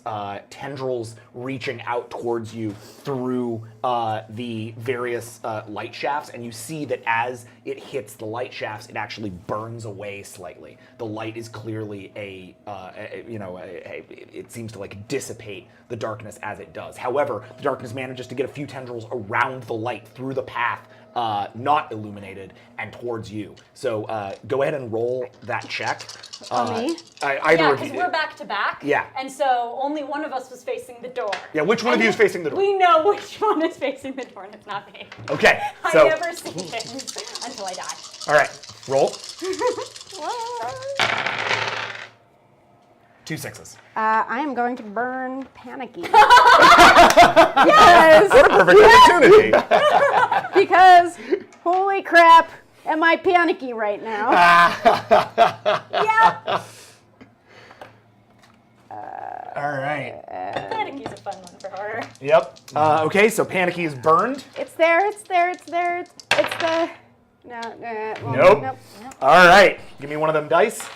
Tendrils reaching out towards you through the various light shafts, and you see that as it hits the light shafts, it actually burns away slightly. The light is clearly it seems to like dissipate the darkness as it does. However, the darkness manages to get a few tendrils around the light through the path, not illuminated, and towards you. So go ahead and roll that check. Me? Either Yeah, of because you. we're back to back. Yeah. And so only one of us was facing the door. Yeah, which one of you is facing the door? We know which one is facing the door, and it's not me. Okay, I so never see things until I die. all right, roll. 2 6s. I am going to burn Panicky. What a perfect opportunity. Because, holy crap, am I panicky right now? Yeah. All right. Panicky's a fun one for horror. Yep. Okay, so Panicky is burned. It's there. It's the... No. Nope. All right, give me one of them dice.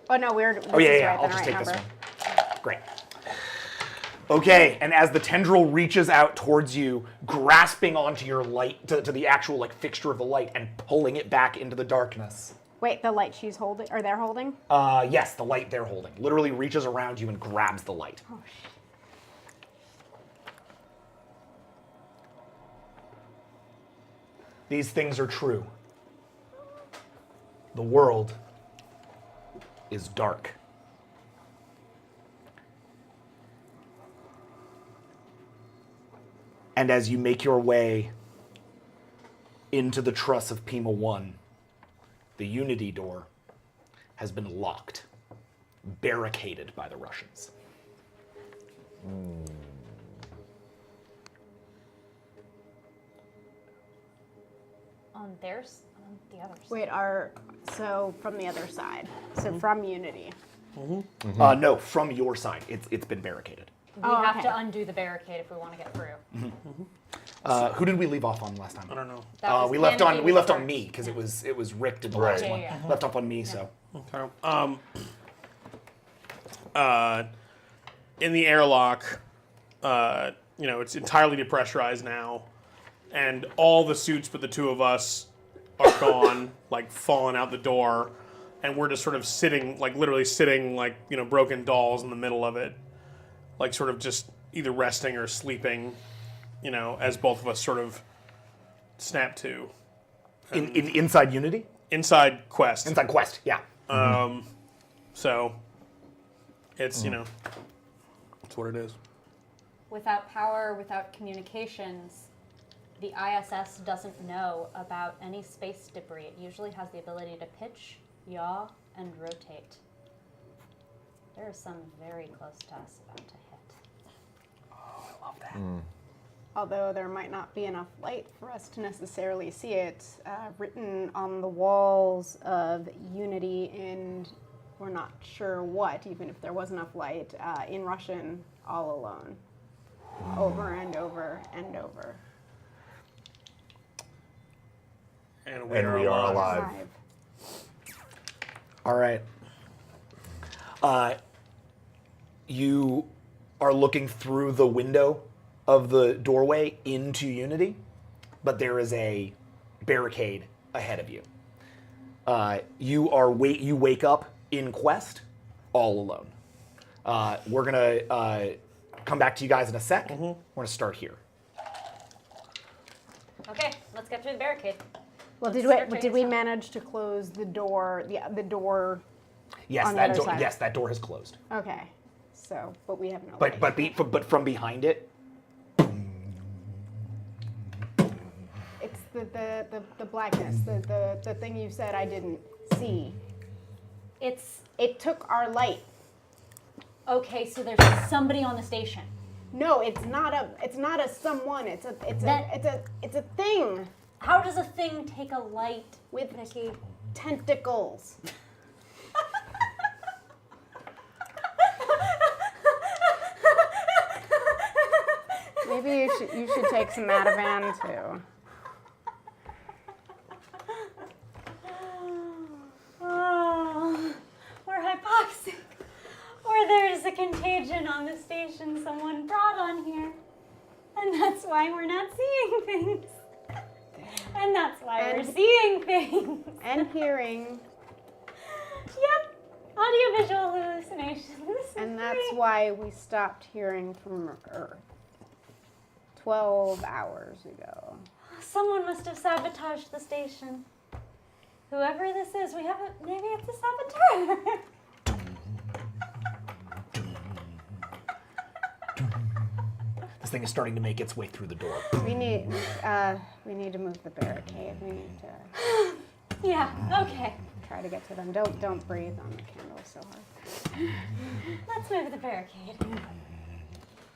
Oh, no, weird. Oh yeah. I'll just take this one. Great. Okay, and as the tendril reaches out towards you, grasping onto your light, to the actual like fixture of the light, and pulling it back into the darkness. Wait, the light she's holding, or they're holding? Yes, the light they're holding literally reaches around you and grabs the light. Oh, shit. These things are true. The world is dark. And as you make your way into the truss of Pima 1, the Unity door has been locked, barricaded by the Russians. On the other side. Wait, so from the other side. So from Unity. No, from your side, it's been barricaded. We have okay. to undo the barricade if we want to get through. Who did we leave off on last time? I don't know. That was We left Panicky on was me first. because it was Rick did the Right. last Yeah, one. yeah. Left off on me, so. Okay. In the airlock, it's entirely depressurized now, and all the suits but the two of us are gone, like falling out the door, and we're just sort of sitting, like literally sitting, like broken dolls in the middle of it, like sort of just either resting or sleeping, as both of us sort of snap to. Inside Unity? Inside Quest. Inside Quest, yeah. So, it's, it's what it is. Without power, without communications, the ISS doesn't know about any space debris. It usually has the ability to pitch, yaw, and rotate. There are some very close to us about to hit. I love that. Although there might not be enough light for us to necessarily see it, written on the walls of Unity in, we're not sure what, even if there was enough light, in Russian, all alone. Over and over and over. And we are alive. All right. You are looking through the window of the doorway into Unity, but there is a barricade ahead of you. You wake up in Quest, all alone. We're gonna come back to you guys in a sec. We're gonna start here. Okay, let's get through the barricade. Well, Let's start did turning we this on. manage to close the door? The door. Yes, On the that other door. side. Yes, that door has closed. Okay. So, but we have no. But light. but from behind it, It's the blackness. The thing you said I didn't see. It took our light. Okay, so there's somebody on the station. No, it's not a someone. It's a thing How does a thing take a light, with Vicky? tentacles. Maybe you should take some Ativan too. Oh, we're hypoxic. Or there's a contagion on the station someone brought on here. And that's why we're not seeing things. And that's why we're And- seeing things. And hearing, Yep. Audiovisual hallucinations. and that's why we stopped hearing from Earth 12 hours ago. Someone must have sabotaged the station. Whoever this is, maybe it's a saboteur. this thing is starting to make its way through the door. We need to move the barricade. We need to Yeah, okay. try to get to them. Don't breathe on the candle so hard. Let's move the barricade.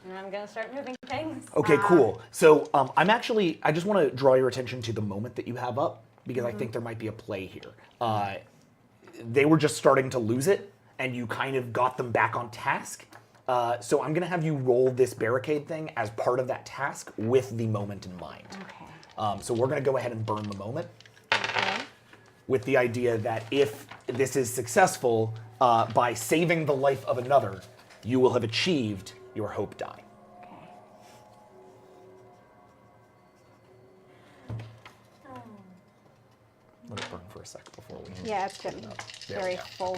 And I'm gonna start moving things. Okay, cool. So I just want to draw your attention to the moment that you have up because I think there might be a play here. They were just starting to lose it, and you kind of got them back on task. So I'm going to have you roll this barricade thing as part of that task with the moment in mind. Okay. So we're going to go ahead and burn the moment Okay. with the idea that if this is successful, by saving the life of another, you will have achieved your hope die. Okay. Let it burn for a sec before we... Yeah, it's getting There we very go. full.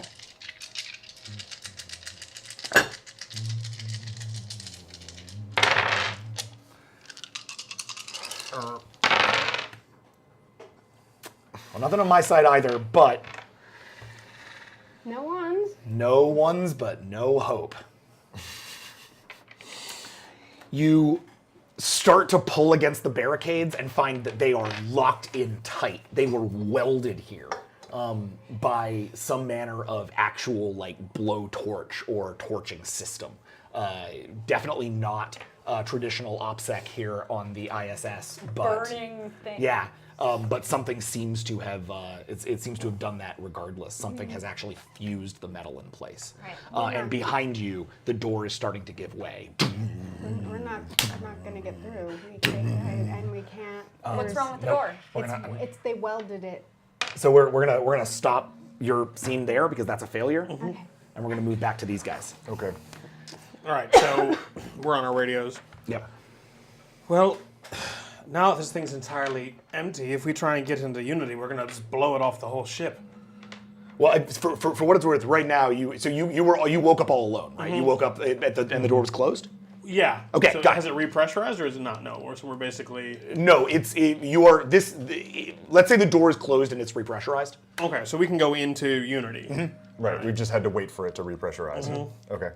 Well, nothing on my side either, but No one's. no ones but no hope. You start to pull against the barricades and find that they are locked in tight. They were welded here by some manner of actual like blowtorch or torching system. Definitely not traditional OPSEC here on the ISS, but Burning thing. yeah. But something seems to have it seems to have done that regardless. Something has actually fused the metal in place. Right. And behind you, the door is starting to give way. We're not going to get through. We can't. What's there's- wrong with the door? It's they welded it. So we're gonna stop your scene there because that's a failure, Okay. and we're gonna move back to these guys. Okay. All right, so we're on our radios. Yep. Well, now this thing's entirely empty. If we try and get into Unity, we're gonna just blow it off the whole ship. Well, for what it's worth, right now you woke up all alone, right? You woke up and the door was closed. Yeah. Okay, So got it. has it repressurized or is it not? No. So we're basically. No, let's say the door is closed and it's repressurized. Okay, so we can go into Unity. Right. We just had to wait for it to repressurize. Okay.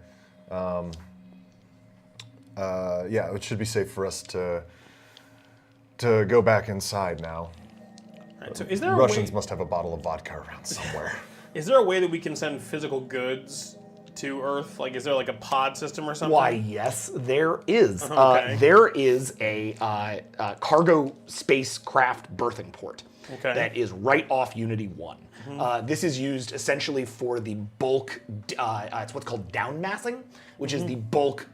Yeah, it should be safe for us to go back inside now. Right, so is there Russians a way? must have a bottle of vodka around somewhere. Is there a way that we can send physical goods to Earth? Like, is there like a pod system or something? Why, yes, there is. Okay. There is a cargo spacecraft berthing port Okay. that is right off Unity 1. This is used essentially for the bulk, it's what's called downmassing, which is the bulk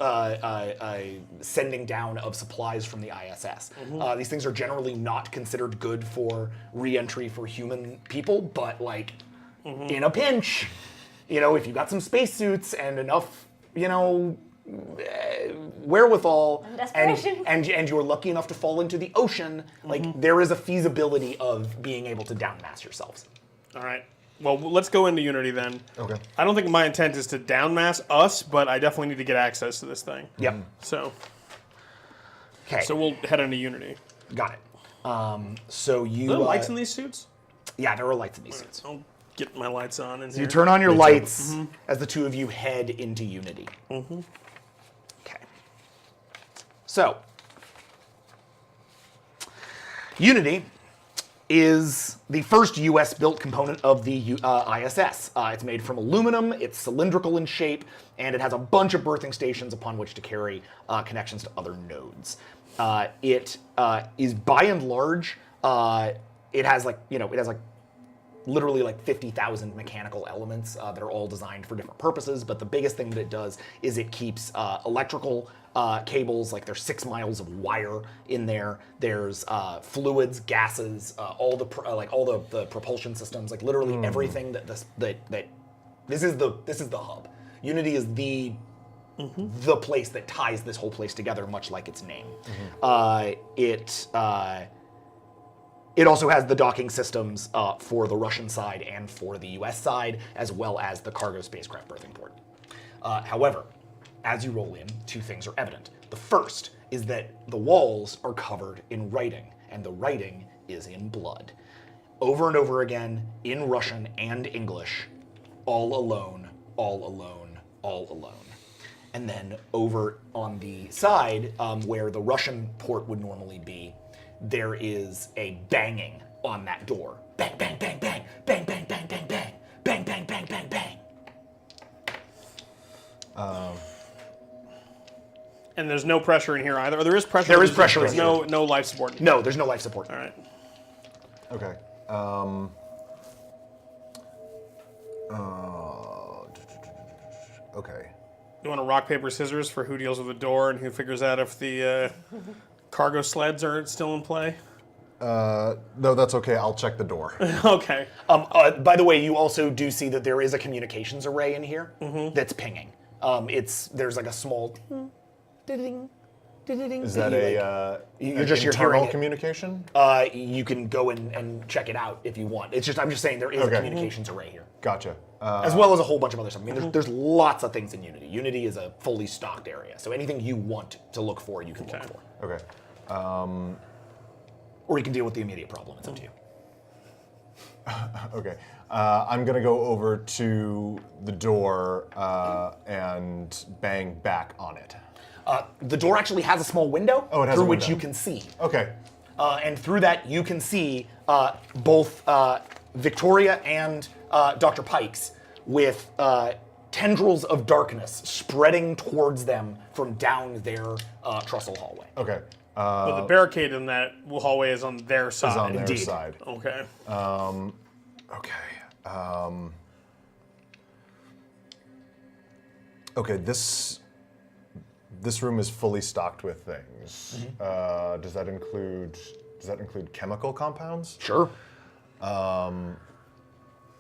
sending down of supplies from the ISS. These things are generally not considered good for re-entry for human people, but like in a pinch, if you got some spacesuits and enough, wherewithal, Desperation. and you're lucky enough to fall into the ocean, like there is a feasibility of being able to downmass yourselves. All right. Well, let's go into Unity then. Okay. I don't think my intent is to downmass us, but I definitely need to get access to this thing. Yep. So Okay. we'll head into Unity. Got it. So you. Are there lights in these suits? Yeah, there are lights in these suits. I'll get my lights on in You here. turn on your lights as the two of you head into Unity. Okay. So, Unity is the first US-built component of the ISS. It's made from aluminum, it's cylindrical in shape, and it has a bunch of berthing stations upon which to carry connections to other nodes. It is by and large, it has literally like 50,000 mechanical elements that are all designed for different purposes, but the biggest thing that it does is it keeps electrical cables, like there's 6 miles of wire in there. There's fluids, gases, all the propulsion systems, like literally everything that this is the hub. Unity is the place that ties this whole place together, much like its name. It also has the docking systems for the Russian side and for the US side, as well as the cargo spacecraft berthing port. However, as you roll in, 2 things are evident. The first is that the walls are covered in writing, and the writing is in blood. Over and over again, in Russian and English, all alone, all alone, all alone. And then over on the side, where the Russian port would normally be, there is a banging on that door. Bang, bang, bang, bang, bang, bang, bang, bang, bang, bang, bang, bang, bang, bang. And there's no pressure in here either. Or there is pressure. There is pressure There's in no life support. No, there's no life support. All right. Okay. Okay. You want to rock, paper, scissors for who deals with the door and who figures out if the cargo sleds are still in play? No, that's okay. I'll check the door. Okay. By the way, you also do see that there is a communications array in here that's pinging. There's like a small ding, ding. Is that you're just internal hearing it. communication? You can go and check it out if you want. I'm just saying there is a communications array here, Gotcha. as well as a whole bunch of other stuff. I mean, there's lots of things in Unity. Unity is a fully stocked area, so anything you want to look for, you can look for. Okay. Or you can deal with the immediate problem. It's up to you. Okay. I'm gonna go over to the door and bang back on it. The door actually has a small window Oh, it has through a which window. you can see. Okay. And through that, you can see both Victoria and Dr. Pikes with tendrils of darkness spreading towards them from down their trestle hallway. Okay. But the barricade in that hallway is on their side. Is on their Indeed. side. Okay. Okay. This room is fully stocked with things. Does that include chemical compounds? Sure.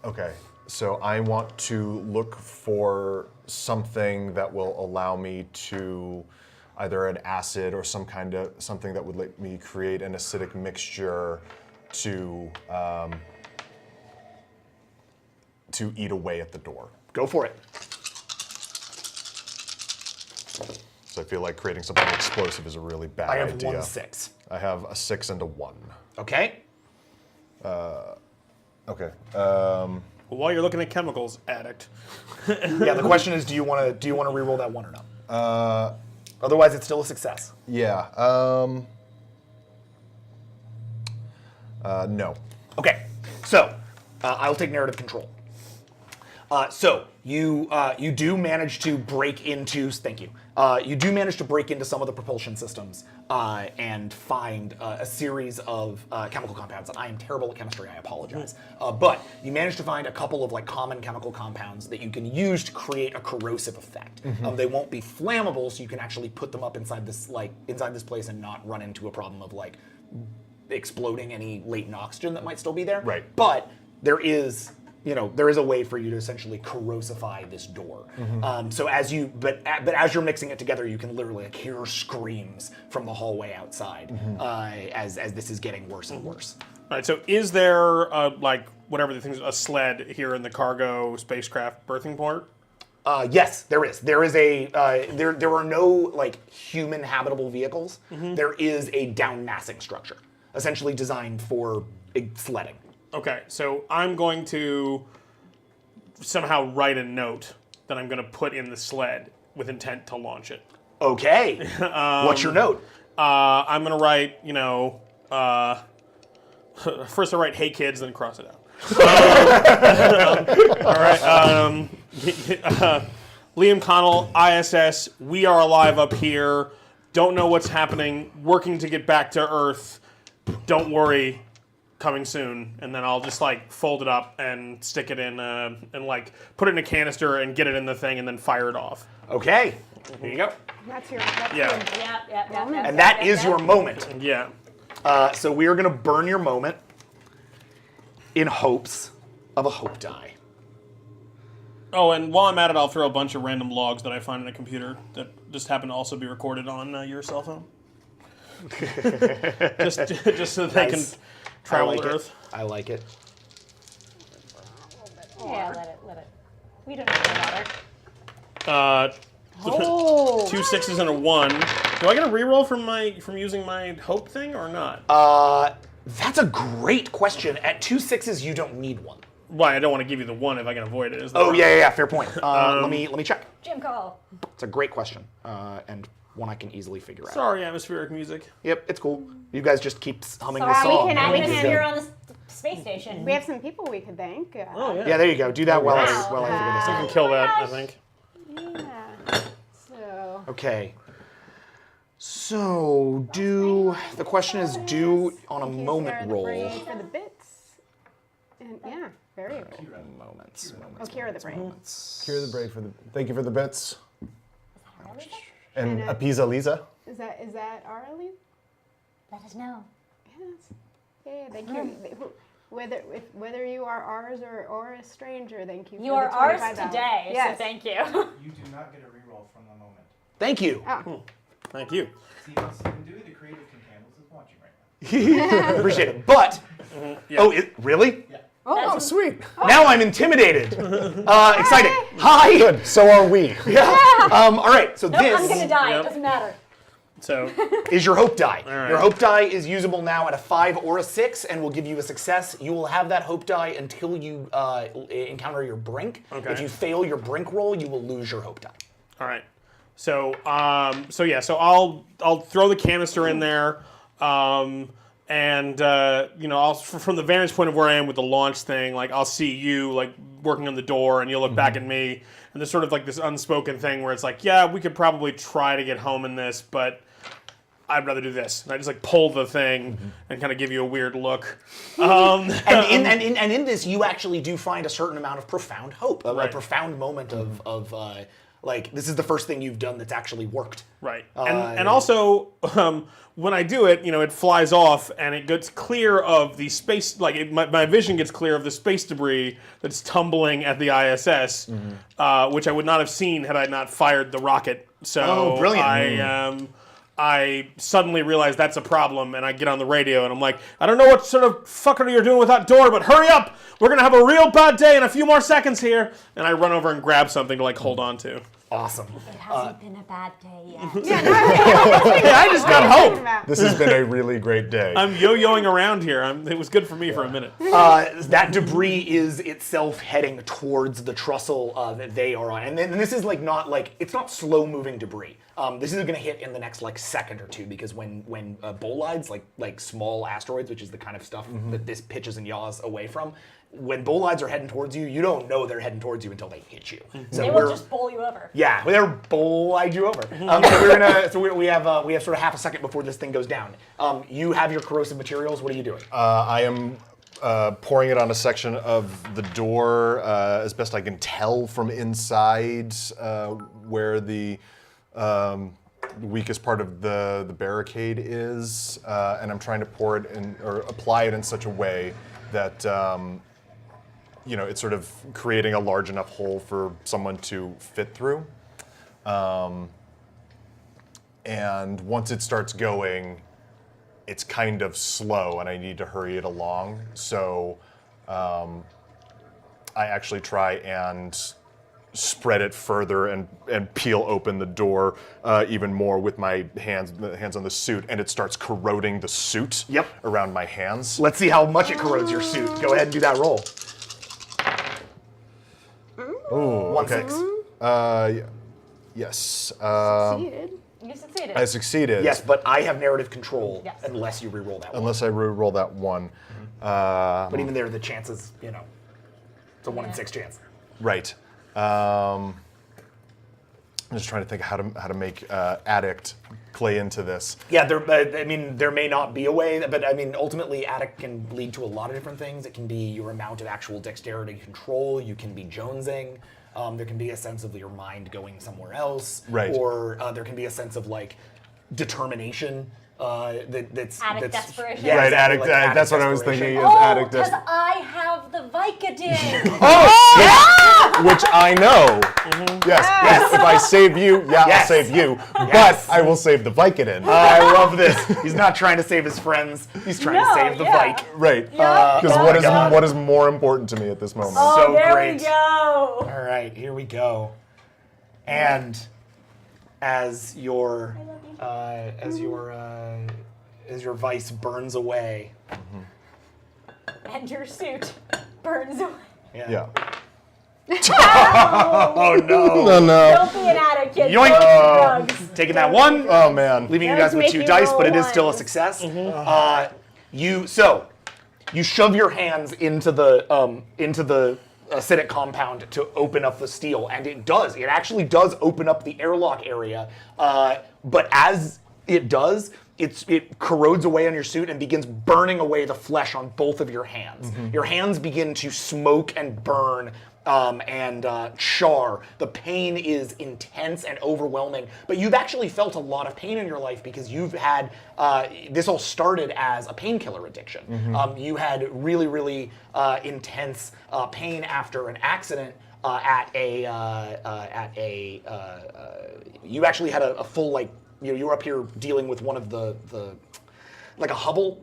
Okay. So I want to look for something that will allow me to either an acid or something that would let me create an acidic mixture to eat away at the door. Go for it. So I feel like creating something explosive is a really bad I have idea. 1 6. I have a 6 and a 1. Okay. Okay. Well, while you're looking at chemicals, addict. Yeah. The question is, do you want to re-roll that 1 or no? Otherwise, it's still a success. Yeah. No. Okay. So I'll take narrative control. So you do manage to break into. Thank you. You do manage to break into some of the propulsion systems and find a series of chemical compounds. And I am terrible at chemistry. I apologize. But you manage to find a couple of like common chemical compounds that you can use to create a corrosive effect. They won't be flammable, so you can actually put them up inside this place and not run into a problem of like exploding any latent oxygen that might still be there. Right. But there is a way for you to essentially corrosify this door. So as you're mixing it together, you can literally like hear screams from the hallway outside as this is getting worse and worse. All right, so is there like whatever the thing's a sled here in the cargo spacecraft berthing port? Yes, there is. There is there are no like human habitable vehicles. There is a downmassing structure, essentially designed for sledding. Okay, so I'm going to somehow write a note that I'm going to put in the sled with intent to launch it. Okay. What's your note? I'm going to write, first I write, "Hey kids," then cross it out. All right. Liam Connell, ISS, we are alive up here. Don't know what's happening. Working to get back to Earth. Don't worry. Coming soon. And then I'll just like fold it up and stick it in and like put it in a canister and get it in the thing and then fire it off. Okay. Here you go. That's your Yeah. And that is your moment. Yeah. So we are going to burn your moment in hopes of a hope die. Oh, and while I'm at it, I'll throw a bunch of random logs that I find in a computer that just happen to also be recorded on your cell phone. just so that they can travel to Earth. I like it. Yeah, let it. We don't need to bother. 2 6s and a 1. Do I get a reroll from using my hope thing or not? That's a great question. At 2 6s, you don't need one. Why? I don't want to give you the 1 if I can avoid it. Is that Oh right? yeah. Fair point. Let me check. Jim call. It's a great question, and one I can easily figure out. Sorry, atmospheric music. Yep, it's cool. You guys just keep humming the Sorry, we song. can and we we'll can do Here that. on the space station. We have some people we could thank. Oh yeah. Yeah, there you go. Do that while I Wow. figure this I out. can kill that. I think. Yeah. So. Okay. So the question is do on a Thank you, moment Sarah the roll. Brave, for the bits. And yeah, very cool. Moments. Oh, Kira the Brave. Kira the Brave thank you for the bits. And And, Apiza Lisa. Is that our lead? Let us know. Yes. Yeah, thank you. Whether you are ours or a stranger, thank you. You for are the ours $25. today, Yes. so thank you. You do not get a reroll from the moment. Thank you. Oh. Thank you. Stephen Dewey, the creative from Candles, is watching right now. Appreciate it. But really? Yeah. Oh, sweet. Now I'm intimidated. Exciting. Hi. Good. So are we. Yeah. All right. So Nope, I'm this gonna die. Yep. It doesn't matter. So is your hope die. right. Your hope die is usable now at a 5 or a 6 and will give you a success. You will have that hope die until you encounter your brink. Okay. If you fail your brink roll, you will lose your hope die. all right. So so I'll throw the canister in there. And I'll from the vantage point of where I am with the launch thing, like I'll see you like working on the door, and you'll look back at me, and there's sort of like this unspoken thing where it's like, yeah, we could probably try to get home in this, but I'd rather do this. And I just like pull the thing and kind of give you a weird look. And in this, you actually do find a certain amount of profound hope, a Right. profound moment of like this is the first thing you've done that's actually worked. Right. And also, when I do it, it flies off and it gets clear of the space, like my vision gets clear of the space debris that's tumbling at the ISS, which I would not have seen had I not fired the rocket. So Oh, brilliant. I suddenly realize that's a problem, and I get on the radio, and I'm like, I don't know what sort of fuckery you're doing with that door, but hurry up! We're going to have a real bad day in a few more seconds here. And I run over and grab something to, like, hold on to. Awesome. It hasn't been a bad day yet. Hey, I just got hope! This has been a really great day. I'm yo-yoing around here. It was good for me for a minute. That debris is itself heading towards the trussel that they are on, and this is like not like it's not slow-moving debris. This is going to hit in the next like second or two because when bolides like small asteroids, which is the kind of stuff that this pitches and yaws away from, when bolides are heading towards you, you don't know they're heading towards you until they hit you. So They will just bowl you over. yeah, they're bolide you over. We have sort of half a second before this thing goes down. You have your corrosive materials. What are you doing? I am pouring it on a section of the door as best I can tell from inside where the weakest part of the barricade is, and I'm trying to pour it in or apply it in such a way that it's sort of creating a large enough hole for someone to fit through. And once it starts going, it's kind of slow, and I need to hurry it along. So I actually try and spread it further and peel open the door even more with my hands on the suit, and it starts corroding the suit around my hands. Let's see how much it corrodes your suit. Go ahead and do that roll. Ooh, 1-6. Yes. Succeeded. You succeeded. I succeeded. Yes, but I have narrative control Yes. unless you re-roll that one. Unless I roll that one. But even there, the chances, it's a 1 in 6 chance. Right. I'm just trying to think how to make addict play into this. Yeah, there may not be a way, but ultimately, addict can lead to a lot of different things. It can be your amount of actual dexterity control. You can be jonesing. There can be a sense of your mind going somewhere else. Right. Or there can be a sense of determination. That's Addict desperation. Yeah, Right, exactly, addict. like That's what I was desperation. thinking. Is addict because desperation. I have the Vicodin. Which I know. Yes. If I save you, I'll Yes. save you. Yes. But I will save the Vicodin. I love this. He's not trying to save his friends. He's trying to save the Vike. Right. Yeah. Because Yeah. what is more important to me at this moment? Oh, So there great. we go. All right, here we go. And as your vice burns away. And your suit burns away. Yeah. Oh no! No. Don't be an addict, kids. Yoink. Don't do drugs. Taking that one. Oh man. Leaving you Those guys with make 2 you dice, roll but it is still a ones. success. You shove your hands into the acidic compound to open up the steel, and it does. It actually does open up the airlock area. But as it does, it corrodes away on your suit and begins burning away the flesh on both of your hands. Your hands begin to smoke and burn. And char. The pain is intense and overwhelming, but you've actually felt a lot of pain in your life because you've had, this all started as a painkiller addiction. You had really, really intense pain after an accident you actually had a full, you were up here dealing with one of the like a Hubble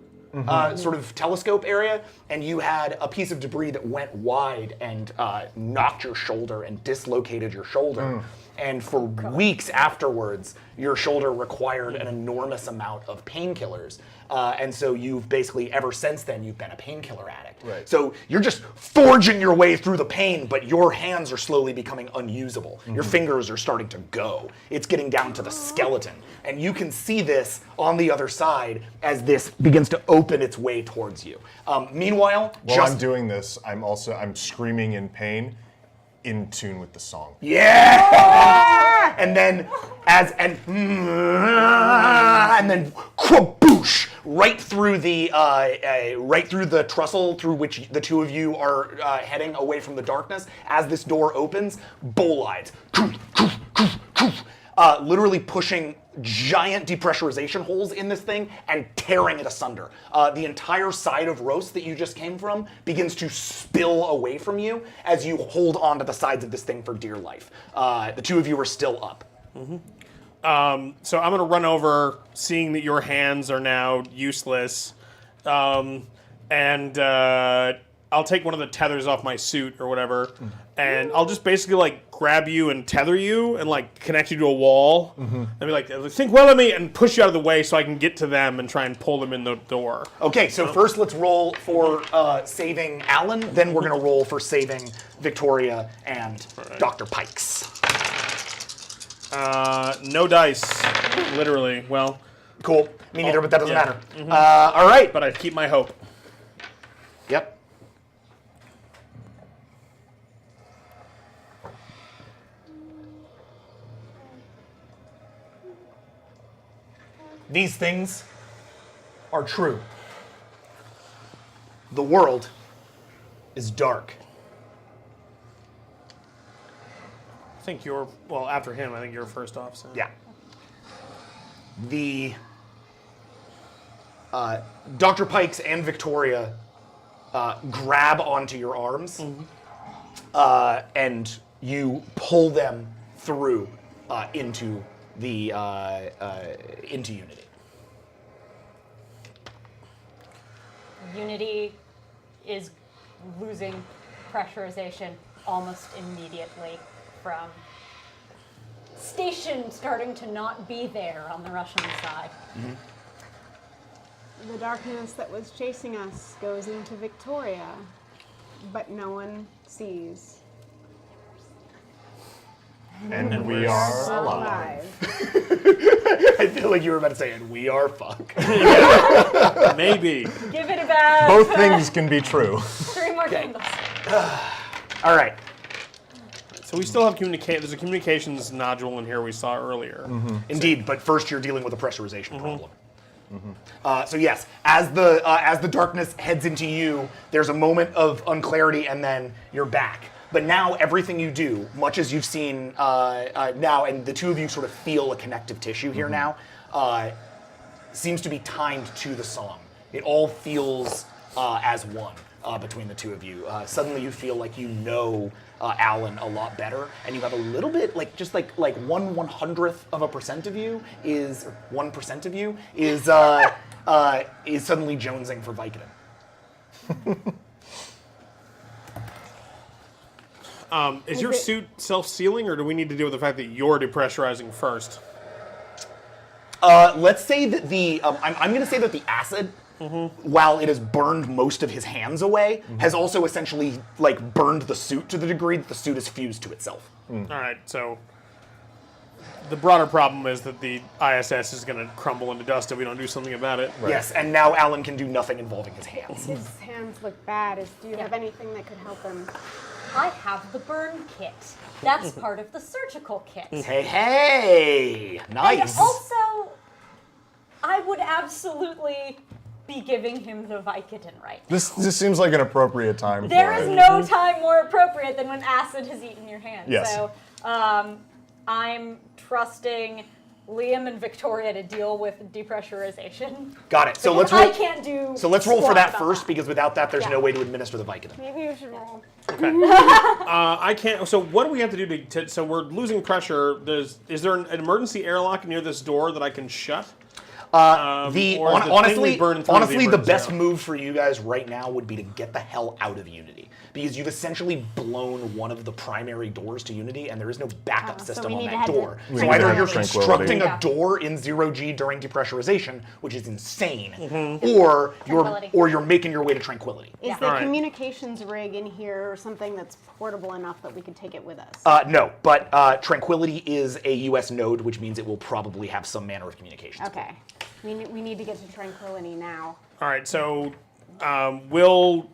sort of telescope area, and you had a piece of debris that went wide and knocked your shoulder and dislocated your shoulder. And for weeks afterwards, your shoulder required an enormous amount of painkillers. And so you've basically, ever since then, you've been a painkiller addict. Right. So you're just forging your way through the pain, but your hands are slowly becoming unusable. Your fingers are starting to go. It's getting down to the skeleton. And you can see this on the other side as this begins to open its way towards you. Meanwhile, While I'm doing this, I'm screaming in pain, in tune with the song. yeah! And then and then kaboosh, right through the trestle through which the two of you are heading away from the darkness. As this door opens, bolides, literally pushing giant depressurization holes in this thing and tearing it asunder. The entire side of roast that you just came from begins to spill away from you as you hold onto the sides of this thing for dear life. The two of you are still up. So I'm going to run over, seeing that your hands are now useless, and I'll take one of the tethers off my suit or whatever, and I'll just basically grab you and tether you and connect you to a wall, and be like, think well of me, and push you out of the way so I can get to them and try and pull them in the door. Okay, so first let's roll for saving Alan, then we're going to roll for saving Victoria and Dr. Pikes. No dice, literally. Well, Cool. Me neither, but that doesn't yeah. matter. All right. but I keep my hope. Yep. These things are true. The world is dark. I think you're, well, after him, I think you're first off. So. Yeah. The Dr. Pikes and Victoria grab onto your arms, and you pull them through into the into Unity. Unity is losing pressurization almost immediately from station starting to not be there on the Russian side. The darkness that was chasing us goes into Victoria, but no one sees. And we are alive. I feel like you were about to say, and we are fuck. Maybe. Give it about Both things can be true. 3 more candles. All right. So we still have there's a communications nodule in here we saw earlier. Indeed, but first you're dealing with a pressurization problem. So yes, as the darkness heads into you, there's a moment of unclarity, and then you're back. But now everything you do, much as you've seen now, and the two of you sort of feel a connective tissue here now, seems to be timed to the song. It all feels as one between the two of you. Suddenly you feel like you know Alan a lot better, and you have a little bit, like 1/100th of a percent of you is, or 1% of you is suddenly jonesing for Vicodin. Is your suit self-sealing, or do we need to deal with the fact that you're depressurizing first? Let's say that I'm going to say that the acid, while it has burned most of his hands away, has also essentially burned the suit to the degree that the suit is fused to itself. All right, so the broader problem is that the ISS is going to crumble into dust if we don't do something about it. Right. Yes, and now Alan can do nothing involving his hands. His hands look bad. Do you have anything that could help him? I have the burn kit. That's part of the surgical kit. Hey, nice. And also, I would absolutely be giving him the Vicodin right now. This seems like an appropriate time There for is it. no time more appropriate than when acid has eaten your hand. Yes. So I'm trusting Liam and Victoria to deal with depressurization. Got it. So let's I roll. can't do. So let's roll for squat that about first, because without that, there's Yeah. no way to administer the Vicodin. Maybe you should roll. I can't. So what do we have to do to so we're losing pressure? Is there an emergency airlock near this door that I can shut? Or is the thing we Honestly, burn through the emergency best airlock? move for you guys right now would be to get the hell out of Unity, because you've essentially blown one of the primary doors to Unity, and there is no backup so system we on need to that head to door. We So need to either head you're to constructing Tranquility. a door in 0G during depressurization, which is insane, or Tranquility. you're making your way to Tranquility. Is the Alright. communications rig in here or something that's portable enough that we could take it with us? No, but Tranquility is a U.S. node, which means it will probably have some manner of communication. Okay. We need to get to Tranquility now. All right, so we'll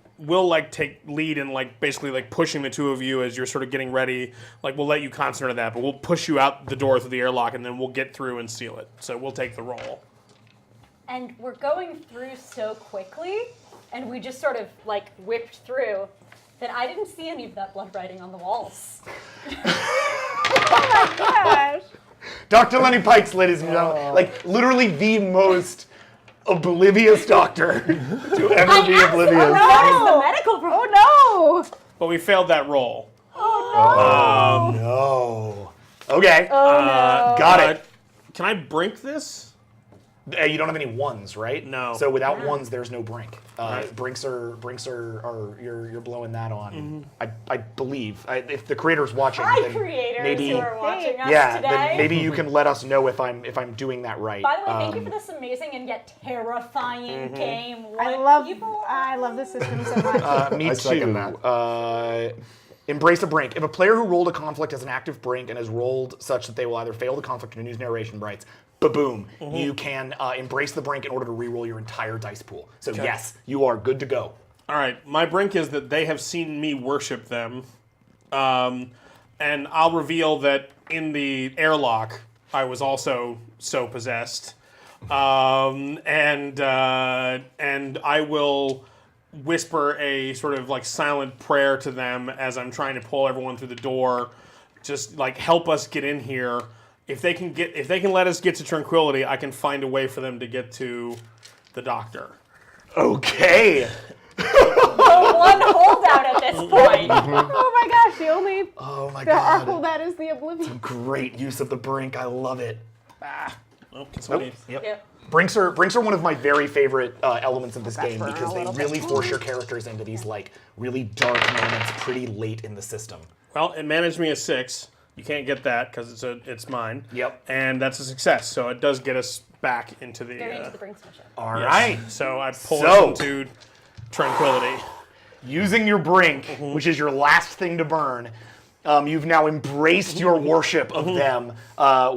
take lead in basically pushing the two of you as you're sort of getting ready. We'll let you concentrate on that, but we'll push you out the door through the airlock, and then we'll get through and seal it. So we'll take the roll. And we're going through so quickly, and we just sort of whipped through, that I didn't see any of that blood writing on the walls. Gosh. Dr. Lenny Pikes, ladies and gentlemen, literally the most oblivious doctor to ever be oblivious. The medical problem. Oh no! But we failed that roll. No. Okay. Got it. Can I brink this? You don't have any ones, right? No. So without ones, there's no brink. Right. Brinks are you're blowing that on. I believe if the creator's watching, Hi, then creators maybe who are watching us yeah, today. then maybe you can let us know if I'm doing that right. By the way, thank you for this amazing and yet terrifying game. I love the system so much. Me I too. second that. Embrace a brink. If a player who rolled a conflict as an active brink and has rolled such that they will either fail the conflict or news narration writes, ba-boom, you can embrace the brink in order to re-roll your entire dice pool. So yes, you are good to go. All right, my brink is that they have seen me worship them, and I'll reveal that in the airlock I was also so possessed. and I will whisper a sort of like silent prayer to them as I'm trying to pull everyone through the door. Just like help us get in here. If they can let us get to Tranquility, I can find a way for them to get to the doctor. Okay. One holdout at this point. Oh my gosh, the only Oh my the god. article that is the oblivion. Great use of the brink. I love it. Well, that's what I need. Yep. Yep. Brinks are one of my very favorite elements of this game burn because a they little really bit. force your characters into these like really dark moments pretty late in the system. Well, it managed me a 6. You can't get that because it's mine. Yep. And that's a success. So it does get us back into the. They're into the Brinks mission. All yes. right. So I pull So- us into Tranquility. Using your brink, which is your last thing to burn, you've now embraced your worship of them,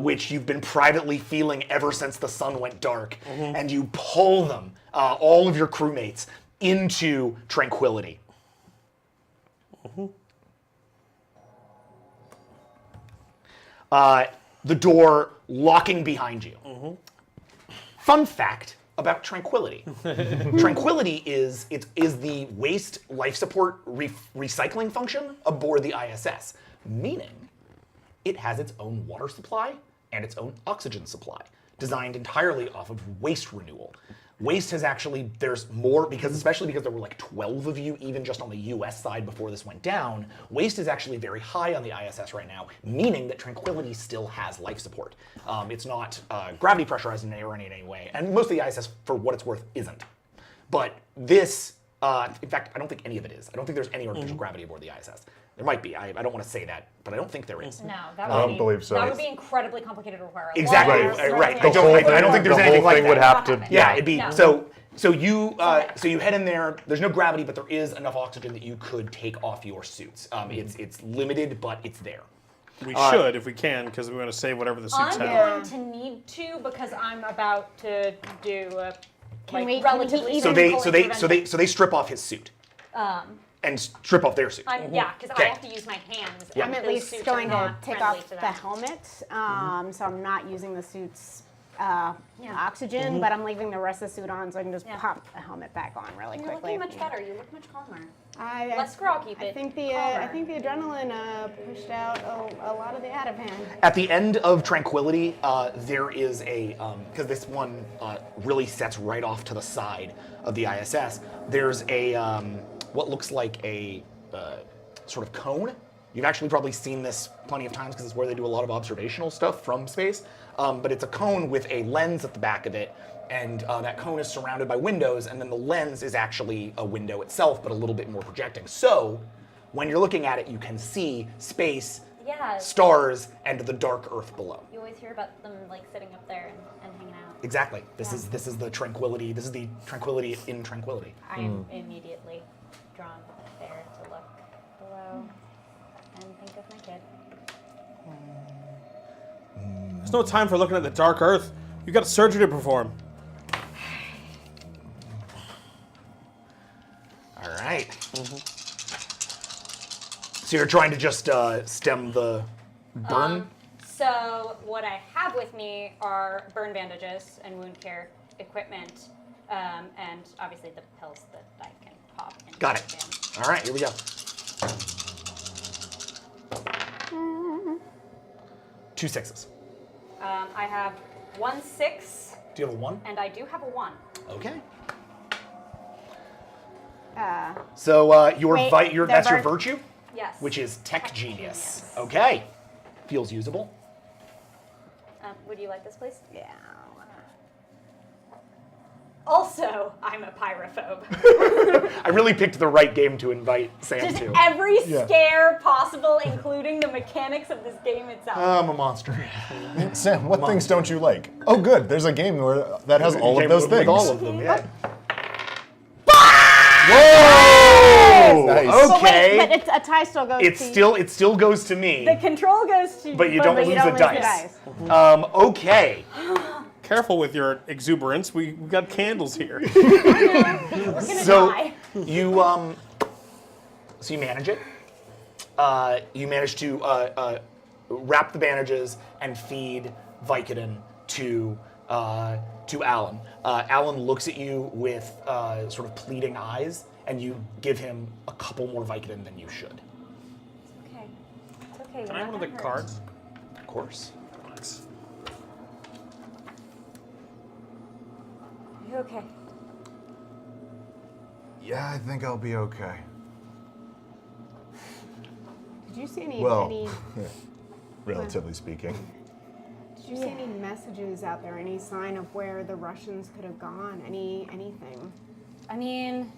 which you've been privately feeling ever since the sun went dark, and you pull them, all of your crewmates, into Tranquility. The door locking behind you. Fun fact about Tranquility. Tranquility is the waste life support recycling function aboard the ISS, meaning it has its own water supply and its own oxygen supply, designed entirely off of waste renewal. Waste has actually, there's more, especially because there were like 12 of you even just on the US side before this went down, waste is actually very high on the ISS right now, meaning that Tranquility still has life support. It's not gravity pressurized in any way, and most of the ISS, for what it's worth, isn't. But this, in fact, I don't think any of it is. I don't think there's any artificial gravity aboard the ISS. There might be. I don't want to say that, but I don't think there is. No, that I would don't be, believe so. That would be incredibly complicated to require. Exactly, right. I don't think there's the anything whole like thing that. would have to. Yeah, it'd be No. so you head in there. There's no gravity, but there is enough oxygen that you could take off your suits. It's limited, but it's there. We should if we can, because we want to save whatever the suits I'm have. going to need to because I'm about to do a Can like, we relatively even- So simple they intervention. strip off his suit and strip off their suit. Yeah, because Okay. I have to use my hands. Yeah. and I'm at those least suits going are to not take friendly off to the them. helmet, so I'm not using the suit's oxygen, but I'm leaving the rest of the suit on so I can just Yeah. pop the helmet back on really You're quickly. looking much better. You look much calmer. I, Less groggy, I but think the adrenaline pushed out a lot of the out of hand. At the end of Tranquility, there is a, because this one really sets right off to the side of the ISS, there's a, what looks like a sort of cone. You've actually probably seen this plenty of times because it's where they do a lot of observational stuff from space. But it's a cone with a lens at the back of it, and that cone is surrounded by windows, and then the lens is actually a window itself, but a little bit more projecting. So, when you're looking at it, you can see space, Yeah. stars, and the dark Earth below. You always hear about them like sitting up there and hanging out. Exactly. This is the Tranquility. This is the Tranquility in Tranquility. I am immediately drawn there to look below and think of my kid. There's no time for looking at the dark earth. You got a surgery to perform. All right. So you're trying to just stem the burn? So what I have with me are burn bandages and wound care equipment, and obviously the pills that I can pop into Got the it. band. All right, here we go. 2 6s. I have 1 6, Do you have a 1? and I do have a 1. Okay. Uh, So Wait, that's your they're virtue, Yes. which is Tech Tech Genius. Genius. Okay. Feels usable. Would you like this, please? yeah. Also, I'm a pyrophobe. I really picked the right game to invite Sam Just to. every Yeah. scare possible, including the mechanics of this game itself. I'm a monster. Sam, what things don't you like? Oh, good. There's a game that has all of those With things. all of them, yeah. Whoa! Nice. But Okay. wait, but it's, a tie still goes to It still goes to me. the control goes to But you don't lose a the dice. dice. Okay. Careful with your exuberance. We got candles here. We're gonna So die. you so you manage it. You manage to wrap the bandages and feed Vicodin to to Alan. Alan looks at you with sort of pleading eyes, and you give him a couple more Vicodin than you should. Okay. It's okay. Can I have one of the cards? Of course. Thanks. Are you okay? Yeah, I think I'll be okay. Did you see any? Well, any relatively speaking. Did you see any messages out there? Any sign of where the Russians could have gone? Anything? I mean,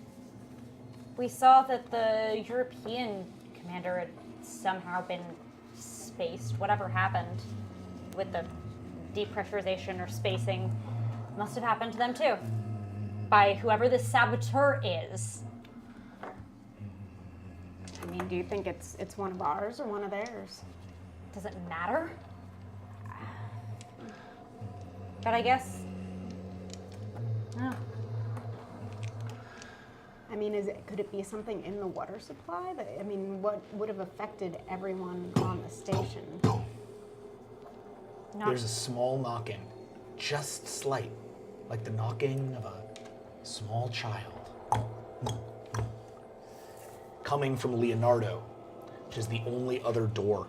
we saw that the European commander had somehow been spaced. Whatever happened with the depressurization or spacing must have happened to them too. By whoever the saboteur is. I mean, do you think it's one of ours or one of theirs? Does it matter? But I guess. No. I mean, could it be something in the water supply? I mean, what would have affected everyone on the station? Not There's a small knocking, just slight, like the knocking of a small child. Coming from Leonardo, which is the only other door.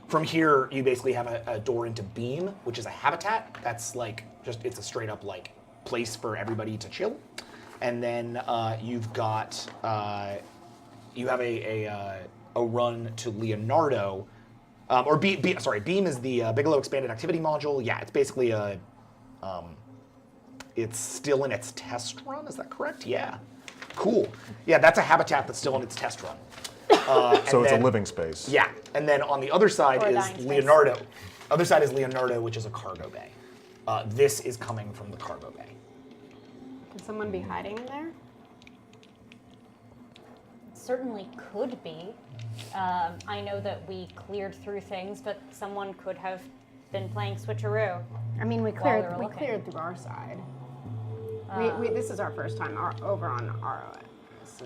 From here, you basically have a door into Beam, which is a habitat. That's like, it's a straight up like place for everybody to chill. And then you've got, you have a run to Leonardo, or Beam is the Bigelow Expanded Activity Module. Yeah, it's basically it's still in its test run, is that correct? Yeah. Cool. Yeah, that's a habitat that's still in its test run. So it's a living space. Yeah, and then on the other side Or a is dying space. Leonardo. Other side is Leonardo, which is a cargo bay. This is coming from the cargo bay. Could someone be hiding in there? certainly could be. I know that we cleared through things, but someone could have been playing switcheroo. I mean, we we cleared were we looking. cleared through our side. This is our first time over on ROS.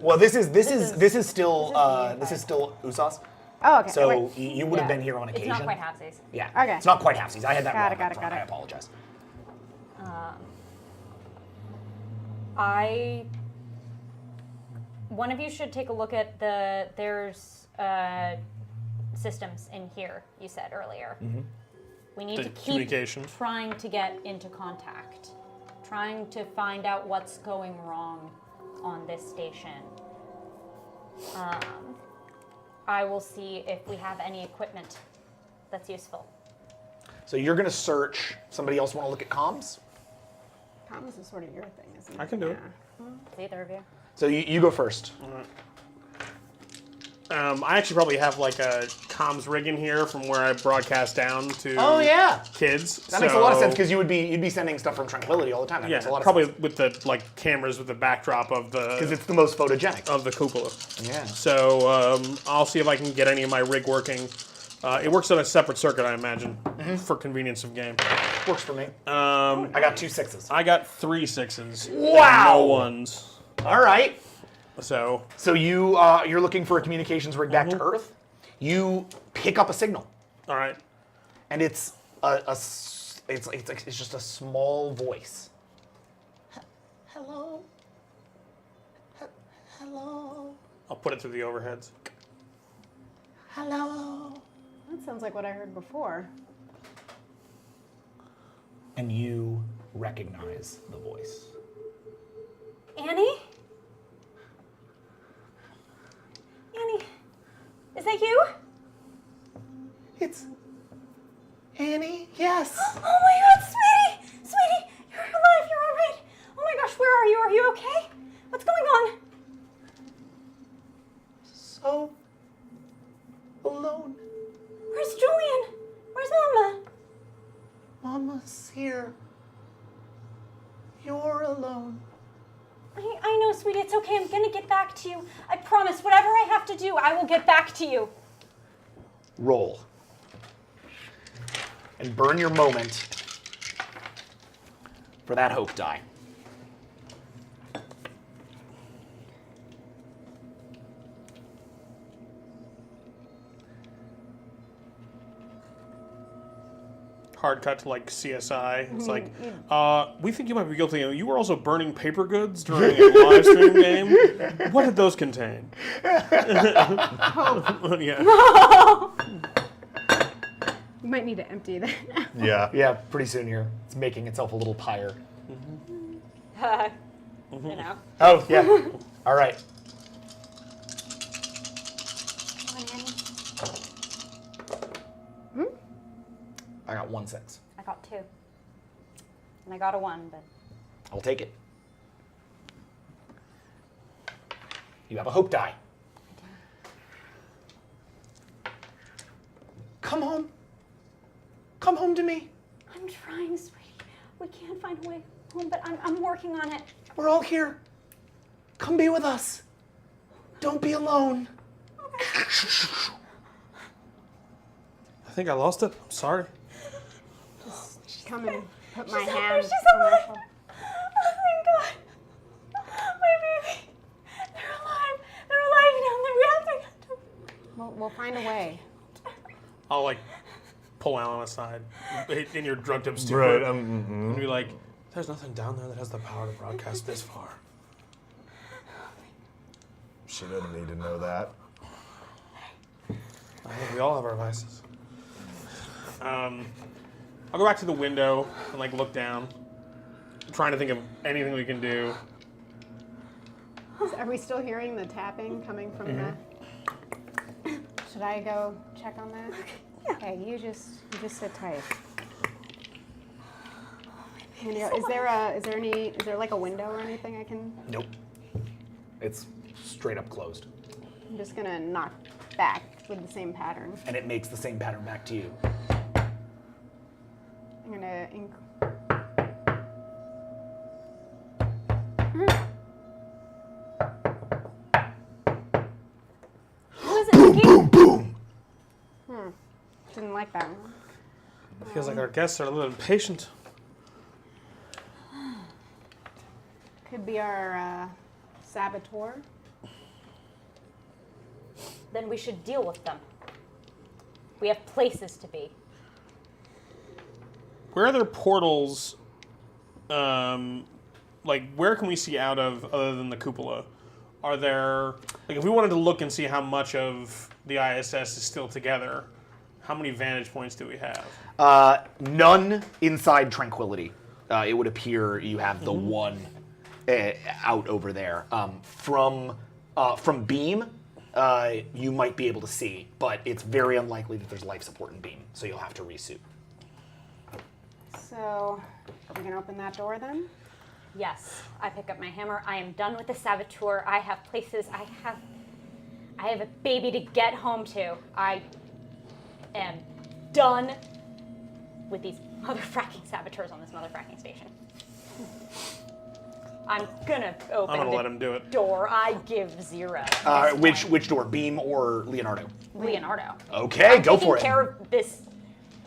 Well, this is still this is USAS. Oh, okay. So wait. you would have Yeah. been here on It's occasion. not quite halfsies. Yeah. Okay. It's not quite halfsies. I had that Got it, wrong. got it, up got front. it. I apologize. One of you should take a look at there's systems in here, you said earlier. Mm-hmm. We need The to keep communication. trying to get into contact, trying to find out what's going wrong on this station. I will see if we have any equipment that's useful. So you're going to search. Somebody else want to look at comms? Comms is sort of your thing, isn't it? I can do it. It's either of you. So you go first. I actually probably have like a comms rig in here from where I broadcast down to Oh yeah. kids. That makes a lot of sense because you'd be sending stuff from Tranquility all the time. That yeah, makes a lot of probably sense. with the like cameras with the backdrop of Because the it's the most photogenic. of the cupola. Yeah. So I'll see if I can get any of my rig working. It works on a separate circuit, I imagine, for convenience of game. Works for me. I I got 2 6s. got 3 6s. Wow. No 1s. All right. So So you're looking for a communications rig back to Earth. You pick up a signal, all right. and it's it's just a small voice. Hello. Hello. I'll put it through the overheads. Hello. That sounds like what I heard before. And you recognize the voice. Annie? Annie, is that you? It's Annie. Yes. Oh my God, sweetie! Sweetie, you're alive, you're all right. Oh my gosh, where are you? Are you okay? What's going on? So alone. Where's Julian? Where's Mama? Mama's here. You're alone. I know, sweetie, it's okay. I'm gonna get back to you. I promise, whatever I have to do, I will get back to you. Roll. And burn your moment for that hope die. hard cut to like CSI. It's like, we think you might be guilty. You were also burning paper goods during a live stream game. What did those contain? Yeah. You might need to empty that. Yeah. Yeah, pretty soon here. It's making itself a little pyre. You know. Oh, yeah. All right. I got 1 6. I got 2. And I got a 1, but I'll take it. You have a hope die. Come home. Come home to me. I'm trying, sweetie. We can't find a way home, but I'm working on it. We're all here. Come be with us. Don't be alone. I think I lost it. I'm sorry. Come and put my She's up hand there, she's on my alive. shoulder. Oh, thank God. My baby. They're alive. They're alive now. We have to. We'll find a way. I'll like pull Alan aside in your drugged up stupor. Right. And be like, there's nothing down there that has the power to broadcast this far. She doesn't need to know that. I think we all have our vices. I'll go back to the window and like look down, trying to think of anything we can do. Are we still hearing the tapping coming from the? Should I go check on that? Yeah. Okay, you just sit tight. Is there like a window or anything I can? Nope. It's straight up closed. I'm just gonna knock back with the same pattern. And it makes the same pattern back to you. I'm gonna. Who is it? Boom, Boom! Didn't like that one. It feels like our guests are a little impatient. Could be our saboteur. Then we should deal with them. We have places to be. Where are there portals? Like, where can we see out of other than the cupola? Are there, like, if we wanted to look and see how much of the ISS is still together, how many vantage points do we have? None inside Tranquility. It would appear you have the one out over there. From Beam, you might be able to see, but it's very unlikely that there's life support in Beam, so you'll have to resuit. So, are we gonna open that door then? Yes, I pick up my hammer. I am done with the saboteur. I have places. I have a baby to get home to. I am done with these motherfucking saboteurs on this motherfucking station. I'm gonna open I'm gonna the let him do it. door. I give 0. Which door, Beam or Leonardo? Leonardo. Okay, go for it. Taking care of this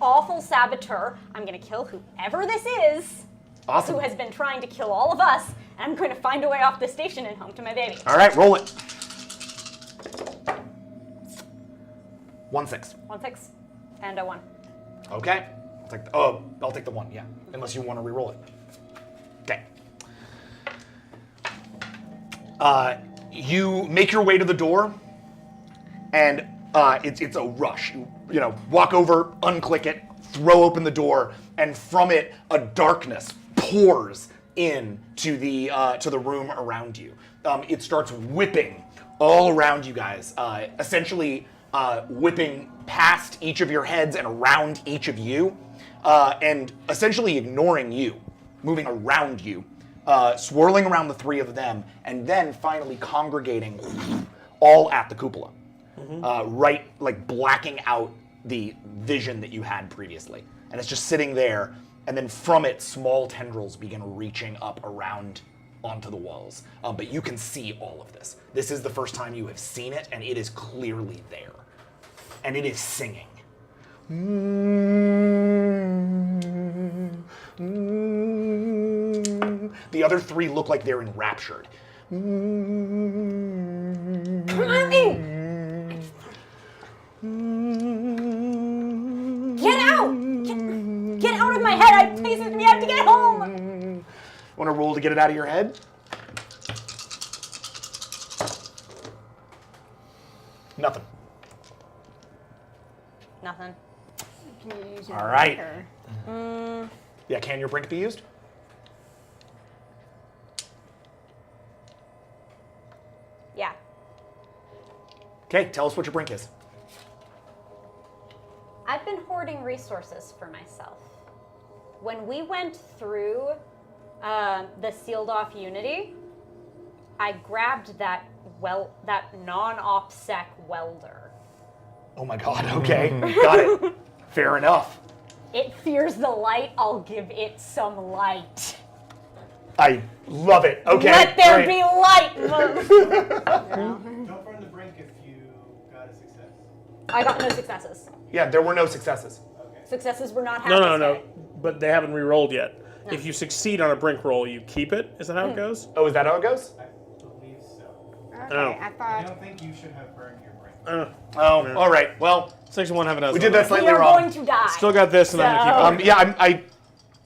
awful saboteur. I'm gonna kill whoever this is. Awesome. Who has been trying to kill all of us, and I'm going to find a way off the station and home to my baby. All right, roll it. 1 6. 1 6 and a 1. Okay. I'll take the 1. Yeah, unless you want to re-roll it. Okay. You make your way to the door, and it's a rush. You know, walk over, unclick it, throw open the door, and from it, a darkness pours in to the room around you. It starts whipping all around you guys, essentially whipping past each of your heads and around each of you, and essentially ignoring you, moving around you, swirling around the three of them, and then finally congregating all at the cupola, right, like blacking out the vision that you had previously. And it's just sitting there, and then from it, small tendrils begin reaching up around onto the walls. But you can see all of this. This is the first time you have seen it, and it is clearly there. And it is singing. The other three look like they're enraptured. Get out! Get out of my head! I placed it. We have to get home. Want to roll to get it out of your head? Nothing. Nothing. Can you use your All right. marker? Yeah, can your brink be used? Yeah. Okay, tell us what your brink is. I've been hoarding resources for myself. When we went through the sealed off Unity, I grabbed that non-OPSEC welder. Oh my god, okay. Got it. Fair enough. It fears the light. I'll give it some light. I love it. Okay. Let there great. be light. Don't burn the brink if you got a success. I got no successes. Yeah, there were no successes. Okay. Successes were not happening. No. But they haven't re-rolled yet. No. If you succeed on a brink roll, you keep it. Is that how it goes? Oh, is that how it goes? I believe so. Okay, Oh. I I thought. don't think you should have burned your brink. Oh, all right. Well, Section 1 have it as we did that We slightly are wrong. going to die. Still got this, and I'm gonna keep it. Yeah, I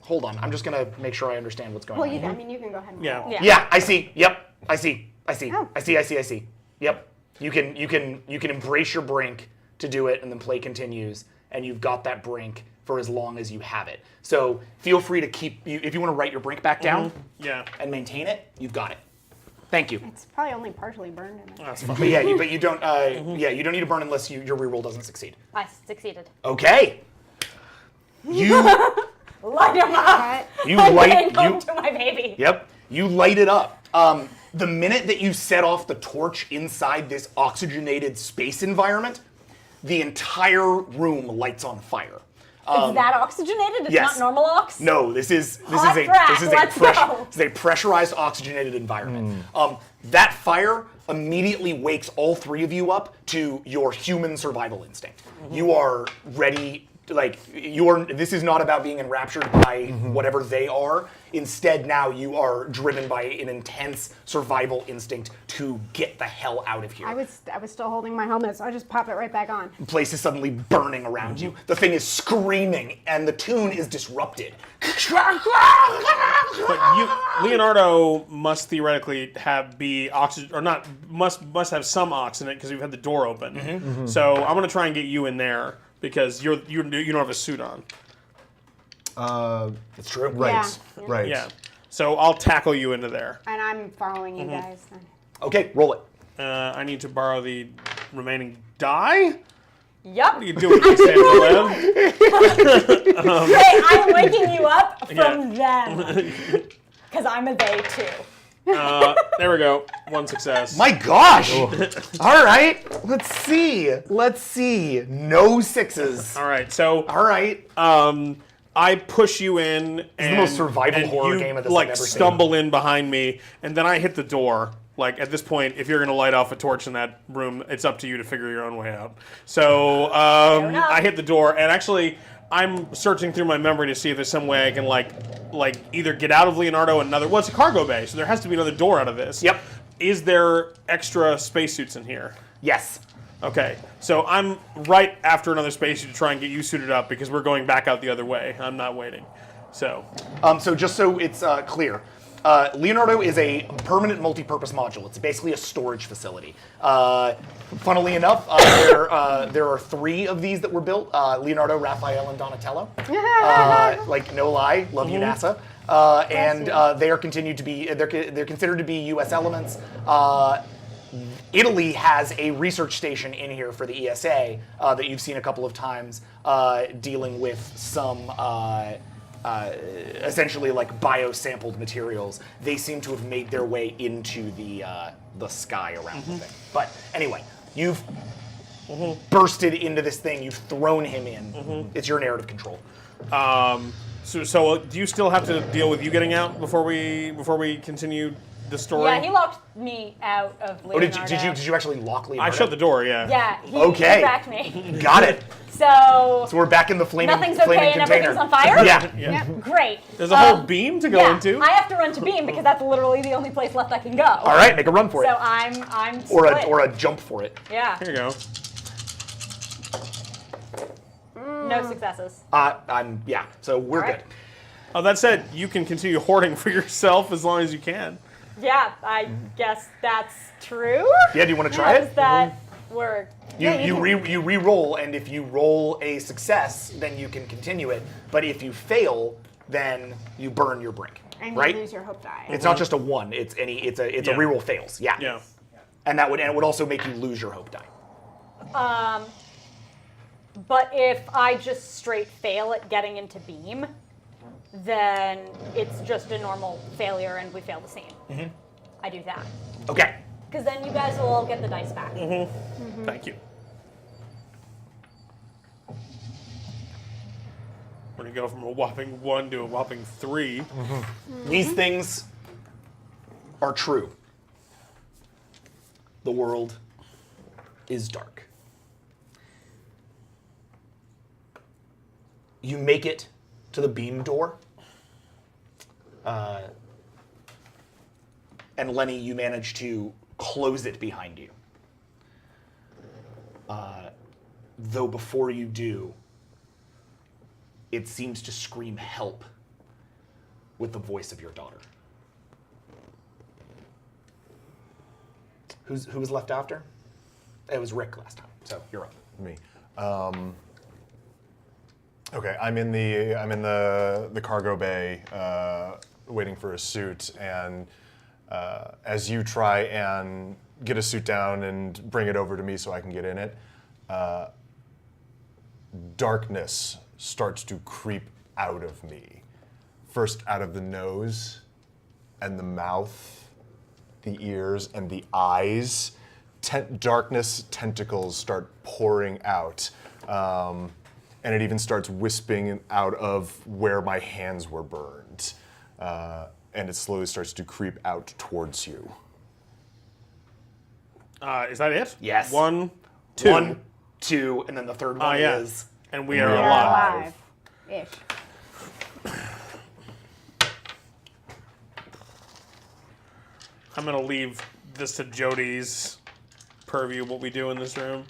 hold on. I'm just gonna make sure I understand what's going Well, on. I mean, you can go ahead and Yeah. roll. Yeah. Yeah, I see. Yep, I see. Oh. I see. Yep. You can embrace your brink to do it, and then play continues, and you've got that brink for as long as you have it. So feel free to keep. If you want to write your brink back down Yeah. and maintain it, you've got it. Thank you. It's probably only partially burned in it. That's fine. But yeah, you don't. Yeah, you don't need to burn unless your reroll doesn't succeed. I succeeded. Okay. You Light him up. But you I'm light getting home you. to my baby. Yep, you light it up. The minute that you set off the torch inside this oxygenated space environment, the entire room lights on fire. Is that oxygenated? It's yes. not normal ox? No, this is Hot frat, let's go. this is a pressurized, oxygenated environment. That fire immediately wakes all three of you up to your human survival instinct. You are ready. This is not about being enraptured by whatever they are. Instead, now you are driven by an intense survival instinct to get the hell out of here. I was still holding my helmet, so I just pop it right back on. The place is suddenly burning around you. The thing is screaming, and the tune is disrupted. But Leonardo must theoretically be oxygen, or not? Must have some ox in it because we've had the door open. So I'm gonna try and get you in there because you don't have a suit on. It's true. Right. Yeah. Right. Yeah. So I'll tackle you into there. And I'm following you guys. Okay, roll it. I need to borrow the remaining die. Yup. What are you doing, Lev? Hey, I'm waking you up from them. Because I'm a they too. There we go. One success. My gosh! All right, let's see. No sixes. All right. So All right. I push you in, and the most survival and horror you, game of this like I've ever seen. stumble in behind me, and then I hit the door. Like at this point, if you're gonna light off a torch in that room, it's up to you to figure your own way out. So enough. I hit the door, and actually, I'm searching through my memory to see if there's some way I can like either get out of Leonardo another. Well, it's a cargo bay, so there has to be another door out of this. Yep. Is there extra spacesuits in here? Yes. Okay, so I'm right after another spacesuit to try and get you suited up because we're going back out the other way. I'm not waiting. So, So just so it's clear, Leonardo is a permanent multi-purpose module. It's basically a storage facility. Funnily enough, there are three of these that were built: Leonardo, Raphael, and Donatello. No lie, love you, NASA. And they are continued to be they're considered to be U.S. elements. Italy has a research station in here for the ESA that you've seen a couple of times, dealing with some essentially like bio-sampled materials. They seem to have made their way into the sky around the thing. But anyway, you've bursted into this thing. You've thrown him in. It's your narrative control. So do you still have to deal with you getting out before we continue the story? Yeah, he locked me out of Oh, Leonardo. did you actually lock Leonardo? I shut the door. Yeah. Yeah, he Okay. tracked me. Got it. So So we're back in the flaming, nothing's flaming okay and container. everything's on fire? Yeah. Yeah. Great. There's a whole beam to go Yeah, into. I have to run to beam because that's literally the only place left I can go. All right, make a run for So it, I'm or split. a jump for it. Yeah. Here you go. No successes. So we're All right. good. Oh, that said, you can continue hoarding for yourself as long as you can. Yeah, I guess that's true. Yeah, do you want to try How it? does that work? You re-roll, and if you roll a success, then you can continue it. But if you fail, then you burn your brink. And right? you lose your hope die. It's not just a 1. It's a reroll fails. Yeah. Yeah. And it would also make you lose your hope die. But if I just straight fail at getting into beam, then it's just a normal failure and we fail the scene. Mm-hmm. I do that. Okay. Because then you guys will all get the dice back. Thank you. We're gonna go from a whopping 1 to a whopping 3. These things are true. The world is dark. You make it to the beam door. And Lenny, you manage to close it behind you. Though before you do, it seems to scream help with the voice of your daughter. Who was left after? It was Rick last time, so you're up. Me. Okay, I'm in the cargo bay, waiting for a suit, and as you try and get a suit down and bring it over to me so I can get in it, darkness starts to creep out of me. First out of the nose, and the mouth, the ears, and the eyes. Darkness tentacles start pouring out. And it even starts wisping out of where my hands were burned. And it slowly starts to creep out towards you. Is that it? Yes. 1, 2. 1, 2, and then the third one Yeah. is... And we are You're alive. alive-ish. I'm gonna leave this to Jody's purview, what we do in this room.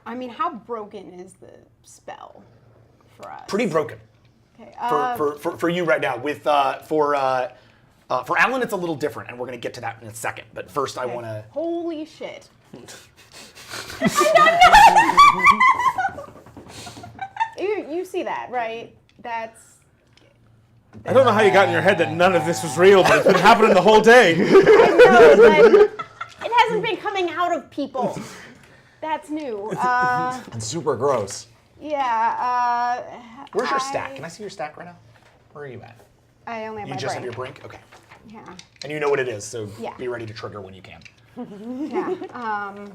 I mean, how broken is the spell for us? Pretty broken. Okay. For you right now. For Alan, it's a little different, and we're going to get to that in a second. But first, I want to... Holy shit. You see that, right? That's... I don't know how you got in your head that none of this was real, but it's been happening the whole day. I know, but it hasn't been coming out of people. That's new. And super gross. Yeah. Where's your stack? Can I see your stack right now? Where are you at? I only have You my just brain. have your brink? Okay. Yeah. And you know what it is, so Yeah. be ready to trigger when you can. Yeah.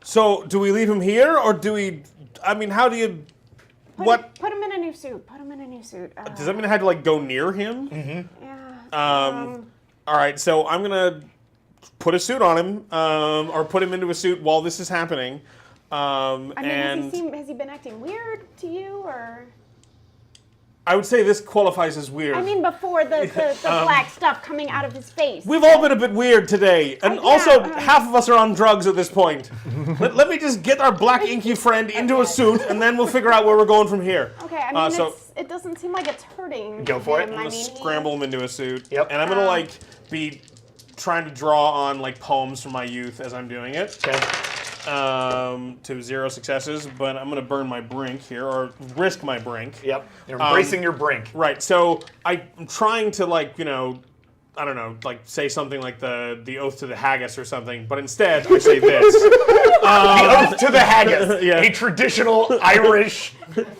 So, do we leave him here, or do we... I mean, how do you... What? Put him in a new suit. Put him in a new suit. Does that mean I had to, like, go near him? Yeah. All right, so I'm going to put a suit on him, or put him into a suit while this is happening. I mean, And has he been acting weird to you, or? I would say this qualifies as weird. I mean, before the black stuff coming out of his face. We've all been a bit weird today, and Yeah, also half of us are on drugs at this point. let me just get our black inky friend into a suit, and then we'll figure out where we're going from here. Okay, I mean, so it doesn't seem like it's hurting. Go for it. him. I'm I I'm mean, gonna scramble him into a suit. Yep. And I'm gonna like be trying to draw on like poems from my youth as I'm doing it. Okay. To 0 successes, but I'm gonna burn my brink here, or risk my brink. Yep. You're embracing your brink. Right. So I'm trying to like, you know, I don't know, like say something like the oath to the haggis or something, but instead I say this. The oath to the haggis, Yeah. a traditional Irish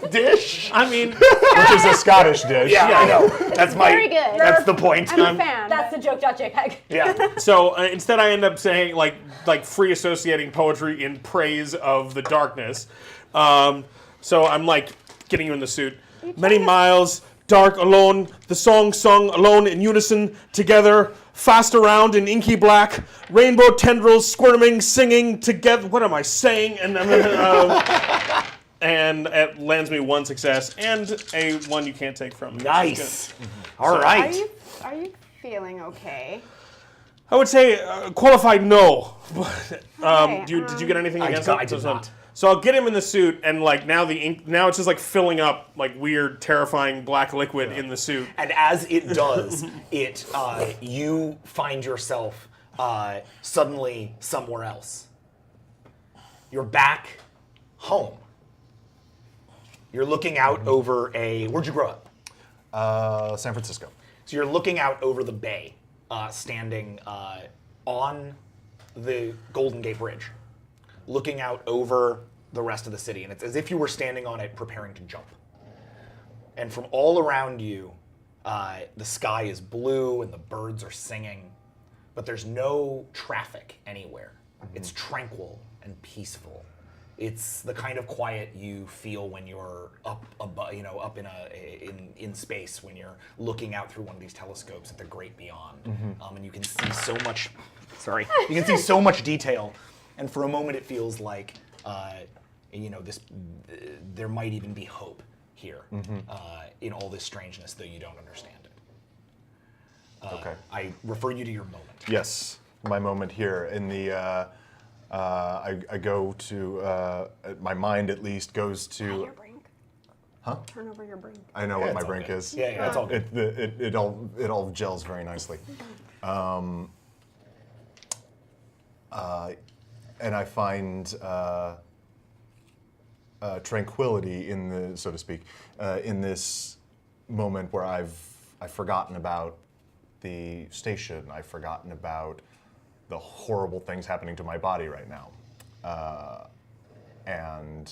dish. I mean, Which is a Scottish dish. Yeah, I know. That's my. Very good. That's the point. I'm a fan. That's the joke.jpg. Yeah. so instead I end up saying like free associating poetry in praise of the darkness. So I'm like getting you in the suit. Many miles, dark alone, the song sung alone in unison, together, fast around in inky black, rainbow tendrils squirming, singing together. What am I saying? And it lands me 1 success and a 1 you can't take from me. Nice. All right. Are you feeling okay? I would say qualified no. Okay, Did you get anything I against did- it? I did not. So I'll get him in the suit, and like now the ink, now it's just like filling up like weird, terrifying black liquid in the suit. And as it does, you find yourself suddenly somewhere else. You're back home. You're looking out over where'd you grow up? San Francisco. So you're looking out over the bay, standing on the Golden Gate Bridge, looking out over the rest of the city. And it's as if you were standing on it preparing to jump. And from all around you, the sky is blue and the birds are singing, but there's no traffic anywhere. It's tranquil and peaceful. It's the kind of quiet you feel when you're up in space, when you're looking out through one of these telescopes at the great beyond, and you can see so much. Sorry, you can see so much detail, and for a moment it feels like, there might even be hope here in all this strangeness, though you don't understand it. Okay. I refer you to your moment. Yes, my moment here in the. I go to my mind at least goes to. Your brink. Huh? Turn over your brink. I know Yeah, what my it's all brink good. is. Yeah, it's all good. It all gels very nicely. And I find tranquility in the, so to speak, in this moment where I've forgotten about the station. I've forgotten about the horrible things happening to my body right now, and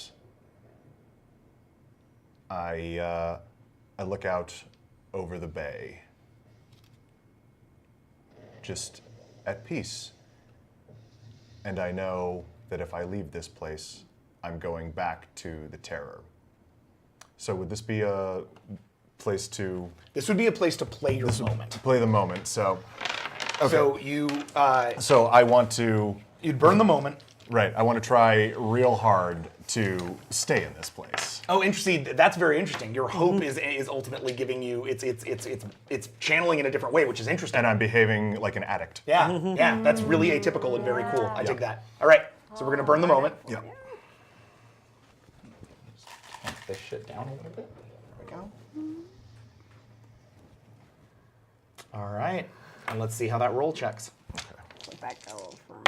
I look out over the bay, just at peace. And I know that if I leave this place, I'm going back to the terror. So would this be a place to This would be a place to play your moment. play the moment? So, okay. So you So I want to, you'd burn the moment. right, I want to try real hard to stay in this place. Oh, interesting. That's very interesting. Your hope is ultimately giving you it's channeling in a different way, which is interesting. And I'm behaving like an addict. Yeah, yeah, that's really atypical and very cool. I dig that. All right, so we're gonna burn the moment. Yeah. This shit down a little bit. There we go. All right, and let's see how that roll checks. Where'd that go from?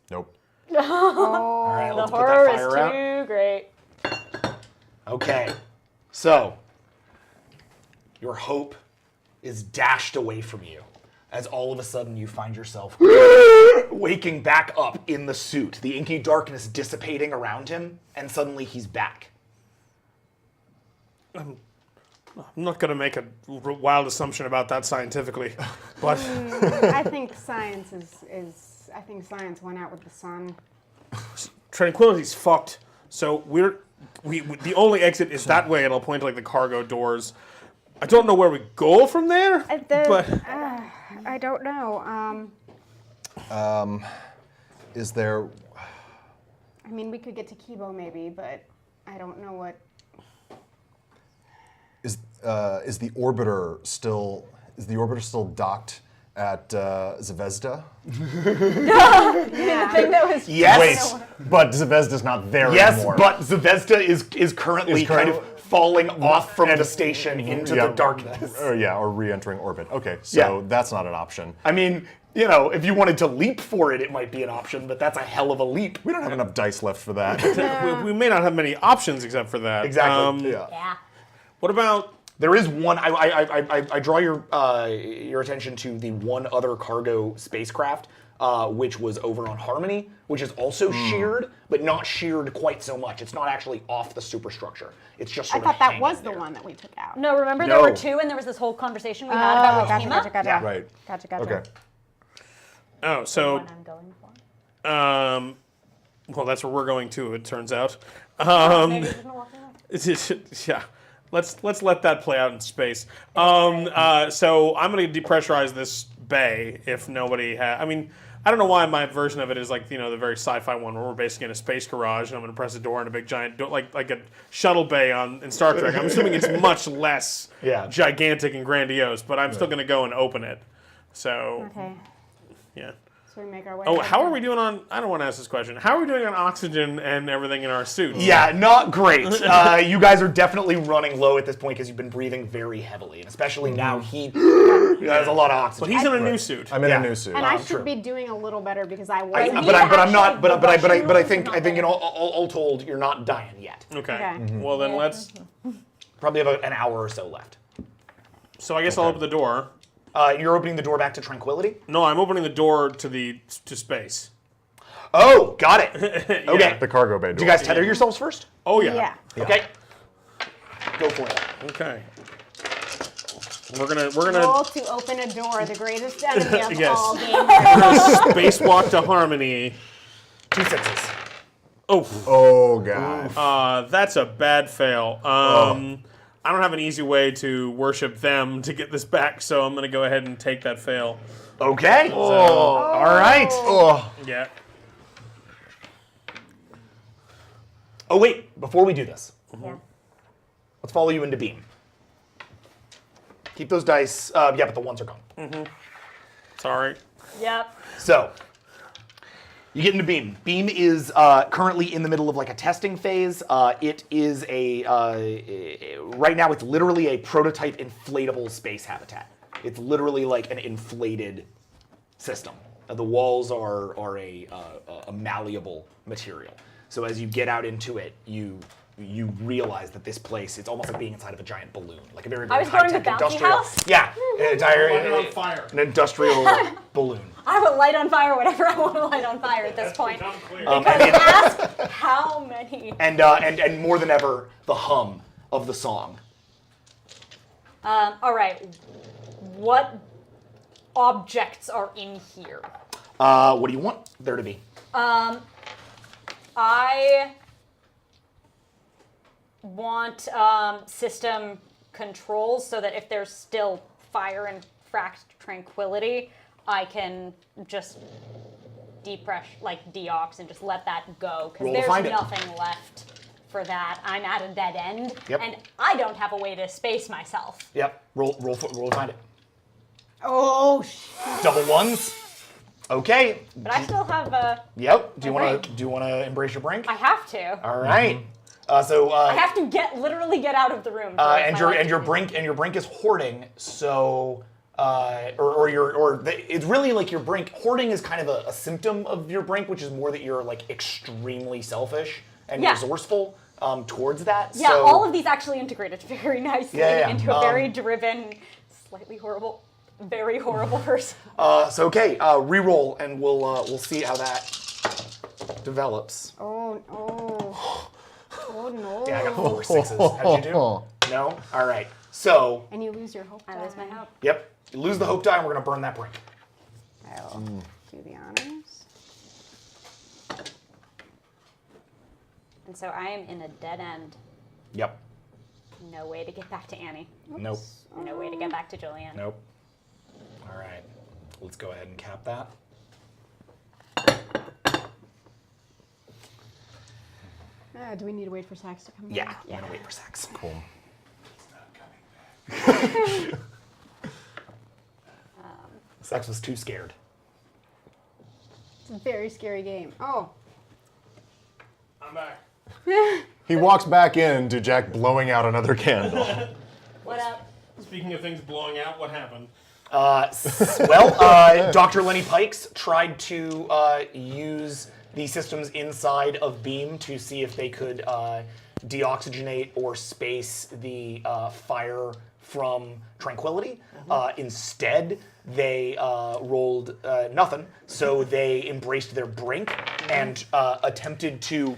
Nope. All right, The let's put horror that is fire out. too great. Okay, so your hope is dashed away from you as all of a sudden you find yourself waking back up in the suit, the inky darkness dissipating around him, and suddenly he's back. I'm not going to make a wild assumption about that scientifically, but I think science is. I think science went out with the sun. tranquility's fucked. So the only exit is that way, and I'll point to like the cargo doors. I don't know where we go from there, but I don't know. Is there, I mean, we could get to Kibo maybe, but I don't know what. is the orbiter still docked at Zvezda? Yeah. thing that was Yes, But Zvezda's not there yes, anymore. but Zvezda is currently Is kind current- of falling off from the station into the darkness. Or re-entering orbit. Okay, so Yeah. that's not an option. I mean, if you wanted to leap for it, it might be an option, but that's a hell of a leap. We don't have enough dice left for that. we may not have many options except for that. Exactly. yeah. What about There is one. I draw your attention to the one other cargo spacecraft, which was over on Harmony, which is also sheared, but not sheared quite so much. It's not actually off the superstructure. It's just I sort thought of that hanging was the there. one that we took out. No, remember No. there were two, and there was this whole conversation we had about what gotcha, came gotcha, up? gotcha. Yeah. Right. Gotcha. Okay. oh so What I'm going for. well that's where we're going too. It turns out. Maybe it's gonna walk away. Yeah. Let's let that play out in space. So I'm going to depressurize this bay if nobody I mean, I don't know why my version of it is like, the very sci-fi one where we're basically in a space garage and I'm going to press a door in a big giant door, like a shuttle bay in Star Trek. I'm assuming it's much less Yeah. gigantic and grandiose, but I'm still going to go and open it. So, Okay. yeah. So we make our way. Oh, back how are down. we doing on? I don't want to ask this question. How are we doing on oxygen and everything in our suits? Yeah, not great. You guys are definitely running low at this point because you've been breathing very heavily, and especially now he has a lot of oxygen. But he's in a new suit. I'm in Yeah. a new suit. And I true. should be doing a little better because I was. But I'm not. But I think all told, you're not dying yet. Okay. Okay. Well, then let's. Probably have an hour or so left. So I guess I'll open the door. You're opening the door back to tranquility. No, I'm opening the door to space. Oh, got it. Okay. The cargo bay door. Do you guys tether yourselves first? Oh yeah. Yeah. Okay. Go for it. Okay. We're gonna Roll to open a door, the greatest enemy of Yes. all games. spacewalk to harmony. 2 6s. Oh, Oh god. that's a bad fail. I don't have an easy way to worship them to get this back, so I'm gonna go ahead and take that fail. Okay. All right. Oh. Yeah. Oh wait, before we do this, Yeah. let's follow you into beam. Keep those dice. Yeah, but the ones are gone. Sorry. Yep. So, you get into Beam. Beam is currently in the middle of like a testing phase. It is right now it's literally a prototype inflatable space habitat. It's literally like an inflated system. The walls are a malleable material. So as you get out into it, you realize that this place, it's almost like being inside of a giant balloon, like a very, very I was going to high-tech bouncy industrial. house? Yeah, Light it on fire. an industrial balloon. I will light on fire whatever I want to light on fire at this point. Become clear. Because ask how many. And more than ever, the hum of the song. All right. What objects are in here? What do you want there to be? I want system controls so that if there's still fire and fract tranquility, I can just deox and just let that go because Roll to there's find it. nothing left for that. I'm at a dead end, Yep. and I don't have a way to space myself. Yep. Roll to find it. Oh, Double ones. Okay. But I still have a. Yep. Do you A want brink. to embrace your brink? I have to. All right. So I have to literally get out of the room. for and my life your to brink is hoarding. So it's really like your brink. Hoarding is kind of a symptom of your brink, which is more that you're like extremely selfish and Yeah. resourceful towards that. Yeah, so, all of these actually integrated very nicely Yeah. into a very driven, slightly horrible, very horrible person. So okay, re-roll and we'll see how that develops. oh, no. Yeah, I got 4 6s. How'd you do? No? All right. So, And you lose your hope. I lose my hope. yep. You lose the hope die and we're going to burn that brink. I'll do the honors. And so I am in a dead end. Yep. No way to get back to Annie. Nope. No way to get back to Julian. Nope. All right. Let's go ahead and cap that. Do we need to wait for Sax to come back? Yeah. I'm going to wait for sex. Cool. Sex was too scared. It's a very scary game. Oh. I'm back. He walks back in to Jack blowing out another candle. What up? Speaking of things blowing out, what happened? Dr. Lenny Pikes tried to use the systems inside of Beam to see if they could deoxygenate or space the fire from Tranquility. Instead, they rolled nothing, so they embraced their brink and attempted to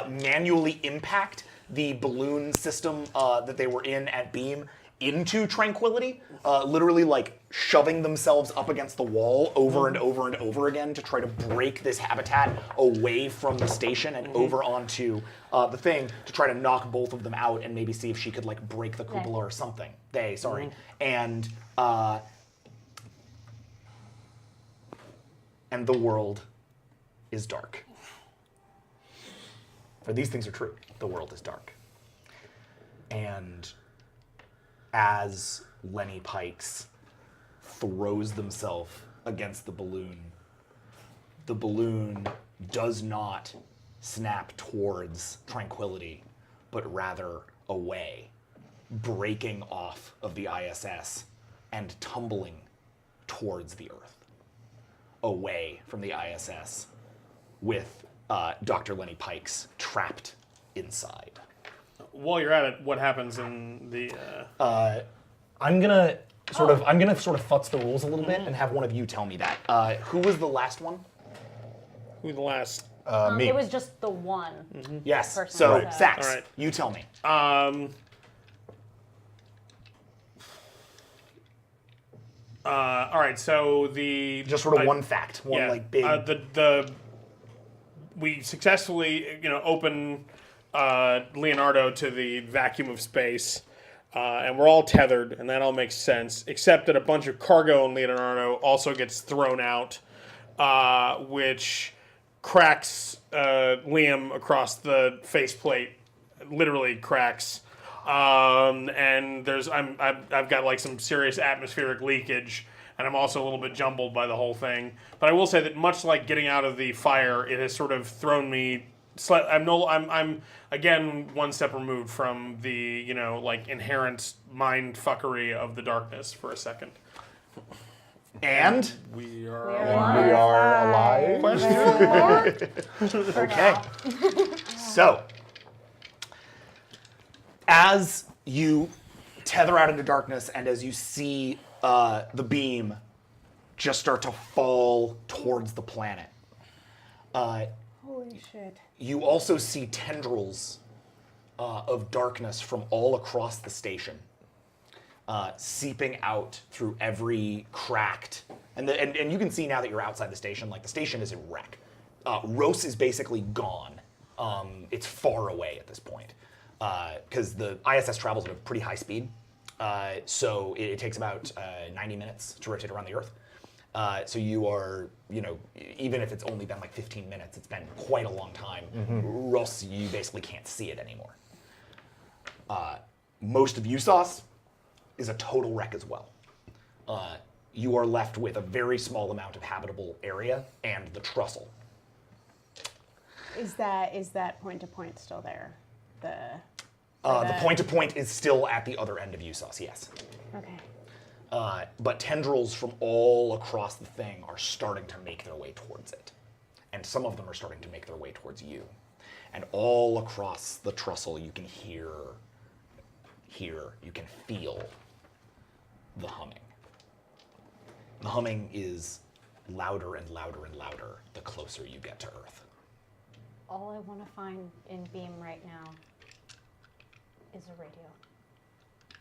manually impact the balloon system that they were in at Beam into Tranquility, literally like shoving themselves up against the wall over and over and over again to try to break this habitat away from the station and over onto the thing to try to knock both of them out and maybe see if she could like break the cupola or something. And the world is dark. For these things are true. The world is dark. And as Lenny Pikes throws themselves against the balloon does not snap towards tranquility, but rather away, breaking off of the ISS and tumbling towards the Earth, away from the ISS, with Dr. Lenny Pikes trapped inside. While you're at it, what happens in the? I'm gonna sort of futz the rules a little bit and have one of you tell me that. Who was the last one? Who the last? Me. It was just the one. Yes. Person, So Right. Sax, All right. you tell me. All right. So the Just sort of one fact, one like big. We successfully open Leonardo to the vacuum of space, and we're all tethered, and that all makes sense. Except that a bunch of cargo in Leonardo also gets thrown out, which cracks Liam across the faceplate, literally cracks. And I've got like some serious atmospheric leakage, and I'm also a little bit jumbled by the whole thing. But I will say that much like getting out of the fire, it has sort of thrown me. I'm again one step removed from the like inherent mind fuckery of the darkness for a second. and We are. We are alive. okay. So, as you tether out into darkness and as you see the beam just start to fall towards the planet, Holy shit. you also see tendrils of darkness from all across the station, seeping out through every cracked. And you can see now that you're outside the station, like the station is a wreck. Rose is basically gone. It's far away at this point because the ISS travels at a pretty high speed. So it takes about 90 minutes to rotate around the Earth. So you are, even if it's only been like 15 minutes, it's been quite a long time. Rus, you basically can't see it anymore. Most of USOS is a total wreck as well. You are left with a very small amount of habitable area and the trussel. Is that point to point still there? The point to point is still at the other end of USOS, yes. Okay. But tendrils from all across the thing are starting to make their way towards it. And some of them are starting to make their way towards you. And all across the trussel, you can hear, you can feel the humming. The humming is louder and louder and louder the closer you get to Earth. All I want to find in Beam right now is a radio.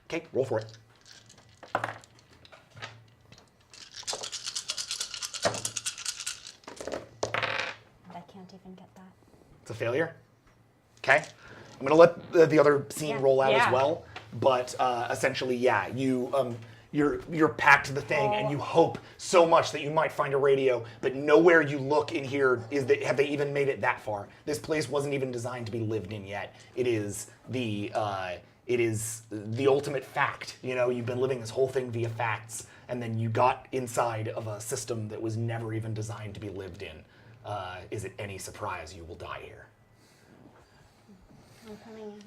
Okay, roll for it. I can't even get that. It's a failure. Okay. I'm going to let the other scene roll out as well. But essentially, yeah, you're packed to the thing, and you hope so much that you might find a radio, but nowhere you look in here have they even made it that far. This place wasn't even designed to be lived in yet. It is the ultimate fact. You've been living this whole thing via facts, and then you got inside of a system that was never even designed to be lived in. Is it any surprise you will die here? I'm coming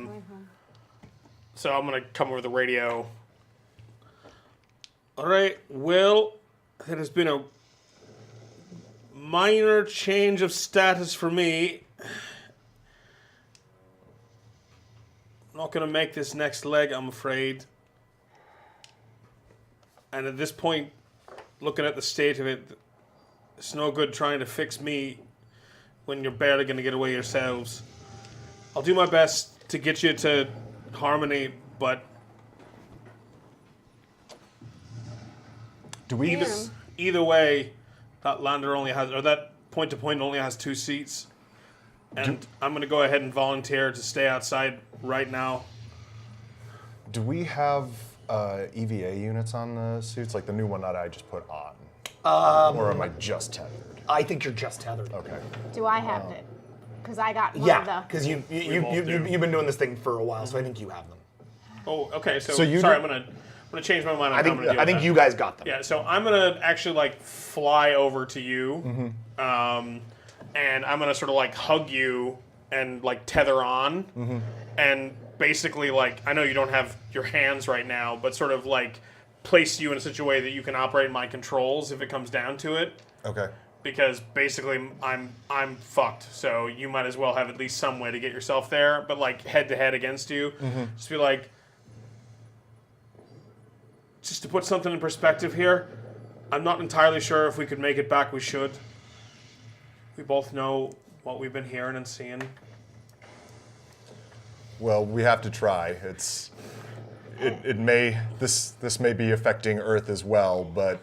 in. So I'm gonna come over the radio. All right. Well, there has been a minor change of status for me. I'm not gonna make this next leg, I'm afraid. And at this point, looking at the state of it, it's no good trying to fix me when you're barely gonna get away yourselves. I'll do my best to get you to harmony, but Do we? either way, that lander only has, or that point to point only has 2 seats. And I'm going to go ahead and volunteer to stay outside right now. Do we have EVA units on the suits, like the new one that I just put on? Or am I just tethered? I think you're just tethered. Okay. Do I have it? Because I got one Yeah, of the. because you've been doing this thing for a while, so I think you have them. Oh, okay. So you sorry, do- I'm gonna change my mind on I how think I'm gonna deal I with think that. you guys got them. Yeah, so I'm gonna actually like fly over to you, and I'm gonna sort of like hug you and like tether on, and basically like I know you don't have your hands right now, but sort of like place you in such a way that you can operate my controls if it comes down to it. Okay. Because basically I'm fucked, so you might as well have at least some way to get yourself there. But like head to head against you, just be like, just to put something in perspective here, I'm not entirely sure if we could make it back. We should. We both know what we've been hearing and seeing. Well, we have to try. This may be affecting Earth as well, but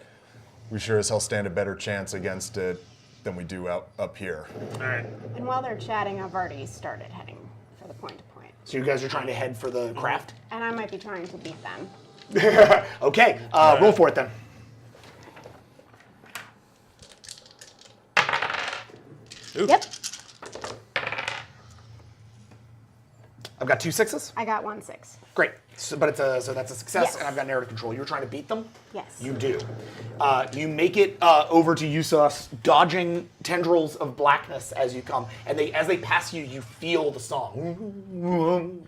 we sure as hell stand a better chance against it than we do up here. All right. And while they're chatting, I've already started heading for the point to point. So you guys are trying to head for the craft? And I might be trying to beat them. Okay, roll for it then. Ooh. Yep, I've got 2 6s. I got 1 6. Great. So, but so that's a success, Yes. and I've got narrative control. You're trying to beat them? Yes. You do. You make it over to Yusuf, dodging tendrils of blackness as you come, and as they pass you, you feel the song.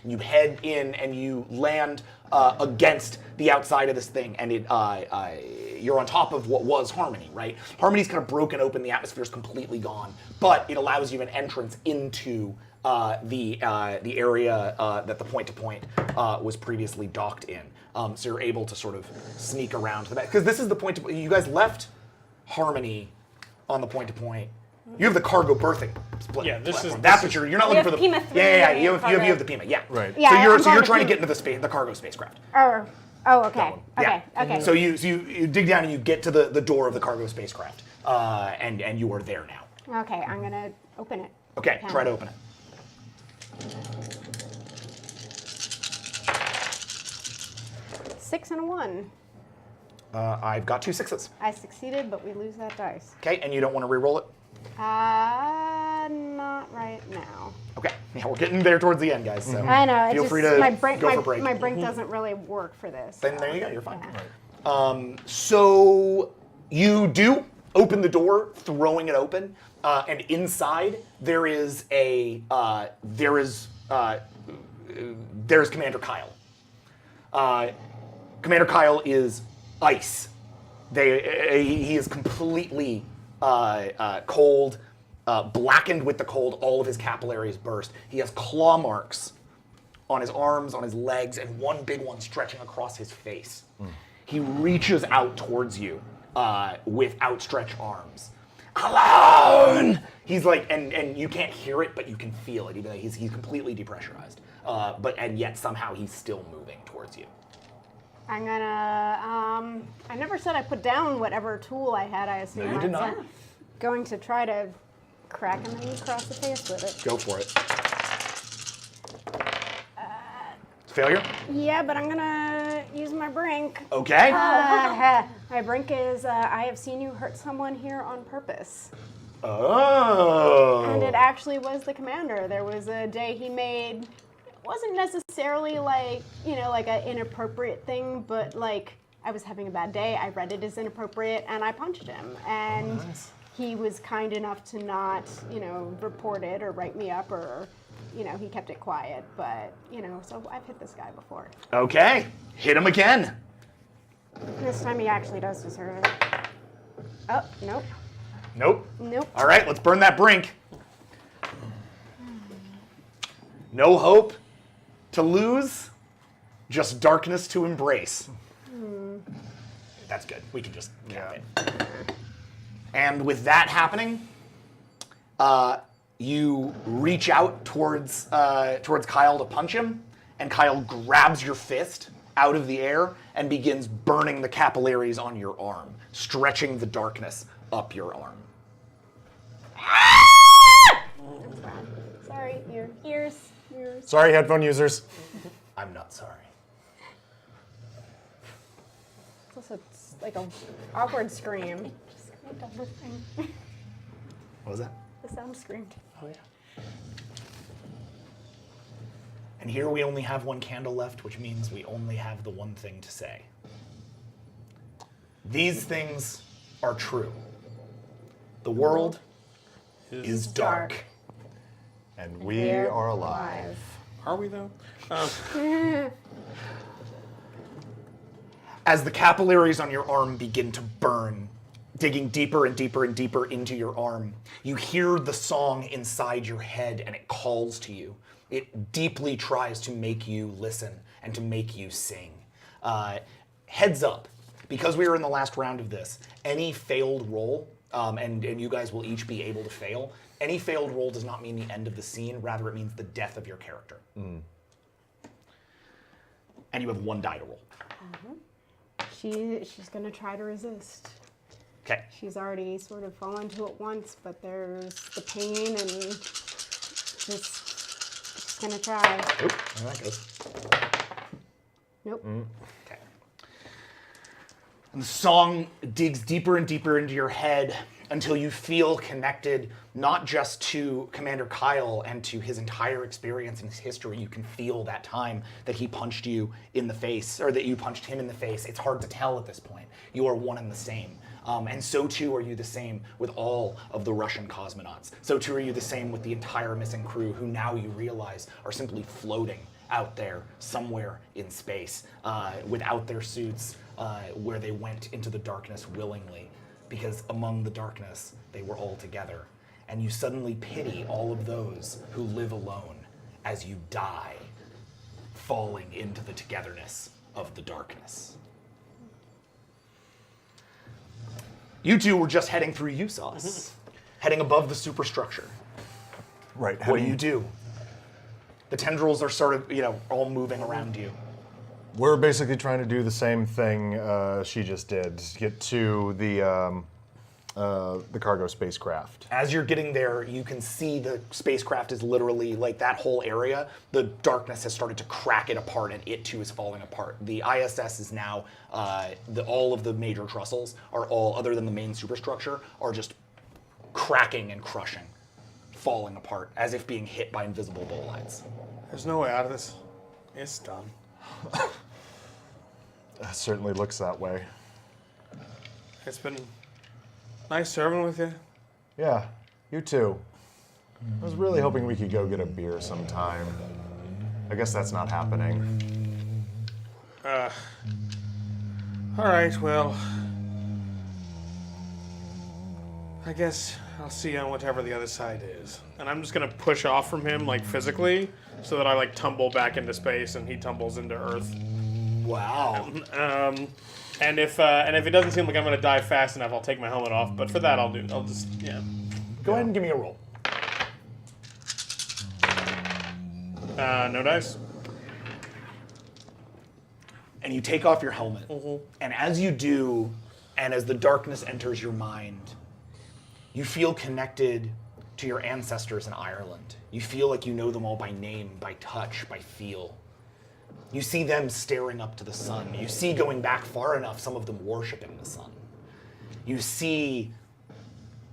You head in and you land against the outside of this thing, and you're on top of what was Harmony, right? Harmony's kind of broken open, the atmosphere's completely gone, but it allows you an entrance into the area that the point-to-point was previously docked in. So you're able to sort of sneak around to the back. Because this is the point-to-point. You guys left Harmony on the point-to-point. You have the cargo berthing split. Yeah, this platform. is- That's this what you're not looking for the... Pima 3 Yeah, you have cargo. the Pima, yeah. Right. Yeah, so I'm you're going trying to to- get into the cargo spacecraft. Oh, okay. Yeah. Okay. So you dig down and you get to the door of the cargo spacecraft. And you are there now. Okay, I'm going to open it. Okay, try to open it. Six and a 1. I've got 2 6s. I succeeded, but we lose that dice. Okay, and you don't want to re-roll it? Not right now. Okay, yeah, we're getting there towards the end, guys. So I know. It's feel just free to my brain. go for break. My brain doesn't really work for this. Then so, there you go. You're fine. yeah. So you do open the door, throwing it open, and inside there is Commander Kyle. Commander Kyle is ice. He is completely cold, blackened with the cold. All of his capillaries burst. He has claw marks on his arms, on his legs, and one big one stretching across his face. He reaches out towards you with outstretched arms. Alone! He's like, and you can't hear it, but you can feel it. Even though he's completely depressurized, and yet somehow he's still moving towards you. I'm gonna. I never said I put down whatever tool I had. I assume. No, you did not. Going to try to crack him across the face with it. Go for it. Failure? Yeah, but I'm gonna use my brink. Okay. My brink is. I have seen you hurt someone here on purpose. Oh. And it actually was the commander. There was a day he made. It wasn't necessarily like, like an inappropriate thing, but like I was having a bad day. I read it as inappropriate and I punched him. And he was kind enough to not, report it or write me up or, he kept it quiet. But, so I've hit this guy before. Okay. Hit him again. This time he actually does deserve it. Oh, nope. Nope. All right, let's burn that brink. No hope to lose, just darkness to embrace. That's good. We can just count it. And with that happening, you reach out towards Kyle to punch him, and Kyle grabs your fist out of the air and begins burning the capillaries on your arm, stretching the darkness up your arm. Sorry, ears. Sorry, headphone users. I'm not sorry. It's also like an awkward scream. Just screamed everything. What was that? The sound screamed. Oh, yeah. And here we only have one candle left, which means we only have the one thing to say. These things are true. The world is dark. And we We're are alive. Are we though? As the capillaries on your arm begin to burn, digging deeper and deeper and deeper into your arm, you hear the song inside your head and it calls to you. It deeply tries to make you listen and to make you sing. Heads up, because we are in the last round of this, any failed roll, and you guys will each be able to fail, any failed roll does not mean the end of the scene, rather it means the death of your character. And you have 1 die to roll. She's gonna try to resist. Okay. She's already sort of fallen to it once, but there's the pain and just she's gonna try. Oop, there that goes. Nope. Okay. And the song digs deeper and deeper into your head until you feel connected not just to Commander Kyle and to his entire experience and his history. You can feel that time that he punched you in the face, or that you punched him in the face. It's hard to tell at this point. You are one and the same. And so too are you the same with all of the Russian cosmonauts. So too are you the same with the entire missing crew, who now you realize are simply floating out there somewhere in space without their suits, where they went into the darkness willingly, because among the darkness they were all together. And you suddenly pity all of those who live alone as you die, falling into the togetherness of the darkness. You two were just heading through USOS, heading above the superstructure. Right. What do you do? The tendrils are sort of, all moving around you. We're basically trying to do the same thing she just did. Get to the cargo spacecraft. As you're getting there, you can see the spacecraft is literally, like, that whole area, the darkness has started to crack it apart, and it too is falling apart. The ISS is now, all of the major trussels are all, other than the main superstructure, are just cracking and crushing, falling apart, as if being hit by invisible bowlines. There's no way out of this. It's done. It certainly looks that way. It's been nice serving with you. Yeah, you too. I was really hoping we could go get a beer sometime. I guess that's not happening. All right, well, I guess I'll see you on whatever the other side is. And I'm just gonna push off from him, like, physically, so that I, like, tumble back into space and he tumbles into Earth. Wow. And if it doesn't seem like I'm gonna die fast enough, I'll take my helmet off. But for that, I'll just. Go ahead and give me a roll. No dice. And you take off your helmet. And as you do, and as the darkness enters your mind, you feel connected to your ancestors in Ireland. You feel like you know them all by name, by touch, by feel. You see them staring up to the sun. You see, going back far enough, some of them worshiping the sun. You see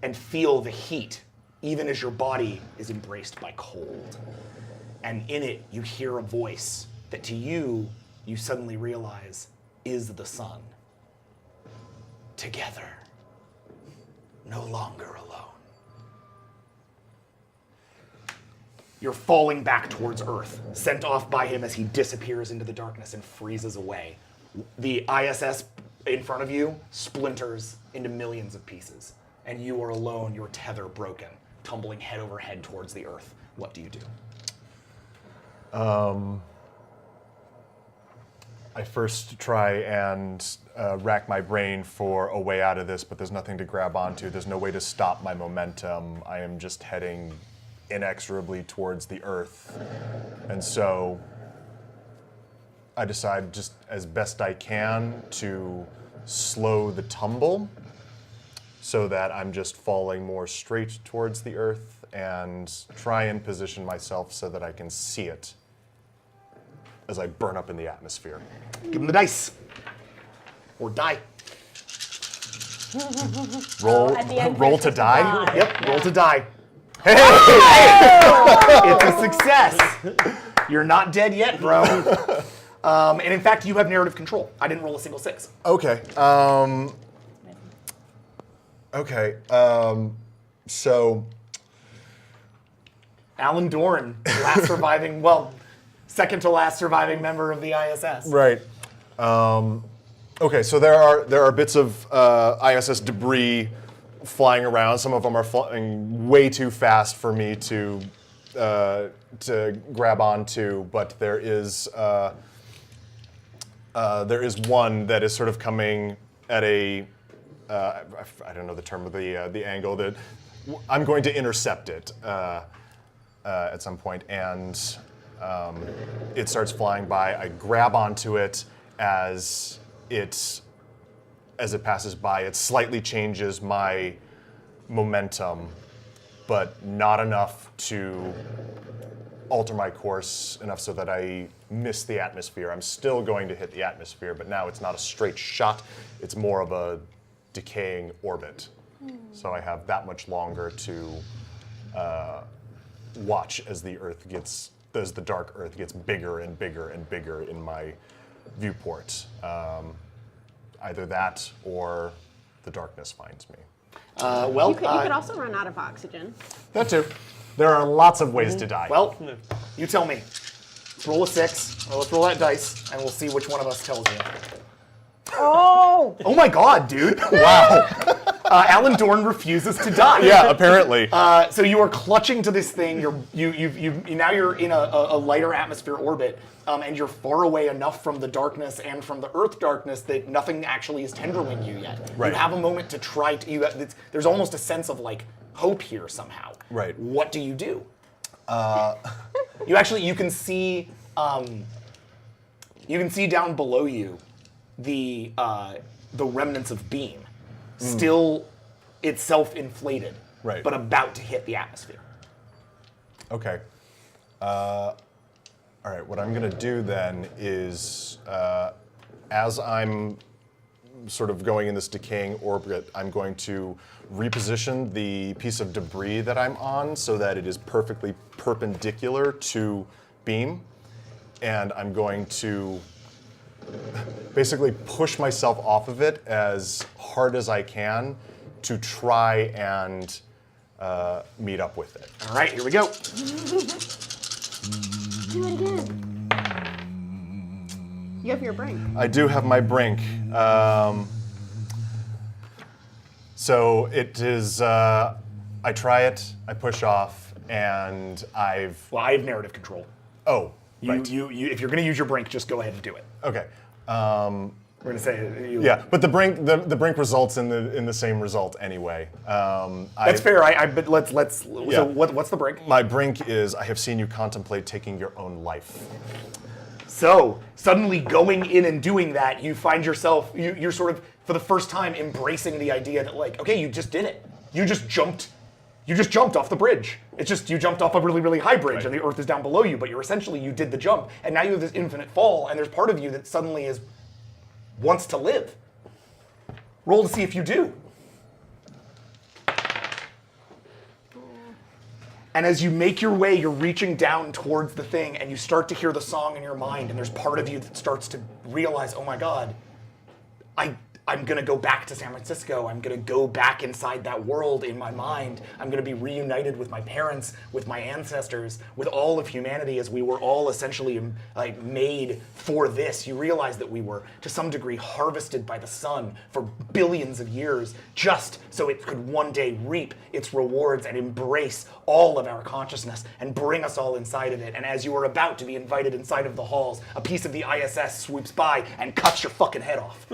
and feel the heat, even as your body is embraced by cold. And in it, you hear a voice that to you, you suddenly realize is the sun. Together, no longer alone. You're falling back towards Earth, sent off by him as he disappears into the darkness and freezes away. The ISS in front of you splinters into millions of pieces, and you are alone, your tether broken, tumbling head over head towards the Earth. What do you do? I first try and rack my brain for a way out of this, but there's nothing to grab onto. There's no way to stop my momentum. I am just heading inexorably towards the Earth. And so I decide, just as best I can, to slow the tumble so that I'm just falling more straight towards the Earth, and try and position myself so that I can see it as I burn up in the atmosphere. Give him the dice. Or die. Roll, at the end, roll you're to supposed to die? die. Yep, roll to die. Hey! It's a success. You're not dead yet, bro. And in fact, you have narrative control. I didn't roll a single 6. Okay. Okay. So Alan Dorn, second to last surviving member of the ISS. right. Okay. So there are bits of ISS debris flying around. Some of them are flying way too fast for me to grab onto, but there is one that is sort of coming at a I don't know the term of the angle that I'm going to intercept it at some point, and it starts flying by. I grab onto it as it passes by. It slightly changes my momentum, but not enough to alter my course enough so that I miss the atmosphere. I'm still going to hit the atmosphere, but now it's not a straight shot. It's more of a decaying orbit. So I have that much longer to watch as the dark Earth gets bigger and bigger and bigger in my viewport. Either that or the darkness finds me. You could also run out of oxygen. That too. There are lots of ways to die. Well, you tell me. Let's roll a 6, or let's roll that dice, and we'll see which one of us tells you. Oh! Oh my god, dude. Wow. Alan Dorn refuses to die. Yeah, apparently. So you are clutching to this thing. Now you're in a lighter atmosphere orbit, and you're far away enough from the darkness and from the Earth darkness that nothing actually is tendering you yet. Right. You have a moment to try to. There's almost a sense of like hope here somehow. Right. What do you do? You can see down below you the remnants of beam, still itself inflated, Right. but about to hit the atmosphere. Okay. All right, what I'm going to do then is, as I'm sort of going in this decaying orbit, I'm going to reposition the piece of debris that I'm on so that it is perfectly perpendicular to beam, and I'm going to basically push myself off of it as hard as I can to try and meet up with it. All right, here we go. Do it again. You have your brink. I do have my brink. So it is, I try it, I push off, and I have narrative control. Oh, right. If you're going to use your brink, just go ahead and do it. Okay. We're going to say Yeah, but the brink results in the same result anyway. That's fair. But let's. Yeah. So what's the brink? My brink is I have seen you contemplate taking your own life. So suddenly going in and doing that, you find yourself you're sort of for the first time embracing the idea that like, okay, you just did it. You just jumped off the bridge. It's just you jumped off a really, really high bridge, Right. and the Earth is down below you. But you did the jump, and now you have this infinite fall, and there's part of you that suddenly wants to live. Roll to see if you do. And as you make your way, you're reaching down towards the thing, and you start to hear the song in your mind, and there's part of you that starts to realize, oh my god, I'm going to go back to San Francisco. I'm going to go back inside that world in my mind. I'm going to be reunited with my parents, with my ancestors, with all of humanity as we were all essentially like made for this. You realize that we were, to some degree, harvested by the sun for billions of years just so it could one day reap its rewards and embrace all of our consciousness and bring us all inside of it. And as you are about to be invited inside of the halls, a piece of the ISS swoops by and cuts your fucking head off.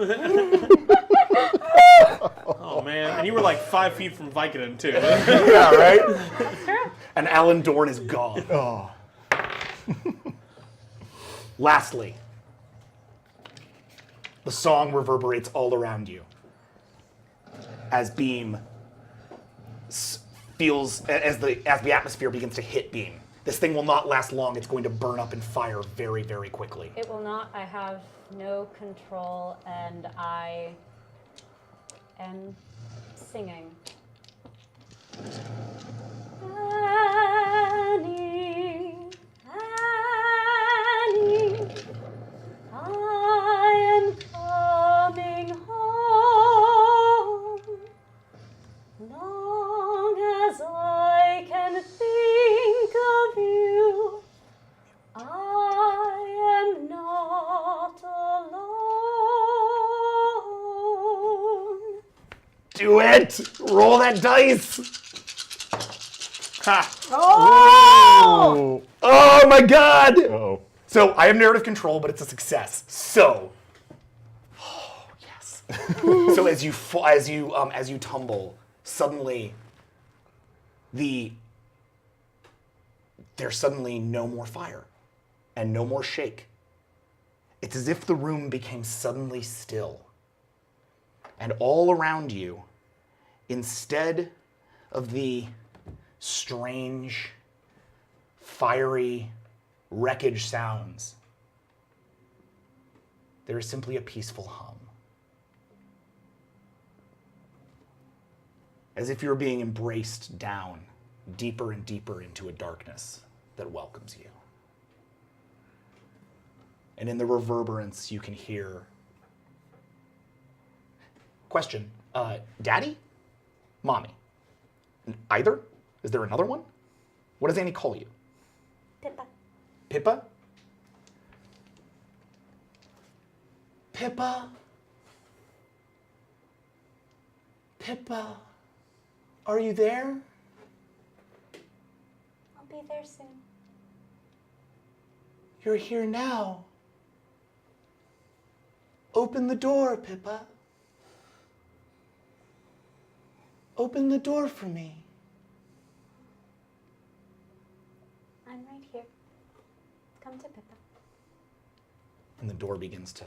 Oh man, and you were like 5 feet from Vicodin too. Yeah, right? And Alan Dorn is gone. Oh. Lastly, the song reverberates all around you as Beam feels, as the atmosphere begins to hit Beam. This thing will not last long. It's going to burn up and fire very, very quickly. It will not. I have no control, and I am singing. Annie, Do it! Roll that dice! Ha! Oh! Oh my god! Uh-oh. So I have narrative control, but it's a success. So, oh yes. So as you tumble, suddenly there's suddenly no more fire and no more shake. It's as if the room became suddenly still. And all around you, instead of the strange, fiery wreckage sounds, there is simply a peaceful hum. As if you're being embraced down deeper and deeper into a darkness that welcomes you. And in the reverberance, you can hear... Question, Daddy? Mommy? Either? Is there another one? What does Annie call you? Pippa. Pippa? Pippa? Pippa? Are you there? I'll be there soon. You're here now. Open the door, Pippa. Open the door for me. I'm right here. Come to Pippa. And the door begins to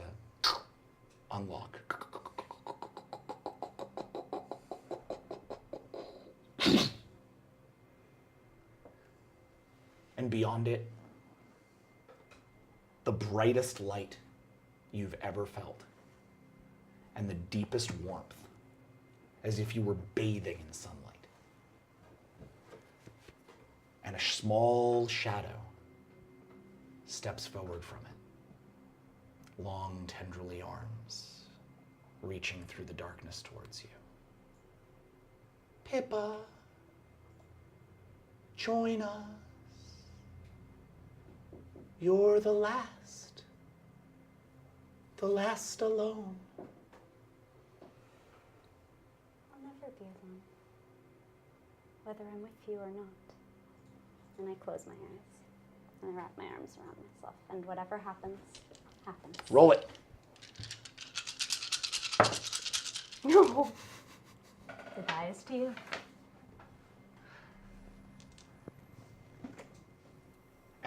unlock. And beyond it, the brightest light you've ever felt, and the deepest warmth, as if you were bathing in sunlight. And a small shadow steps forward from it, long, tendrily arms reaching through the darkness towards you. Pippa, join us. You're the last alone. I'll never be alone, whether I'm with you or not. And I close my eyes, and I wrap my arms around myself, and whatever happens, happens. Roll it. No. Goodbyes to you.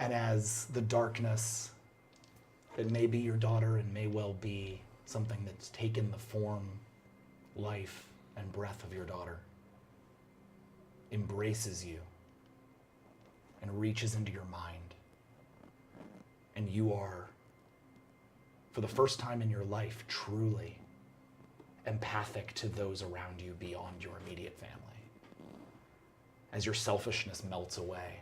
And as the darkness that may be your daughter and may well be something that's taken the form, life, and breath of your daughter, embraces you and reaches into your mind, and you are, for the first time in your life, truly empathic to those around you beyond your immediate family. As your selfishness melts away,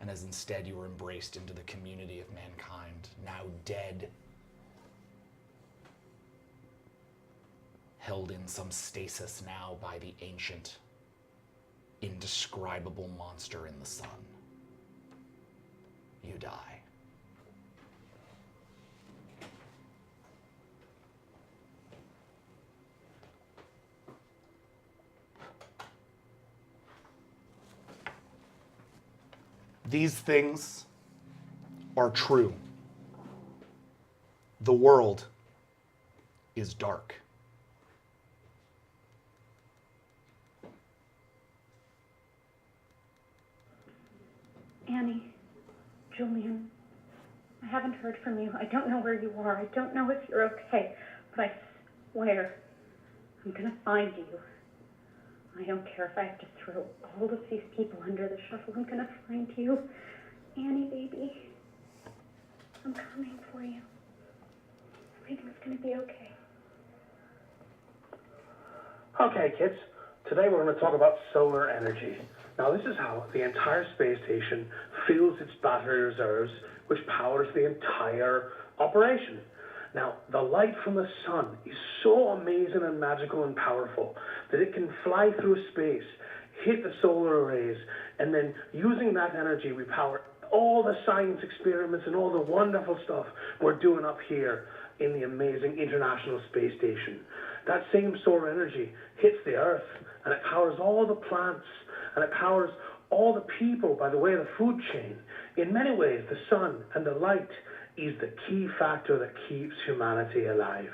and as instead you are embraced into the community of mankind, now dead, held in some stasis now by the ancient, indescribable monster in the sun. You die. These things are true. The world is dark. Annie, Julian, I haven't heard from you. I don't know where you are. I don't know if you're okay, but I swear I'm gonna find you. I don't care if I have to throw all of these people under the shuffle. I'm gonna find you. Annie, baby, I'm coming for you. Everything's gonna be okay. Okay, kids. Today we're going to talk about solar energy. Now, this is how the entire space station fills its battery reserves, which powers the entire operation. Now, the light from the sun is so amazing and magical and powerful that it can fly through space, hit the solar arrays, and then using that energy, we power all the science experiments and all the wonderful stuff we're doing up here in the amazing International Space Station. That same solar energy hits the earth, and it powers all the plants, and it powers all the people by the way of the food chain. In many ways, the sun and the light is the key factor that keeps humanity alive.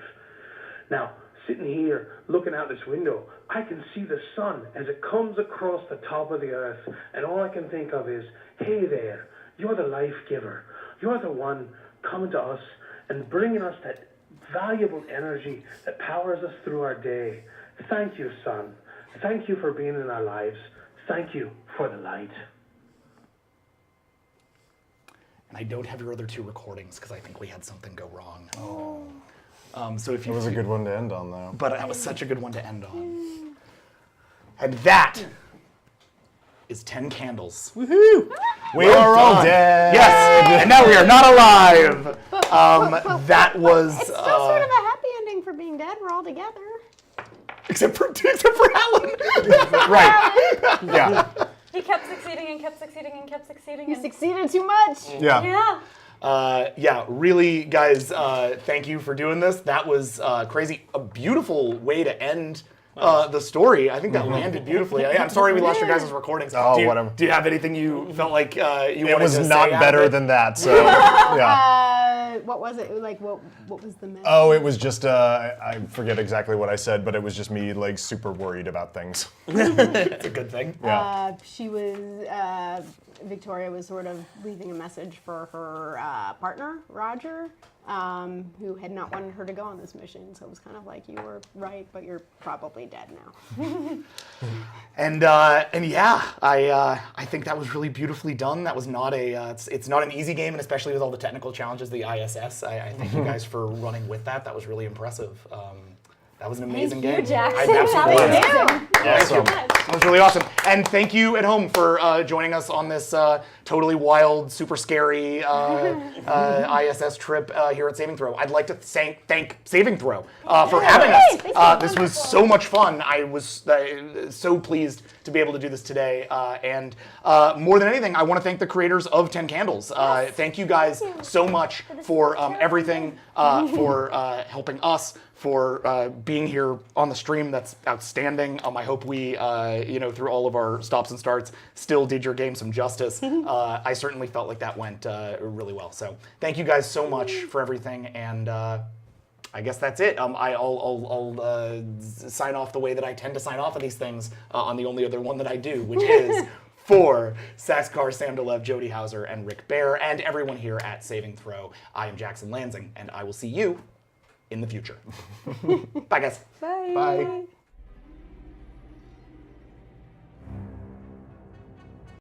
Now, sitting here looking out this window, I can see the sun as it comes across the top of the earth, and all I can think of is, hey there, you're the life giver. You're the one coming to us and bringing us that valuable energy that powers us through our day. Thank you, sun. Thank you for being in our lives. Thank you for the light. And I don't have your other two recordings because I think we had something go wrong. So if you It was a good one to end on, though. But that was such a good one to end on. And that is 10 candles. Woohoo! We are all done. dead. Yes, and now we are not alive. That was It's still sort of a happy ending for being dead. We're all together. except for Alan. Right. Yeah. He kept succeeding and kept succeeding and kept succeeding. You And succeeded too much. Yeah. yeah. Really, guys, thank you for doing this. That was crazy. A beautiful way to end the story. I think that landed beautifully. I'm sorry we lost your guys' recordings. Oh, do you, whatever. Do you have anything you felt like you wanted It was to say not out of better it? than that, so yeah. What was it? Like, what was the message? Oh, it was just, I forget exactly what I said, but it was just me, like, super worried about things. It's a good thing. Yeah. She was, Victoria was sort of leaving a message for her partner, Roger, who had not wanted her to go on this mission. So it was kind of like, you were right, but you're probably dead now. And yeah, I think that was really beautifully done. That was not it's not an easy game, and especially with all the technical challenges, the ISS. I thank you guys for running with that. That was really impressive. That was an amazing Thank game. you, Jackson. I absolutely That was loved it. Awesome. That was really awesome. And thank you at home for joining us on this totally wild, super scary ISS trip here at Saving Throw. I'd like to thank Saving Throw for having us. This was so much fun. I was so pleased to be able to do this today. And more than anything, I want to thank the creators of 10 Candles. Thank you guys so much for everything, for helping us, for being here on the stream. That's outstanding. I hope we, through all of our stops and starts, still did your game some justice. I certainly felt like that went really well. So thank you guys so much for everything, and I guess that's it. I'll sign off the way that I tend to sign off of these things on the only other one that I do, which is for Sax Carr, Sam Leve, Jody Hauser, and Rick Baer, and everyone here at Saving Throw. I am Jackson Lanzing, and I will see you in the future. Bye, guys. Bye. Bye.